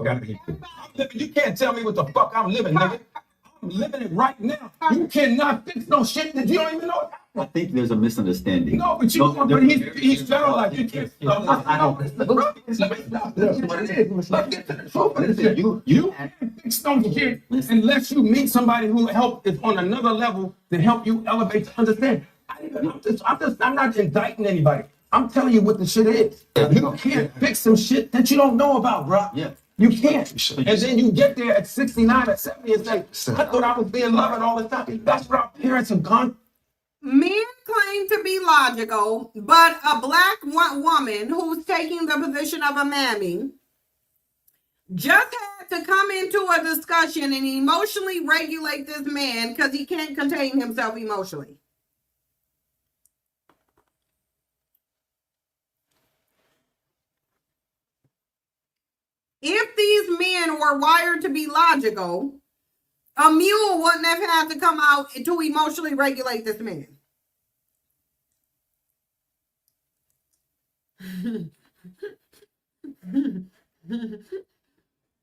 out of here. I'm living. You can't tell me what the fuck I'm living, nigga. I'm living it right now. You cannot fix no shit that you don't even know. I think there's a misunderstanding. No, but you. But he's generalized. You can't. You can't fix no shit unless you meet somebody who is on another level to help you elevate to understand. I'm not indicting anybody. I'm telling you what the shit is. You can't fix some shit that you don't know about, bro. Yeah. You can't. And then you get there at 69 or 70 and say, I thought I was being loved all the time. That's what our parents have gone. Men claim to be logical, but a black woman who's taking the position of a mammy just had to come into a discussion and emotionally regulate this man because he can't contain himself emotionally. If these men were wired to be logical, a mule wouldn't have had to come out to emotionally regulate this man.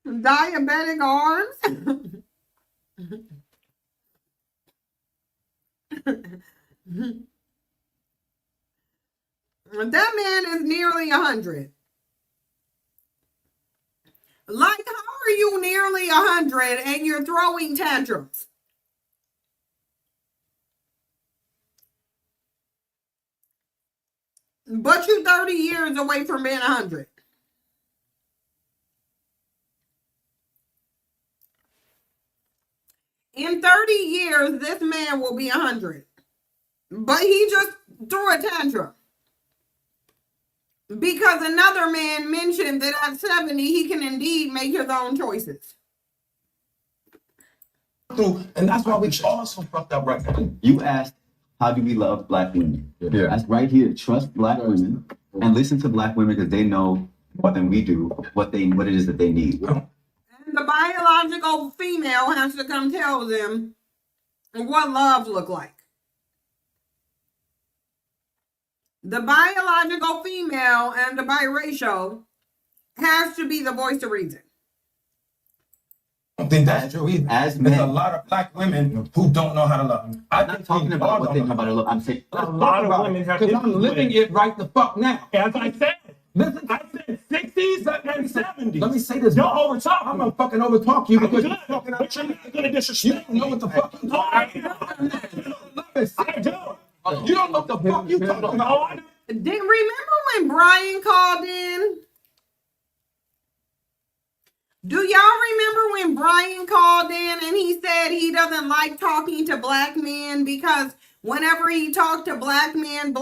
Diabetic arms. That man is nearly 100. Like, how are you nearly 100 and you're throwing tantrums? But you're 30 years away from being 100. In 30 years, this man will be 100. But he just threw a tantrum. Because another man mentioned that at 70, he can indeed make his own choices. And that's why we all so fucked up right now. You asked, how do we love black women? Yeah. That's right here. Trust black women and listen to black women because they know more than we do what it is that they need. And the biological female has to come tell them what love look like. The biological female and the biracial has to be the voice of reason. I don't think that's true either. As There's men, a lot of black women who don't know how to love. I'm not talking about what they know about love. I'm saying A lot of women have because I'm living it right the fuck now. As I said, Listen, I said 60s and 70s. let me say this. Don't overtalk. I'm gonna fucking overtalk you because Good, you're fucking but you're not gonna you disrespect don't know what the fuck you're No, talking I about. I do. You don't know what the fuck you're talking No, about. I don't. Remember when Brian called in? Do y'all remember when Brian called in and he said he doesn't like talking to black men because whenever he talks to black men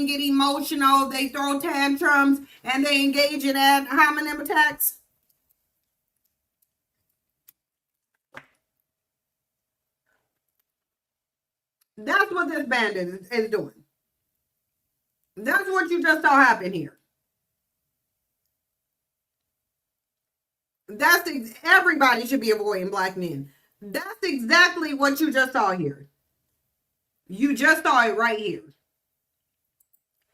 get emotional, they throw tantrums, and they engage in ad hominem attacks? That's what this bandit is doing. That's what you just saw happen here. Everybody should be avoiding black men. That's exactly what you just saw here. You just saw it right here.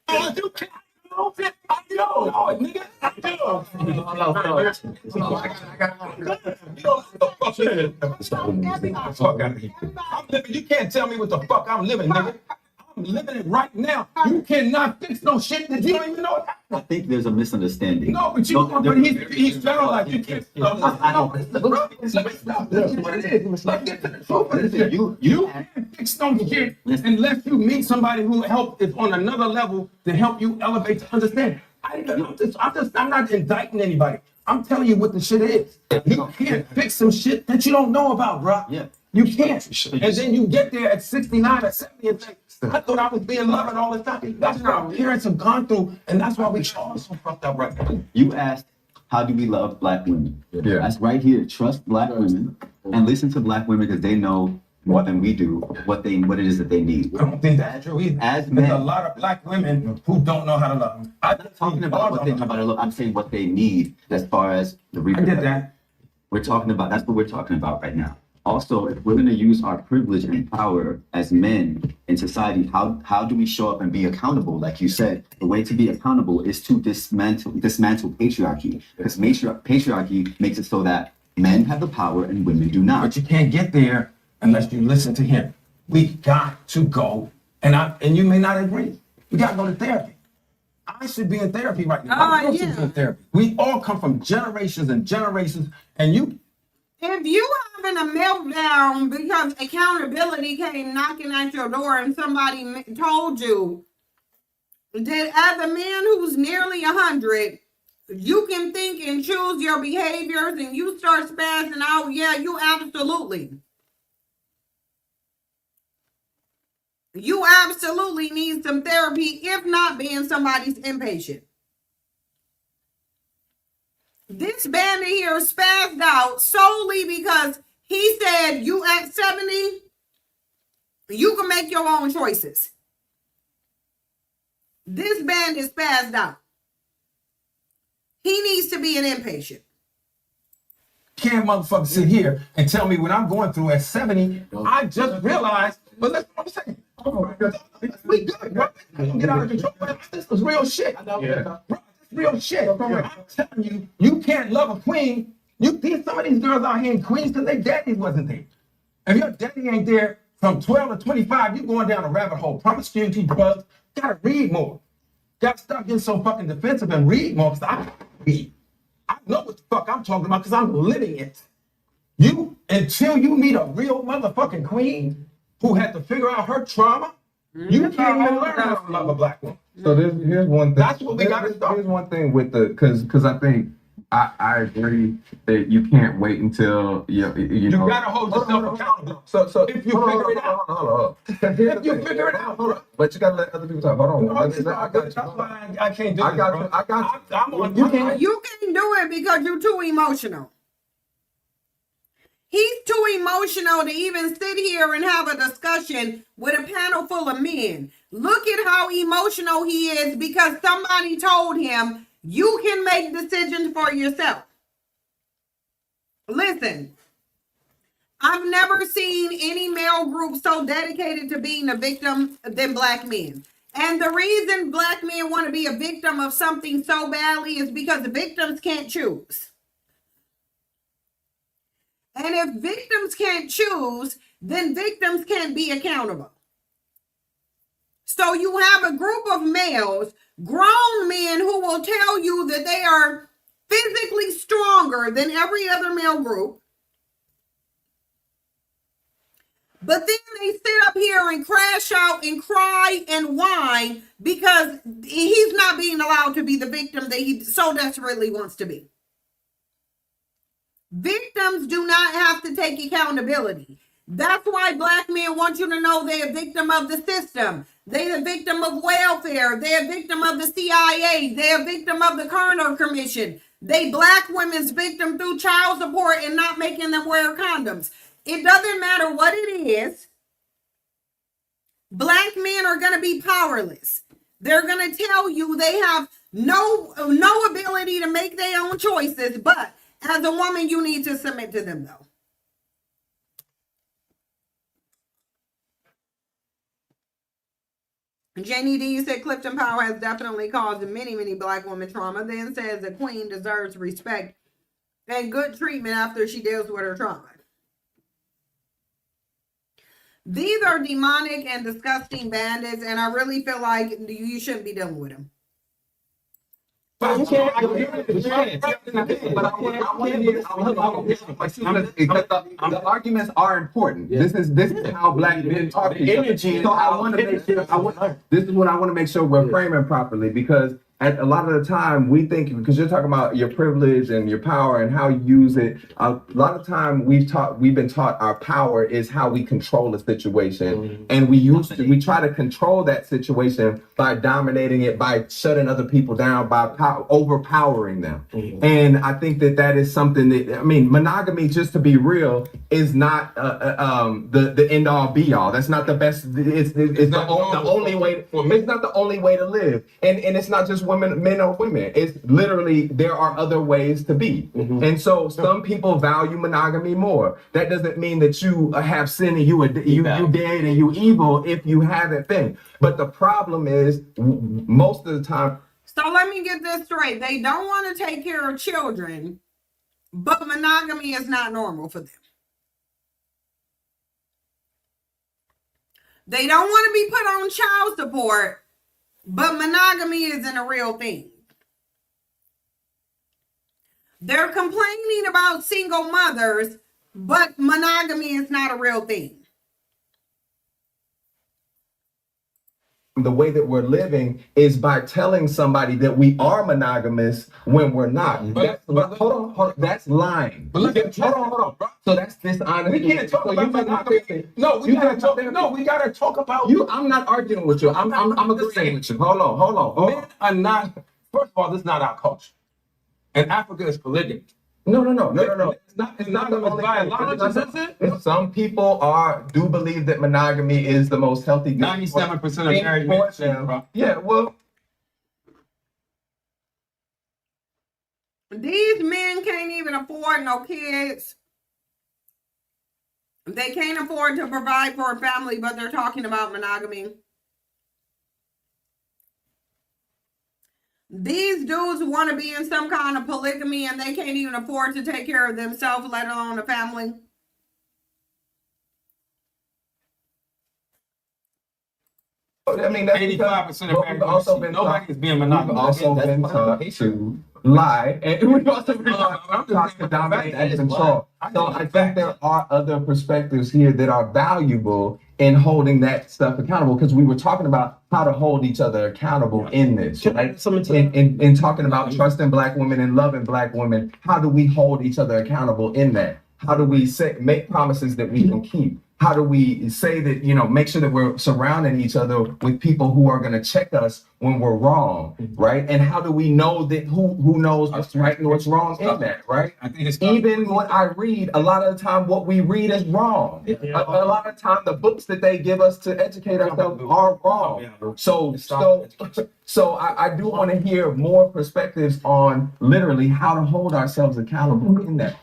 I do. Nigga. I do. I'm living. You can't tell me what the fuck I'm living, nigga. I'm living it right now. You cannot fix no shit that you don't even know. I think there's a misunderstanding. No, but he's generalized. You can't. You can't fix no shit unless you meet somebody who is on another level to help you elevate to understand. I'm not indicting anybody. I'm telling you what the shit is. You can't fix some shit that you don't know about, bro. Yeah. You can't. And then you get there at 69 or 70 and say, I thought I was being loved all the time. That's what our parents have gone through, and that's why we all so fucked up right now. You asked, how do we love black women? Yeah. That's right here. Trust black women and listen to black women because they know more than we do what it is that they need. I don't think that's true either. As There's men, a lot of black women who don't know how to love. I'm not talking about what they know about love. I'm saying what they need as far as the I reproductive. get that. That's what we're talking about right now. also, if we're going to use our privilege and power as men in society, how do we show up and be accountable? Like you said, the way to be accountable is to dismantle patriarchy, because patriarchy makes it so that men have the power and women do not. But you can't get there unless you listen to him. We got to go, and you may not agree. We got to go to therapy. I should be in therapy right now. My girl should be in therapy. We all come from generations and generations, and you. If you having a meltdown because accountability came knocking at your door and somebody told you that as a man who's nearly 100, you can think and choose your behaviors and you start spazzing out, yeah, you absolutely. You absolutely need some therapy, if not being somebody's inpatient. This bandit here spazzed out solely because he said you at 70, you can make your own choices. This bandit spazzed out. He needs to be an inpatient. Can't motherfucker sit here and tell me what I'm going through at 70. I just realized, but that's what I'm saying. We good, bro. Get out of control. This is real shit. Yeah. Bro, real shit. I'm telling you, you can't love a queen. Some of these girls out here in Queens because their daddy wasn't there. If your daddy ain't there from 12 to 25, you going down a rabbit hole. Promiscuity, drugs. Gotta read more. Gotta stop getting so fucking defensive and read more because I read. I know what the fuck I'm talking about because I'm living it. Until you meet a real motherfucking queen who had to figure out her trauma, you can't even learn how to love a black woman. So here's one thing. That's what we got to start. Here's one thing with because I think I agree that you can't wait until you know. You gotta hold yourself accountable. So if you figure it out, hold on. If you figure it out, hold on. But you gotta let other people talk. Hold on. I got you. I can't do it. I got you. You can't do it because you're too emotional. He's too emotional to even sit here and have a discussion with a panel full of men. Look at how emotional he is because somebody told him you can make decisions for yourself. Listen, I've never seen any male group so dedicated to being a victim than black men. And the reason black men want to be a victim of something so badly is because victims can't choose. And if victims can't choose, then victims can't be accountable. So you have a group of males, grown men, who will tell you that they are physically stronger than every other male group. But then they sit up here and crash out and cry and whine because he's not being allowed to be the victim that he so desperately wants to be. Victims do not have to take accountability. That's why black men want you to know they're a victim of the system. They're a victim of welfare. They're a victim of the CIA. They're a victim of the Kerner Commission. They black women's victim through child support and not making them wear condoms. It doesn't matter what it is. Black men are going to be powerless. They're going to tell you they have no ability to make their own choices, but as a woman, you need to submit to them, though. Janie D said Clifton Powell has definitely caused many black women trauma, then says the queen deserves respect and good treatment after she deals with her trauma. These are demonic and disgusting bandits, and I really feel like you shouldn't be dealing with them. The arguments are important. This is how black men talk to each other. So I want to make sure. This is what I want to make sure we're framing properly, because a lot of the time we think, because you're talking about your privilege and your power and how you use it. A lot of time we've been taught our power is how we control a situation, and we try to control that situation by dominating it, by shutting other people down, by overpowering them. And I think that is something that, I mean, monogamy, just to be real, is not the end all be all. That's not the best. It's the only way. It's not the only way to live, and it's not just men or women. It's literally, there are other ways to be. And so some people value monogamy more. That doesn't mean that you have sin and you dead and you evil if you have that thing. But the problem is, most of the time. So let me get this straight. They don't want to take care of children, but monogamy is not normal for them. They don't want to be put on child support, but monogamy isn't a real thing. They're complaining about single mothers, but monogamy is not a real thing. The way that we're living is by telling somebody that we are monogamous when we're not. Hold on, that's lying. But hold on. So that's dishonest. We can't talk about monogamy. No, we gotta talk about you. I'm not arguing with you. I'm agreeing with you. Hold on. Men are not. First of all, this is not our culture. And Africa is polygamy. No. It's not biological, is it? Some people do believe that monogamy is the most healthy. 97% of married men, bro. Yeah, well, these men can't even afford no kids. They can't afford to provide for a family, but they're talking about monogamy. These dudes want to be in some kind of polygamy and they can't even afford to take care of themselves, let alone a family. I mean, that's 85% of married nobody's being monogamous. We've also been taught to lie, and we've also been taught to dominate and control. So I think there are other perspectives here that are valuable in holding that stuff accountable, because we were talking about how to hold each other accountable in this, right? In talking about trusting Black women and loving Black women, how do we hold each other accountable in that? How do we make promises that we can keep? How do we say that, make sure that we're surrounding each other with people who are going to check us when we're wrong, right? And how do we know that who knows what's right and what's wrong in that, right? I think it's even when I read, a lot of the time what we read is wrong. A lot of the time the books that they give us to educate ourselves are wrong. So I do want to hear more perspectives on literally how to hold ourselves accountable in that.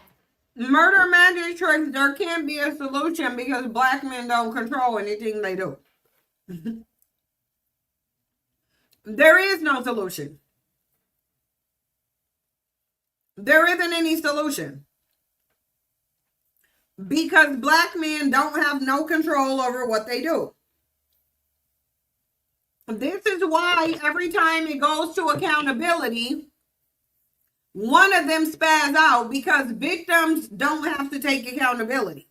Murder magistrates, there can't be a solution because Black men don't control anything they do. There is no solution. There isn't any solution. Because Black men don't have no control over what they do. This is why every time it goes to accountability, one of them spaz out because victims don't have to take accountability.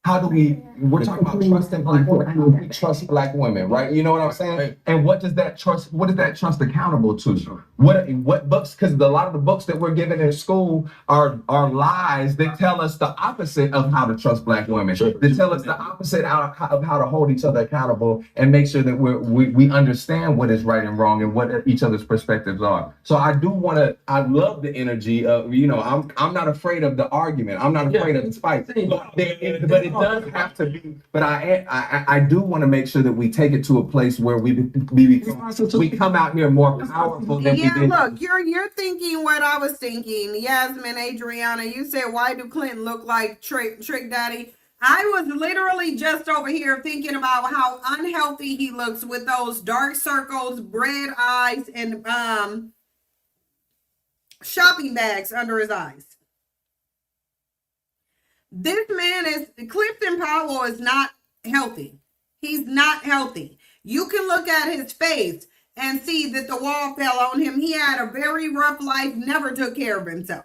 How do we're talking about trusting Black women. How do we trust Black women, right? You know what I'm saying? And what is that trust accountable to? What books, because a lot of the books that we're given in school are lies that tell us the opposite of how to trust Black women. They tell us the opposite of how to hold each other accountable and make sure that we understand what is right and wrong and what each other's perspectives are. So I love the energy of, I'm not afraid of the argument. I'm not afraid of the fight. But it does have to be, but I do want to make sure that we take it to a place where we come out here more powerful than we did. Look, you're thinking what I was thinking. Yasmin, Adriana, you said, why do Clinton look like Trick Daddy? I was literally just over here thinking about how unhealthy he looks with those dark circles, red eyes, and shopping bags under his eyes. This man Clifton Powell is not healthy. He's not healthy. You can look at his face and see that the wall fell on him. He had a very rough life, never took care of himself.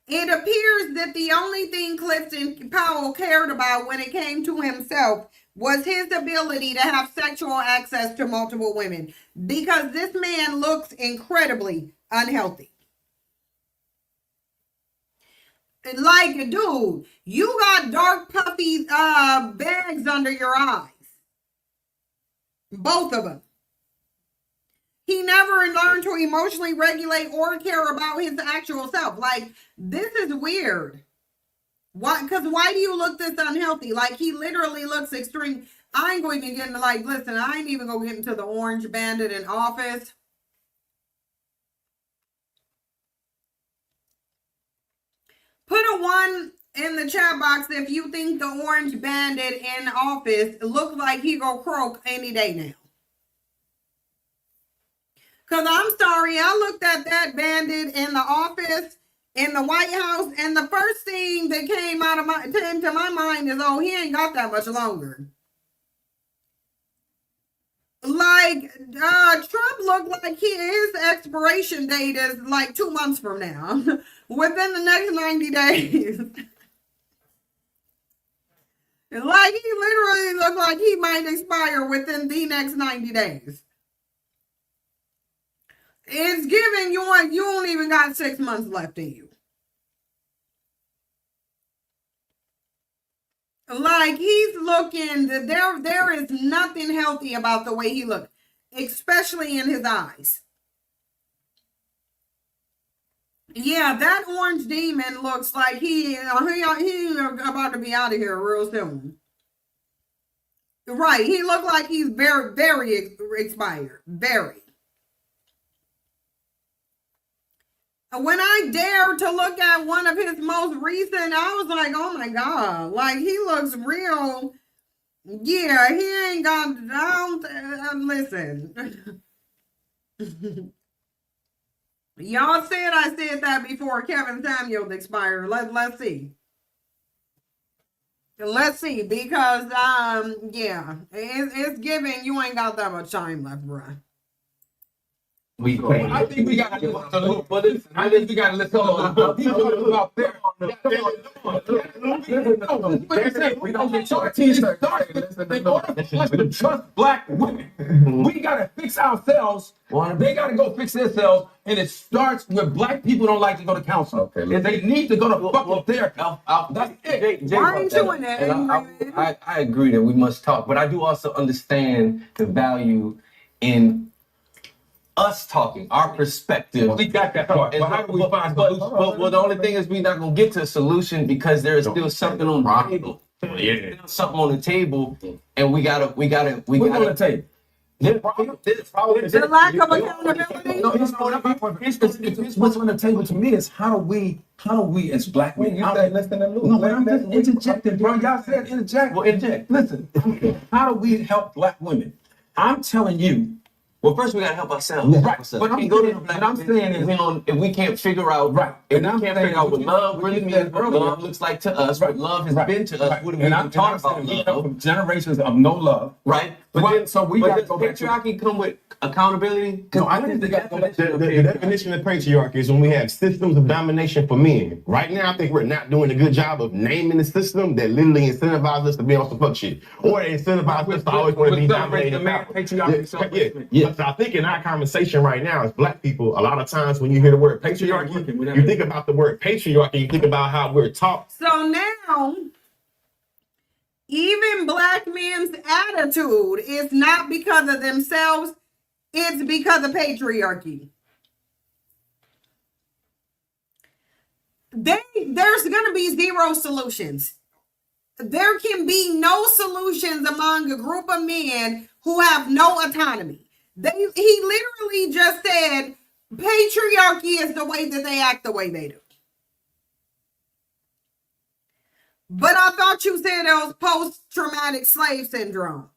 It appears that the only thing Clifton Powell cared about when it came to himself was his ability to have sexual access to multiple women, because this man looks incredibly unhealthy. Like, dude, you got dark puffy bags under your eyes. Both of them. He never learned to emotionally regulate or care about his actual self. Like, this is weird. Why? Because why do you look this unhealthy? Like, he literally looks extreme. I ain't going to get into, like, listen, I ain't even going to get into the orange bandit in office. Put a 1 in the chat box if you think the orange bandit in office look like he go croak any day now. Because I'm sorry, I looked at that bandit in the office, in the White House, and the first thing that came into my mind is, oh, he ain't got that much longer. Like, Trump looked like his expiration date is like 2 months from now, within the next 90 days. Like, he literally looked like he might expire within the next 90 days. It's giving you don't even got 6 months left in you. Like, he's looking, there is nothing healthy about the way he looked, especially in his eyes. Yeah, that orange demon looks like he about to be out of here real soon. Right, he looked like he's very, very expired. Very. When I dared to look at one of his most recent, I was like, oh my God, like, he looks real. Yeah, he ain't got down. Listen. Y'all said I said that before Kevin Samuels expired. Let's see. Let's see, because, yeah, it's giving you ain't got that much time left, bruh. I think we gotta listen to Luke. I think we gotta listen to Luke. He talking about there. We don't get your teeth started. In order for us to trust black women, we gotta fix ourselves. They gotta go fix themselves, and it starts with black people don't like to go to counseling. And they need to go to fucking therapy. That's it. Why ain't you in that? I agree that we must talk, but I do also understand the value in us talking, our perspective. We got that part. But how do we find solutions? Well, the only thing is we're not gonna get to a solution because there is still something on the table. Yeah. There's something on the table, and we gotta. What's on the table? The lack of accountability. No, it's what's on the table to me is how do we as black men? No, but I'm just interjecting, bro. Y'all said interject. Well, interject. Listen, how do we help black women? I'm telling you. Well, first we gotta help ourselves. Right. But I'm saying is, if we can't figure out, if we can't figure out what love really means, what love looks like to us, what love has been to us, what have we been taught about love? love? From generations of no love. Right. So we got to go back to patriarchy come with accountability. No, I think they got to go back to the definition of patriarchy is when we have systems of domination for men. Right now, I think we're not doing a good job of naming the system that literally incentivizes us to be on some fuck shit, or it incentivizes us to always want to be dominated. Yeah. So I think in our conversation right now as black people, a lot of times when you hear the word patriarchy, you think about the word patriarchy, you think about how we're taught. So now, even black men's attitude is not because of themselves, it's because of patriarchy. There's going to be zero solutions. There can be no solutions among a group of men who have no autonomy. He literally just said patriarchy is the way that they act the way they do. But I thought you said it was post-traumatic slave syndrome.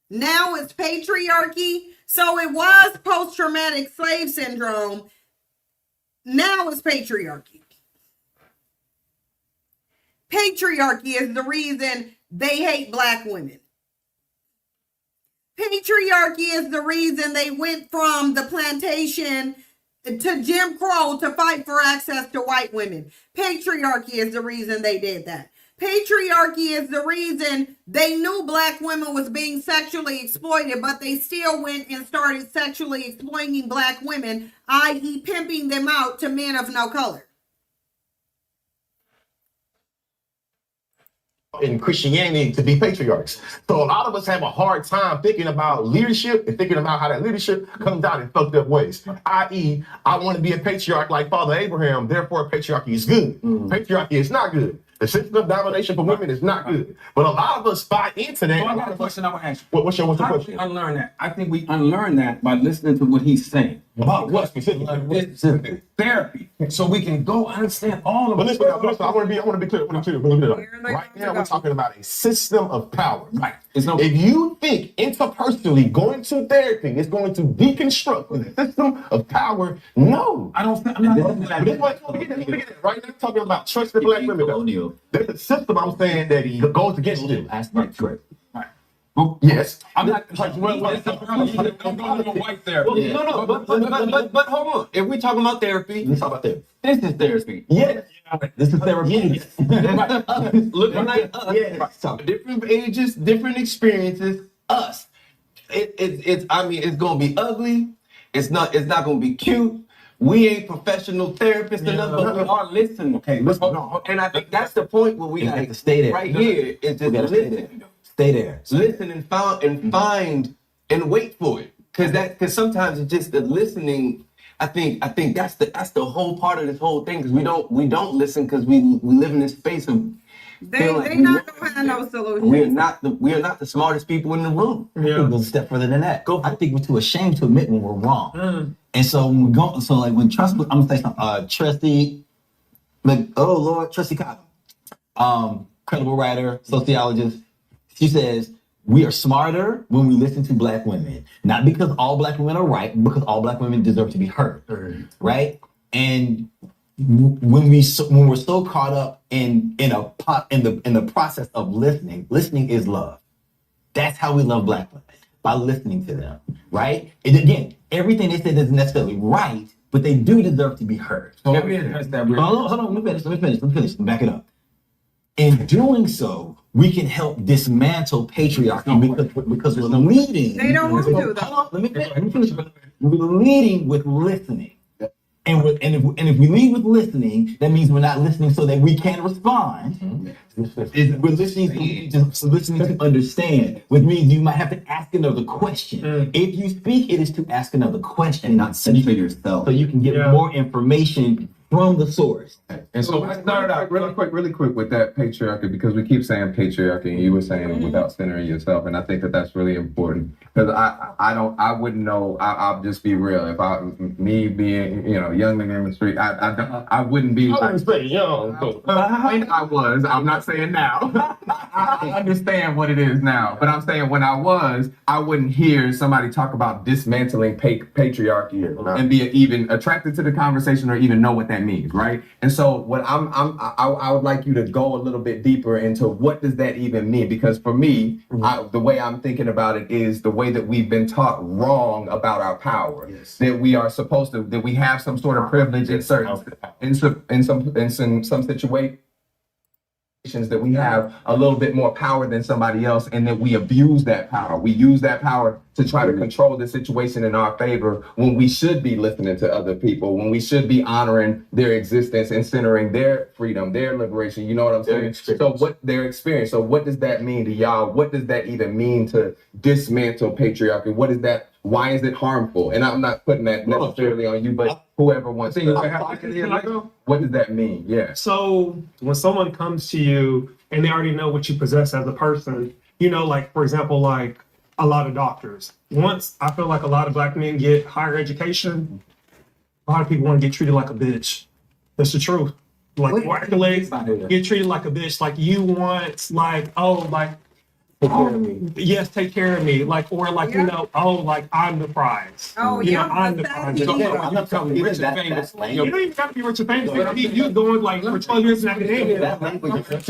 Now it's patriarchy. So it was post-traumatic slave syndrome. Now it's patriarchy. Patriarchy is the reason they hate black women. Patriarchy is the reason they went from the plantation to Jim Crow to fight for access to white women. Patriarchy is the reason they did that. Patriarchy is the reason they knew black women was being sexually exploited, but they still went and started sexually exploiting black women, i.e. pimping them out to men of no color. in Christianity to be patriarchs. So a lot of us have a hard time thinking about leadership and thinking about how that leadership comes out in fucked up ways. I.e., I want to be a patriarch like Father Abraham, therefore patriarchy is good. Patriarchy is not good. The system of domination for women is not good. But a lot of us buy into that. So I got a question I want to ask you. What's the How do question? we unlearn that? I think we unlearn that by listening to what he's saying. About what specifically? It's therapy. So we can go understand all of But it. listen, I want to be clear. Right now, we're talking about a system of power. Right. If you think interpersonally going to therapy is going to deconstruct the system of power, no. I don't think, I'm not saying But this is what right now, talking about trusted black women. There's a system I'm saying that goes against you. Right. Yes. I'm not don't go to the white therapy. No, but hold on. If we're talking about therapy, Let's talk about therapy. this is therapy. Yes. This is therapy. Yes. Looking like us, Yes. different ages, different experiences, us. It's gonna be ugly. It's not gonna be cute. We ain't professional therapists enough, but we are listening. Okay, listen. And I think that's the point where we You gotta have to stay there. right here is just listen. Stay there. Listen and find and wait for it. Cause sometimes it's just the listening. I think that's the whole part of this whole thing. Cause we don't listen because we live in this space of They not gonna have no solution. we are not the smartest people in the room. I think we'll step further than that. I think we're too ashamed to admit when we're wrong. And so when we go, so like when Trust, I'm gonna say something. Trustee, like, oh Lord, Trustee Cotton, credible writer, sociologist. She says we are smarter when we listen to black women, not because all black women are right, but because all black women deserve to be heard, right? And when we're so caught up in the process of listening is love. That's how we love black women, by listening to them, right? And again, everything they said isn't necessarily right, but they do deserve to be heard. So let me address that. Hold on, let me finish. Back it up. In doing so, we can help dismantle patriarchy because we're leading. They don't want to do that. Hold on, let me finish. We're leading with listening. And if we lead with listening, that means we're not listening so that we can respond. We're listening to understand, which means you might have to ask another question. If you speak, it is to ask another question, and not censor yourself, so you can get more information from the source. And so let's start out really quick with that patriarchy, because we keep saying patriarchy and you were saying it without centering yourself. And I think that that's really important, because I wouldn't know. I'll just be real. If me being, young nigga in the street, I wouldn't be. I wouldn't say young. When I was, I'm not saying now. I understand what it is now, but I'm saying when I was, I wouldn't hear somebody talk about dismantling patriarchy and be even attracted to the conversation or even know what that means, right? And so what I would like you to go a little bit deeper into what does that even mean? Because for me, the way I'm thinking about it is the way that we've been taught wrong about our power. Yes. That we are supposed to, that we have some sort of privilege in some situations, that we have a little bit more power than somebody else, and that we abuse that power. We use that power to try to control the situation in our favor, when we should be listening to other people, when we should be honoring their existence and centering their freedom, their liberation. You know what I'm saying? So what their experience. So what does that mean to y'all? What does that even mean to dismantle patriarchy? What is that? Why is it harmful? And I'm not putting that necessarily on you, but whoever wants to. What does that mean? Yeah. So when someone comes to you and they already know what you possess as a person, like, for example, like a lot of doctors. Once I feel like a lot of black men get higher education, a lot of people want to get treated like a bitch. That's the truth. Like, accolades, get treated like a bitch. Like, you want, like, take care of me. Yes, take care of me. Like, or like, like, I'm the prize. Oh, I'm the prize. I'm not talking rich and famous. You don't even got to be rich and famous. You going like for 12 years in academia. That language is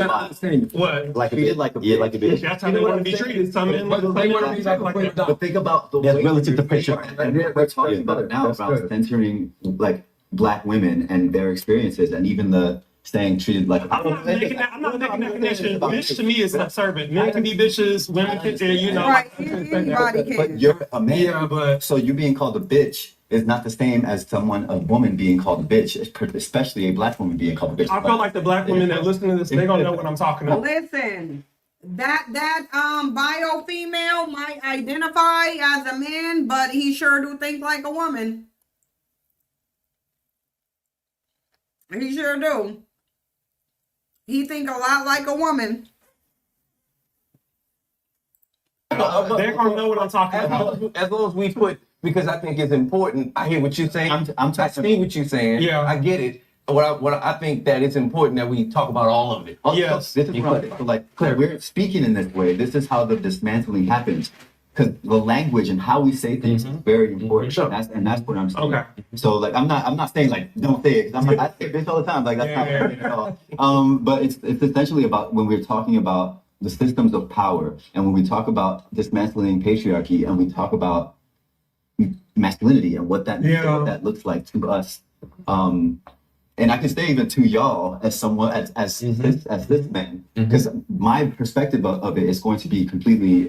what? Like a bitch. That's how they want to be treated. Some men want to be like that. But think about the way relative to patriarchy. And we're talking about now about censoring like black women and their experiences, and even the staying treated like. I'm not making that connection. Bitch to me is a servant. Men can be bitches. Women can, Right. Anybody can. But you're a man. Yeah, but so you being called a bitch is not the same as a woman being called a bitch, especially a black woman being called a bitch. I feel like the black women that listen to this, they gonna know what I'm talking about. Listen, that bio female might identify as a man, but he sure do think like a woman. He sure do. He think a lot like a woman. They're gonna know what I'm talking about. As long as we put, because I think it's important. I hear what you're saying. I see what you're saying. Yeah. I get it. What I think that it's important that we talk about all of it. Yes. This is what, like, we're speaking in this way. This is how the dismantling happens. Because the language and how we say things is very important. Sure. And that's what I'm saying. Okay. So like I'm not saying like don't say it, 'cause I'm like I say this all the time. Like that's not right at all. But it's essentially about when we're talking about the systems of power, and when we talk about dismantling patriarchy, and we talk about masculinity and what that means, and what that looks like to us. And I can say even to y'all as someone as this man, because my perspective of it is going to be completely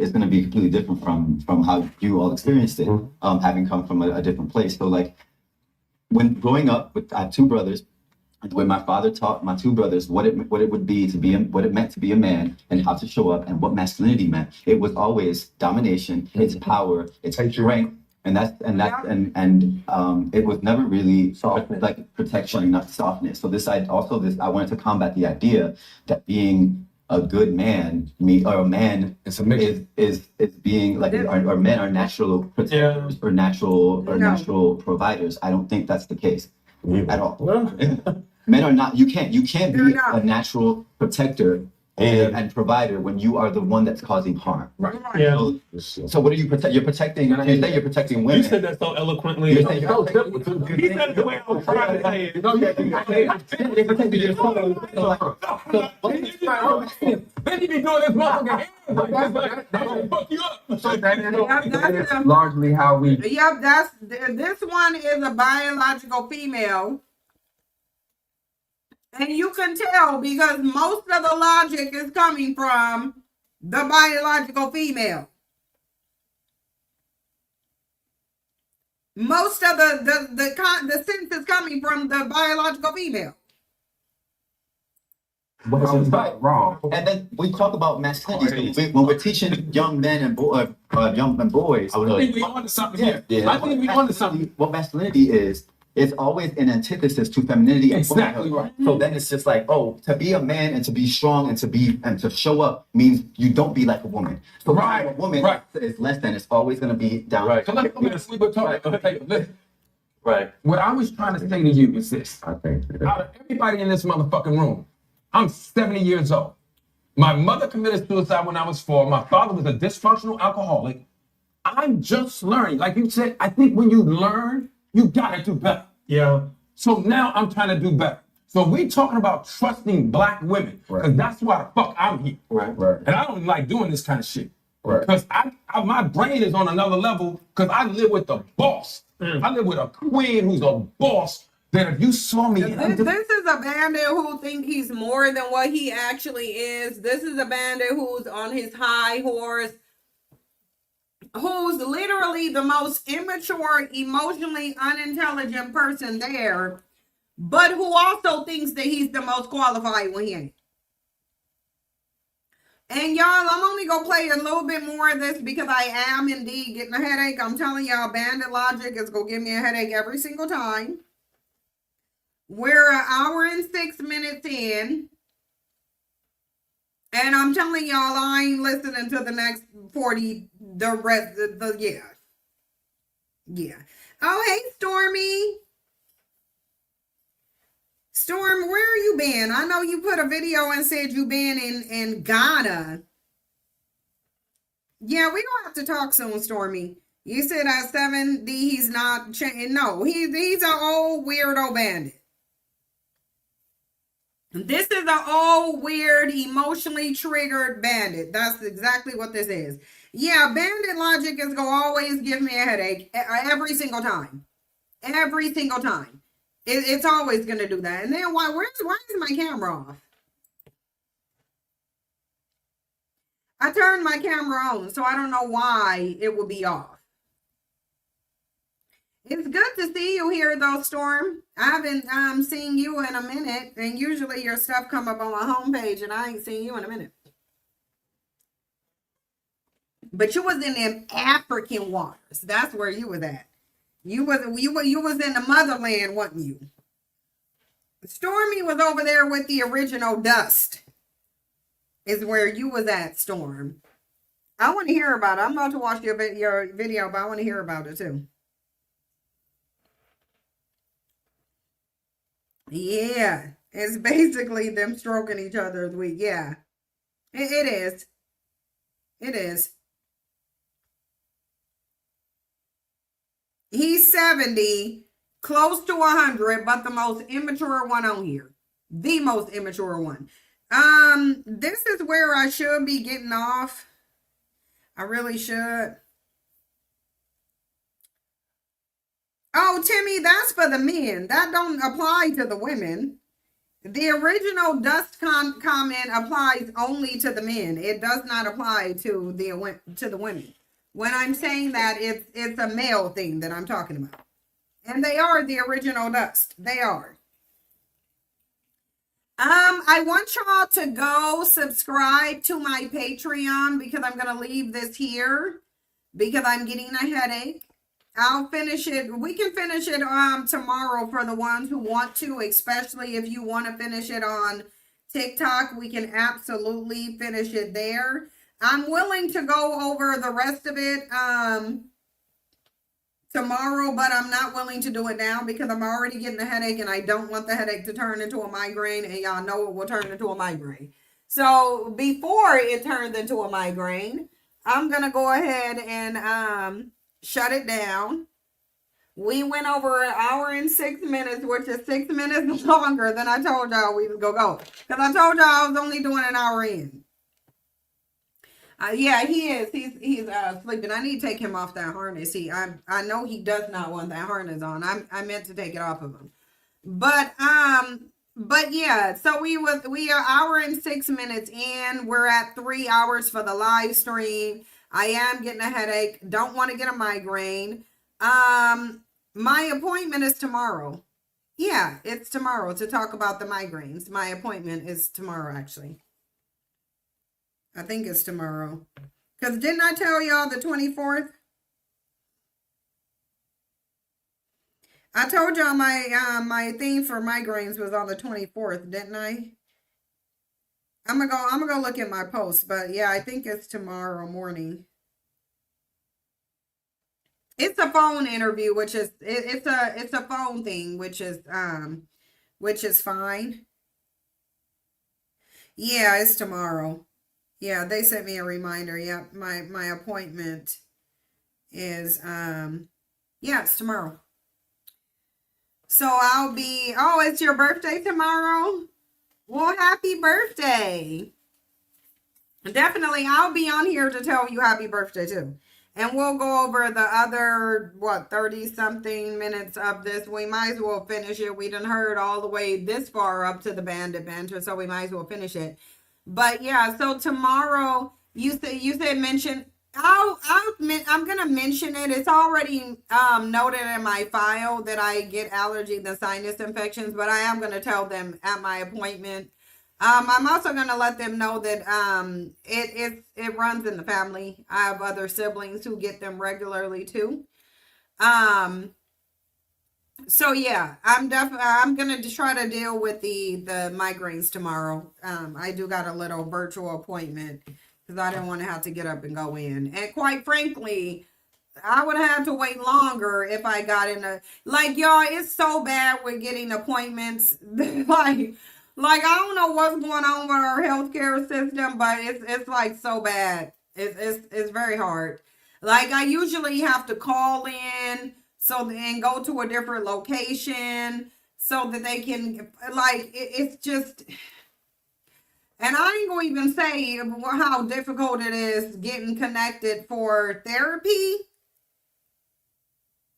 different from how you all experienced it, having come from a different place. So like when growing up, I have two brothers. When my father taught my two brothers what it would be to be what it meant to be a man and how to show up and what masculinity meant, it was always domination, it's power, it's strength. And it was never really like protection, not softness. So I wanted to combat the idea that being a good man, or a man is being like, or men are natural protectors or natural providers. I don't think that's the case at all. Men are not. You can't be a natural protector and provider when you are the one that's causing harm. Right. Yeah. So what are you protect? You're protecting. You say you're protecting women. You said that so eloquently. He said it the way I was trying to say it. Then you be doing this motherfucking hands like this, that gonna fuck you up. So that's largely how we. Yep, this one is a biological female. And you can tell because most of the logic is coming from the biological female. Most of the sense is coming from the biological female. Wrong. And then we talk about masculinity. When we're teaching young men and boys, I think we on to something here. Yeah. I think we on to something. What masculinity is, it's always an antithesis to femininity. Exactly right. So then it's just like, to be a man and to be strong and to show up means you don't be like a woman. So a woman is less than, it's always going to be down. Right. So we were talking. Listen. Right. What I was trying to say to you is this: out of everybody in this motherfucking room, I'm 70 years old. My mother committed suicide when I was 4. My father was a dysfunctional alcoholic. I'm just learning. Like you said, I think when you learn, you gotta do better. Yeah. So now I'm trying to do better. So we talking about trusting black women, because that's why the fuck I'm here. Right. And I don't like doing this kind of shit. Right. Because my brain is on another level, because I live with the boss. I live with a queen who's a boss. That if you saw me, this is a bandit who think he's more than what he actually is. This is a bandit who's on his high horse, who's literally the most immature, emotionally unintelligent person there, but who also thinks that he's the most qualified when he ain't. And y'all, I'm only gonna play a little bit more of this because I am indeed getting a headache. I'm telling y'all, bandit logic is gonna give me a headache every single time. We're an hour and 6 minutes in. And I'm telling y'all, I ain't listening to the next 40, the rest of the, yeah. Oh, hey, Stormy. Storm, where you been? I know you put a video and said you been in Ghana. Yeah, we gonna have to talk soon, Stormy. You said at 7D he's not changing. No, he's an old weirdo bandit. This is an old, weird, emotionally triggered bandit. That's exactly what this is. Yeah, bandit logic is going to always give me a headache every single time. Every single time. It's always going to do that. And then why is my camera off? I turned my camera on, so I don't know why it would be off. It's good to see you here, though, Storm. I haven't seen you in a minute, and usually your stuff come up on my homepage, and I ain't seen you in a minute. But you was in them African waters. That's where you was at. You was in the motherland, wasn't you? Stormy was over there with the original dust. Is where you was at, Storm. I want to hear about it. I'm about to watch your video, but I want to hear about it too. Yeah, it's basically them stroking each other's week. Yeah, it is. It is. He's 70, close to 100, but the most immature one on here. The most immature one. This is where I should be getting off. I really should. Oh, Timmy, that's for the men. That don't apply to the women. The original dust comment applies only to the men. It does not apply to the women. When I'm saying that, it's a male thing that I'm talking about. And they are the original dust. They are. I want y'all to go subscribe to my Patreon because I'm going to leave this here because I'm getting a headache. I'll finish it. We can finish it tomorrow for the ones who want to, especially if you want to finish it on TikTok. We can absolutely finish it there. I'm willing to go over the rest of it tomorrow, but I'm not willing to do it now because I'm already getting a headache and I don't want the headache to turn into a migraine, and y'all know it will turn into a migraine. So before it turns into a migraine, I'm going to go ahead and shut it down. We went over 1 hour and 6 minutes, which is 6 minutes longer than I told y'all we was going to go. Because I told y'all I was only doing an hour in. Yeah, he is. He's sleeping. I need to take him off that harness. I know he does not want that harness on. I meant to take it off of him. But yeah, so we are 1 hour and 6 minutes in. We're at 3 hours for the live stream. I am getting a headache. Don't want to get a migraine. My appointment is tomorrow. Yeah, it's tomorrow to talk about the migraines. My appointment is tomorrow, actually. I think it's tomorrow. Because didn't I tell y'all the 24th? I told y'all my theme for migraines was on the 24th, didn't I? I'm gonna go look at my post, but yeah, I think it's tomorrow morning. It's a phone interview, which is it's a phone thing, which is fine. Yeah, it's tomorrow. Yeah, they sent me a reminder. Yep, my appointment is yeah, it's tomorrow. So I'll be, oh, it's your birthday tomorrow? Well, happy birthday. Definitely, I'll be on here to tell you happy birthday too. And we'll go over the other, 30-something minutes of this. We might as well finish it. We done heard all the way this far up to the Bandit banter, so we might as well finish it. But yeah, so tomorrow, you said mention, I'm going to mention it. It's already noted in my file that I get allergies and sinus infections, but I am going to tell them at my appointment. I'm also going to let them know that it runs in the family. I have other siblings who get them regularly too. So yeah, I'm going to try to deal with the migraines tomorrow. I do got a little virtual appointment because I didn't want to have to get up and go in. And quite frankly, I would have had to wait longer if I got in y'all, it's so bad with getting appointments. Like I don't know what's going on with our healthcare system, but it's like so bad. It's very hard. Like I usually have to call in and go to a different location so that they can it's just. And I ain't gonna even say how difficult it is getting connected for therapy.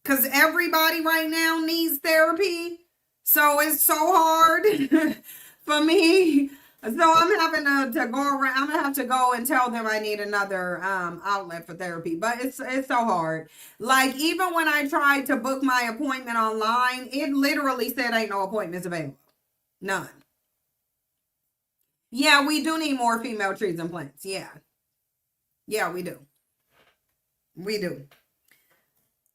Because everybody right now needs therapy. So it's so hard for me. So I'm having to go around. I'm gonna have to go and tell them I need another outlet for therapy. But it's so hard. Like even when I tried to book my appointment online, it literally said ain't no appointments available. None. Yeah, we do need more female trees and plants. Yeah. Yeah, we do. We do.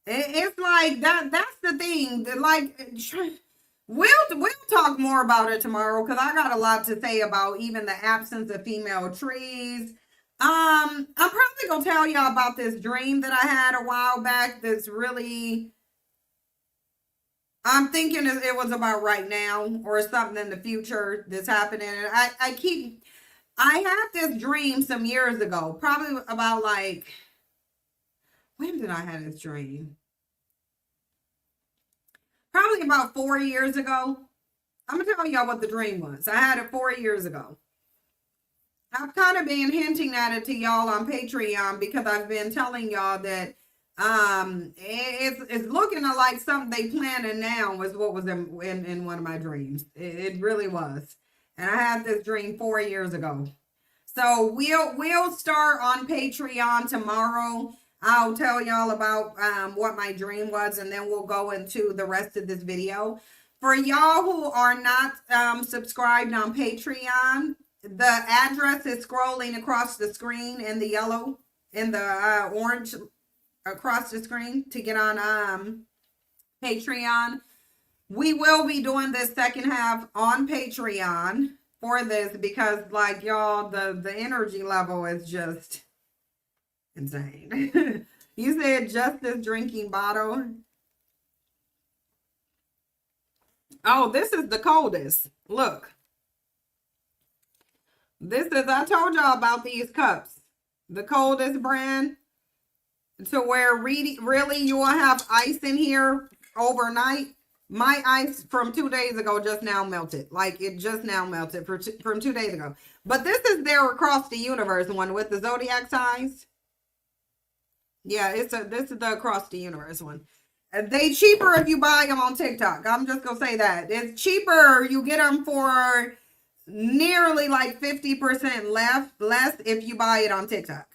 It's like that's the thing. Like we'll talk more about it tomorrow because I got a lot to say about even the absence of female trees. I'm probably gonna tell y'all about this dream that I had a while back. That's really, I'm thinking it was about right now or something in the future that's happening. And I had this dream some years ago, probably about like, when did I have this dream? Probably about 4 years ago. I'm gonna tell y'all what the dream was. I had it 4 years ago. I've kind of been hinting at it to y'all on Patreon because I've been telling y'all that it's looking like something they planning now was what was in one of my dreams. It really was. And I had this dream 4 years ago. So we'll start on Patreon tomorrow. I'll tell y'all about what my dream was, and then we'll go into the rest of this video. For y'all who are not subscribed on Patreon, the address is scrolling across the screen in the yellow, in the orange across the screen to get on Patreon. We will be doing this second half on Patreon for this because, like, y'all, the energy level is just insane. You said just this drinking bottle. Oh, this is the coldest. Look. This is, I told y'all about these cups. The coldest brand. To where really you will have ice in here overnight. My ice from 2 days ago just now melted. Like it just now melted from 2 days ago. But this is their Across the Universe one with the zodiac signs. Yeah, this is the Across the Universe one. They cheaper if you buy them on TikTok. I'm just gonna say that. It's cheaper. You get them for nearly like 50% less if you buy it on TikTok.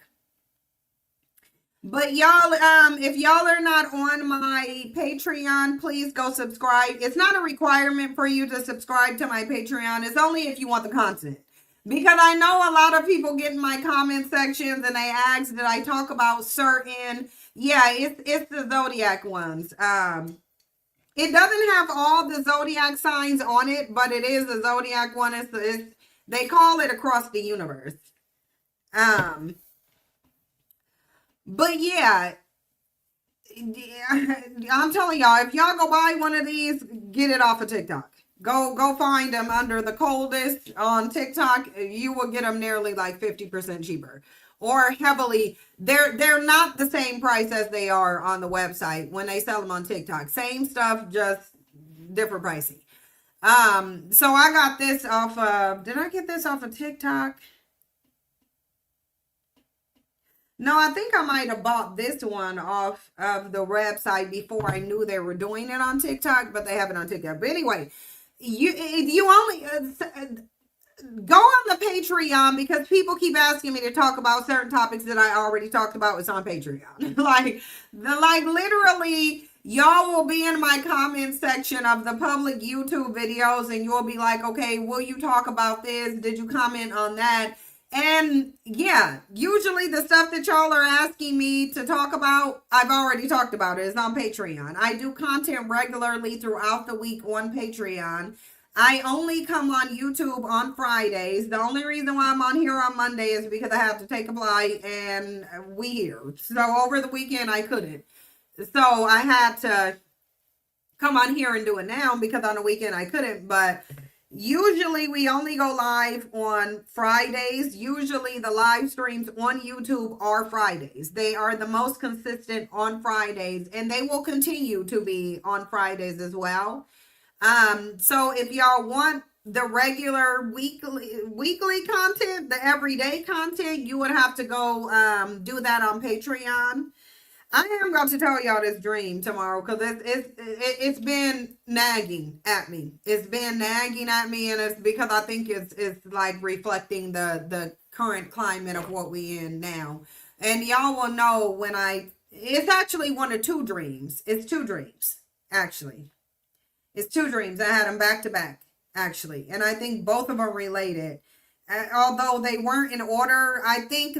But y'all, if y'all are not on my Patreon, please go subscribe. It's not a requirement for you to subscribe to my Patreon. It's only if you want the content. Because I know a lot of people get in my comment sections and they ask that I talk about certain, yeah, it's the zodiac ones. It doesn't have all the zodiac signs on it, but it is a zodiac one. It's they call it Across the Universe. But yeah, I'm telling y'all, if y'all go buy one of these, get it off of TikTok. Go find them under the coldest on TikTok. You will get them nearly like 50% cheaper. Or heavily, they're not the same price as they are on the website when they sell them on TikTok. Same stuff, just different pricing. So I got this off of, did I get this off of TikTok? No, I think I might have bought this one off of the website before I knew they were doing it on TikTok, but they have it on TikTok. But anyway, you only go on the Patreon because people keep asking me to talk about certain topics that I already talked about. It's on Patreon. like literally, y'all will be in my comment section of the public YouTube videos, and you'll be like, okay, will you talk about this? Did you comment on that? And yeah, usually the stuff that y'all are asking me to talk about, I've already talked about it. It's on Patreon. I do content regularly throughout the week on Patreon. I only come on YouTube on Fridays. The only reason why I'm on here on Monday is because I have to take a flight and we here. So over the weekend I couldn't. So I had to come on here and do it now because on the weekend I couldn't. But usually we only go live on Fridays. Usually the live streams on YouTube are Fridays. They are the most consistent on Fridays, and they will continue to be on Fridays as well. So if y'all want the regular weekly content, the everyday content, you would have to go do that on Patreon. I am going to tell y'all this dream tomorrow because it's been nagging at me. It's been nagging at me, and it's because I think it's like reflecting the current climate of what we in now. And y'all will know when it's actually one of two dreams. It's two dreams, actually. It's two dreams. I had them back to back, actually. And I think both of them are related. Although they weren't in order, I think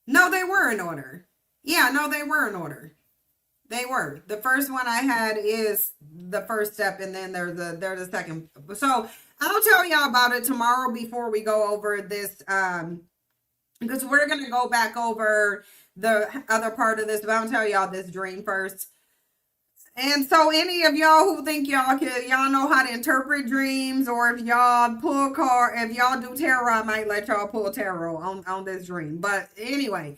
no, they were in order. Yeah, no, they were in order. They were. The first one I had is the first step, and then there's a second. So I'll tell y'all about it tomorrow before we go over this, because we're gonna go back over the other part of this, but I'll tell y'all this dream first. And so any of y'all who think y'all know how to interpret dreams, or if y'all pull if y'all do tarot, I might let y'all pull tarot on this dream. But anyway,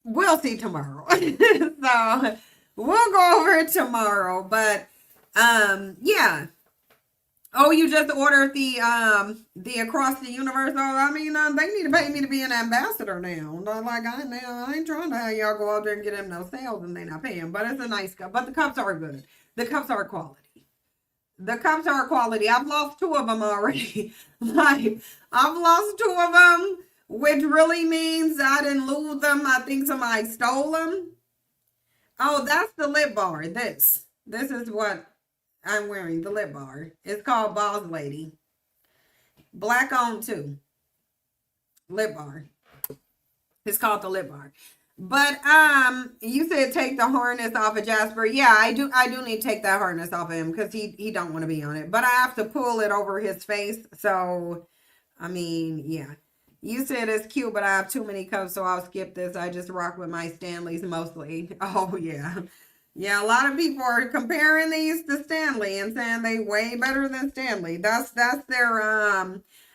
we'll see tomorrow. So we'll go over it tomorrow. But yeah. Oh, you just ordered the Across the Universe. Oh, I mean, they need to pay me to be an ambassador now. Like I ain't trying to have y'all go out there and get them no sales and they not paying. But it's a nice cup. But the cups are good. The cups are quality. The cups are quality. I've lost 2 of them already. Like I've lost 2 of them, which really means I didn't lose them. I think somebody stole them. Oh, that's the lip bar. This is what I'm wearing, the lip bar. It's called Boss Lady. Black on too. Lip bar. It's called the lip bar. But you said take the harness off of Jasper. Yeah, I do need to take that harness off of him because he don't want to be on it. But I have to pull it over his face. So I mean, yeah. You said it's cute, but I have too many cups, so I'll skip this. I just rock with my Stanleys mostly. Oh yeah. Yeah, a lot of people are comparing these to Stanley and saying they way better than Stanley. That's their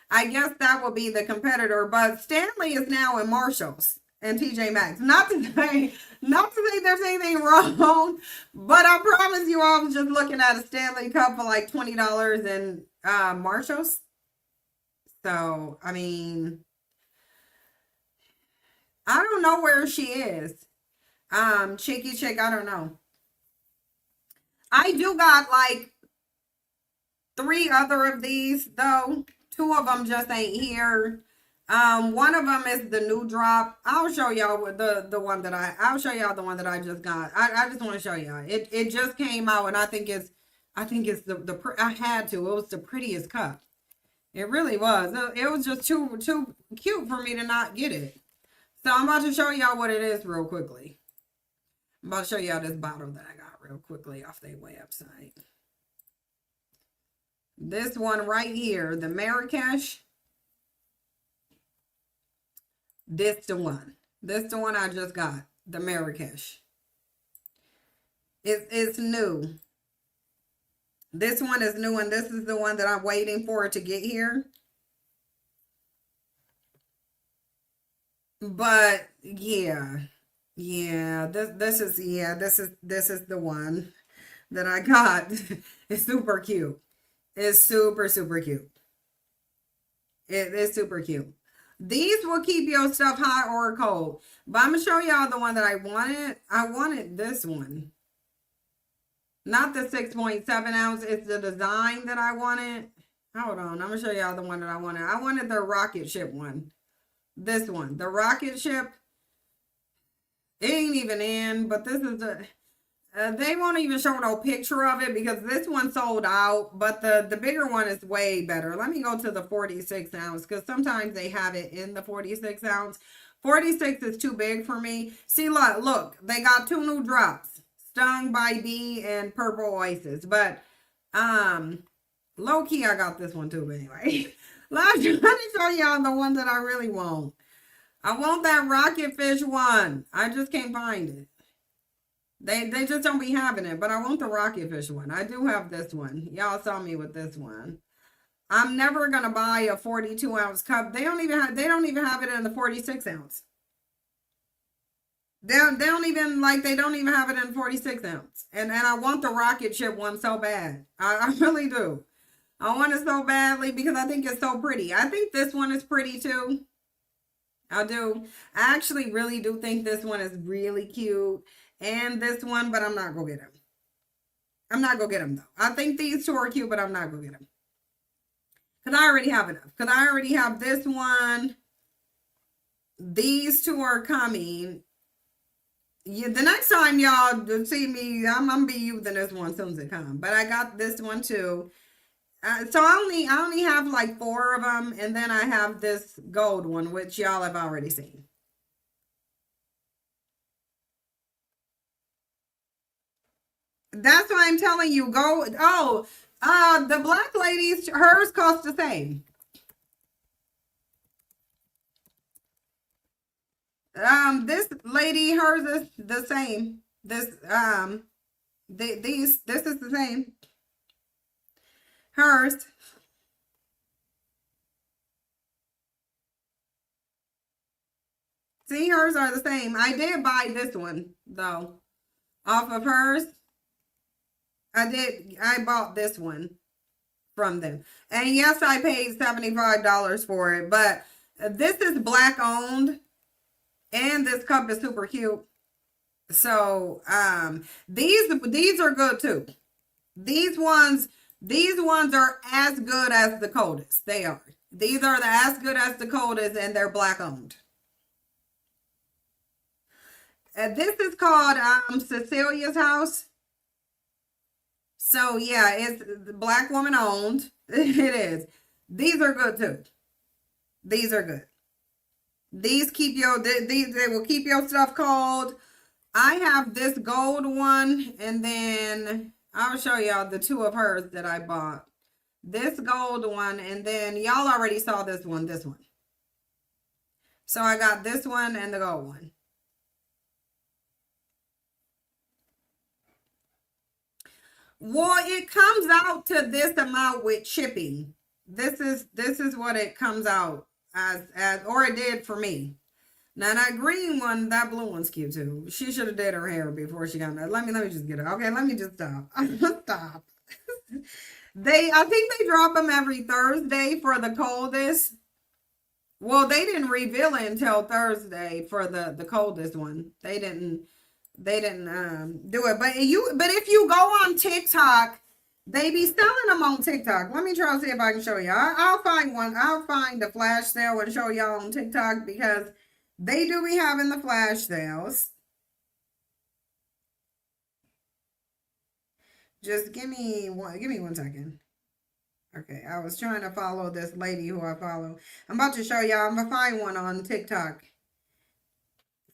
I guess that will be the competitor, but Stanley is now in Marshalls and TJ Maxx. Not to say there's anything wrong, but I promise you I was just looking at a Stanley cup for like $20 in Marshalls. So, I mean, I don't know where she is. Chicky Chick, I don't know. I do got like 3 other of these though. 2 of them just ain't here. One of them is the new drop. I'll show y'all the one that I'll show y'all the one that I just got. I just want to show y'all. It just came out, and I think it's I had to. It was the prettiest cup. It really was. It was just too cute for me to not get it. So I'm about to show y'all what it is real quickly. I'm about to show y'all this bottle that I got real quickly off their website. This one right here, the Marrakesh. This the one. This the one I just got. The Marrakesh. It's new. This one is new, and this is the one that I'm waiting for it to get here. But yeah. Yeah, this is the one that I got. It's super cute. It's super cute. It is super cute. These will keep your stuff hot or cold. But I'm gonna show y'all the one that I wanted. I wanted this one. Not the 6.7 ounce. It's the design that I wanted. Hold on. I'm gonna show y'all the one that I wanted. I wanted the rocket ship one. This one. The rocket ship. It ain't even in, but this is the they won't even show no picture of it because this one sold out, but the bigger one is way better. Let me go to the 46 ounce because sometimes they have it in the 46 ounce. 46 is too big for me. See, look, they got 2 new drops, Stung by Bee and Purple Oasis, but low key I got this one too, but anyway. Let me show y'all the one that I really want. I want that rocket fish one. I just can't find it. They just don't be having it, but I want the rocket fish one. I do have this one. Y'all saw me with this one. I'm never gonna buy a 42 ounce cup. They don't even have it in the 46 ounce. They don't even have it in 46 ounce. And I want the rocket ship one so bad. I really do. I want it so badly because I think it's so pretty. I think this one is pretty too. I do. I actually really do think this one is really cute. And this one, but I'm not gonna get them. I'm not gonna get them though. I think these two are cute, but I'm not gonna get them. Because I already have enough. Because I already have this one. These two are coming. Yeah, the next time y'all see me, I'm gonna be using this one as soon as it comes. But I got this one too. So I only have like 4 of them, and then I have this gold one, which y'all have already seen. That's why I'm telling you, go. Oh, the black ladies, hers cost the same. This lady, hers is the same. This this is the same. Hers. See, hers are the same. I did buy this one though, off of hers. I bought this one from them, and yes, I paid $75 for it. But this is black owned, and this cup is super cute. So these are good too. These ones are as good as the coldest. They are. These are as good as the coldest, and they're black owned. This is called Cecilia's House. So yeah, it's black woman owned. It is. These are good too. These are good. These keep your they will keep your stuff cold. I have this gold one, and then I'll show y'all the 2 of hers that I bought. This gold one, and then y'all already saw this one. So I got this one and the gold one. Well, it comes out to this amount with shipping. This is what it comes out as or it did for me. Now that green one, that blue one's cute too. She should have did her hair before she got that. Let me just get it. Okay, let me just stop. Stop. I think they drop them every Thursday for the coldest. Well, they didn't reveal it until Thursday for the coldest one. They didn't do it. But if you go on TikTok, they be selling them on TikTok. Let me try to see if I can show you. I'll find one. I'll find the flash sale and show y'all on TikTok, because they do be having the flash sales. Just give me one second. Okay, I was trying to follow this lady who I follow. I'm about to show y'all. I'm gonna find one on TikTok.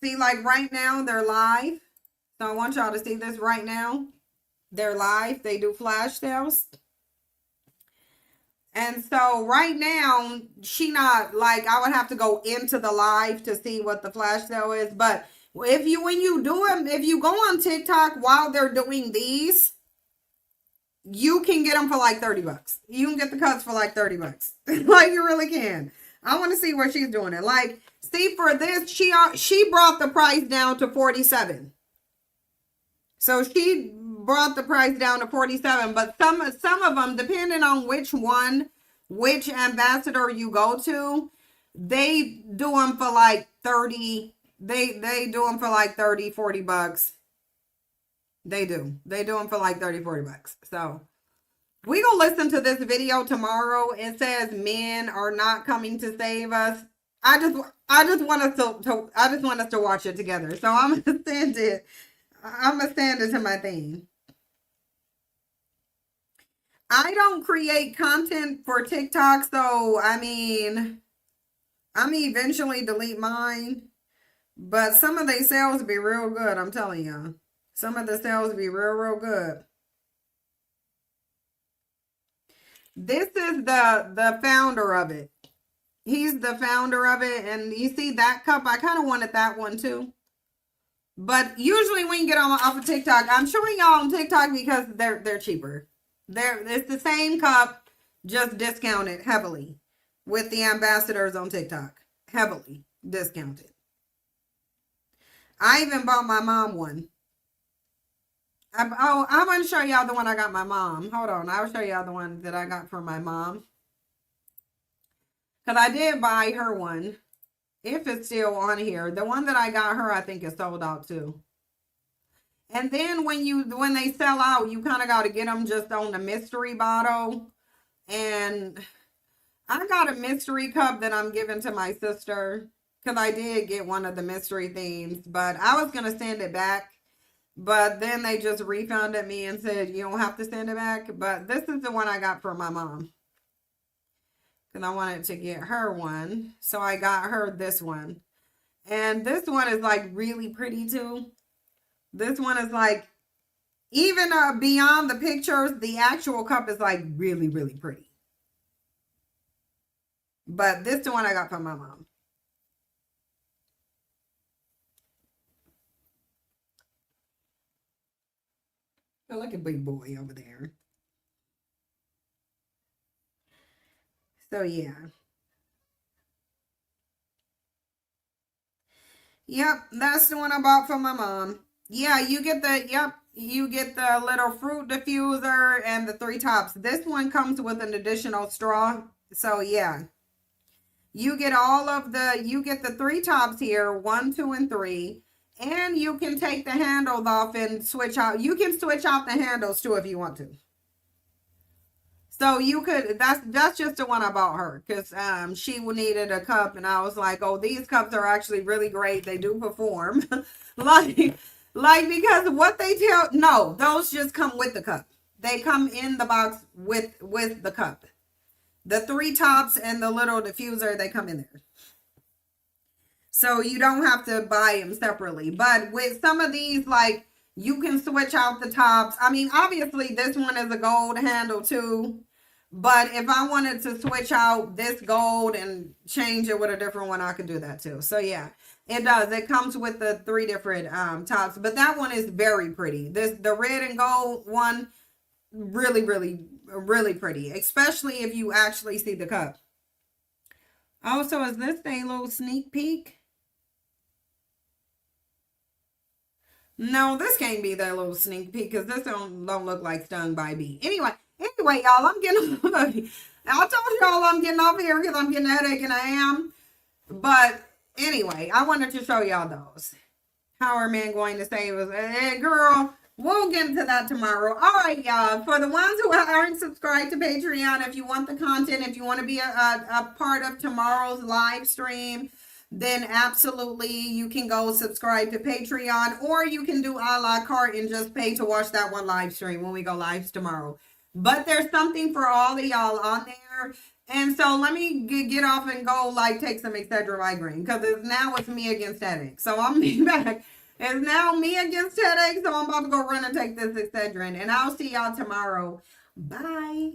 See, like right now they're live. So I want y'all to see this right now. They're live. They do flash sales. And so right now, she not like, I would have to go into the live to see what the flash sale is. But when you do them, if you go on TikTok while they're doing these, you can get them for like $30. You can get the cuts for like $30. Like, you really can. I want to see where she's doing it. Like, see, for this, she brought the price down to $47. So she brought the price down to $47, but some of them, depending on which ambassador you go to, they do them for like 30. They do them for like 30, $40. They do them for like 30, $40. So we gonna listen to this video tomorrow. It says men are not coming to save us. I just want us to watch it together. So I'm gonna send it to my thing. I don't create content for TikTok, so I mean, I'm eventually delete mine. But some of the sales be real good, I'm telling y'all. Some of the sales be real good. This is the founder of it. He's the founder of it, and you see that cup? I kind of wanted that one too. But usually when you get off of TikTok, I'm showing y'all on TikTok because they're cheaper. It's the same cup, just discounted heavily with the ambassadors on TikTok. Heavily discounted. I even bought my mom one. I'm going to show y'all the one I got my mom. Hold on. I'll show y'all the one that I got for my mom. Because I did buy her one. if it's still on here. The one that I got her, I think is sold out too. And then when they sell out, you kind of got to get them just on the mystery bottle. And I got a mystery cup that I'm giving to my sister because I did get one of the mystery themes, but I was going to send it back. But then they just refunded me and said, you don't have to send it back. But this is the one I got for my mom. Because I wanted to get her one. So I got her this one. And this one is like really pretty too. This one is like, even beyond the pictures, the actual cup is like really, really pretty. But this is the one I got from my mom. Oh, look at big boy over there. So yeah. Yep, that's the one I bought from my mom. Yeah, you get the little fruit diffuser and the 3 tops. This one comes with an additional straw. So yeah. You get the 3 tops here, 1, 2, and 3. And you can take the handles off and switch out. You can switch out the handles too if you want to. So you could, that's just the one I bought her because she needed a cup and I was like, oh, these cups are actually really great. They do perform. like because what they tell, no, those just come with the cup. They come in the box with the cup. The 3 tops and the little diffuser, they come in there. So you don't have to buy them separately. But with some of these, like, you can switch out the tops. I mean, obviously this one is a gold handle too. But if I wanted to switch out this gold and change it with a different one, I could do that too. So yeah, it does. It comes with the 3 different tops. But that one is very pretty. The red and gold one, really, really, really pretty. Especially if you actually see the cup. Also, is this a little sneak peek? No, this can't be that little sneak peek because this don't look like Stung by Bee. Anyway, y'all, I'm getting off of here. I told y'all I'm getting off here because I'm getting a headache and I am. But anyway, I wanted to show y'all those. How are men going to save us? Hey, girl, we'll get into that tomorrow. All right, y'all. For the ones who aren't subscribed to Patreon, if you want the content, if you want to be a part of tomorrow's live stream, then absolutely you can go subscribe to Patreon, or you can do a la carte and just pay to watch that one live stream when we go live tomorrow. But there's something for all of y'all on there. And so let me get off and go like take some Excedrin migraine because now it's me against headache. So I'm be back. It's now me against headache. So I'm about to go run and take this Excedrin. And I'll see y'all tomorrow. Bye.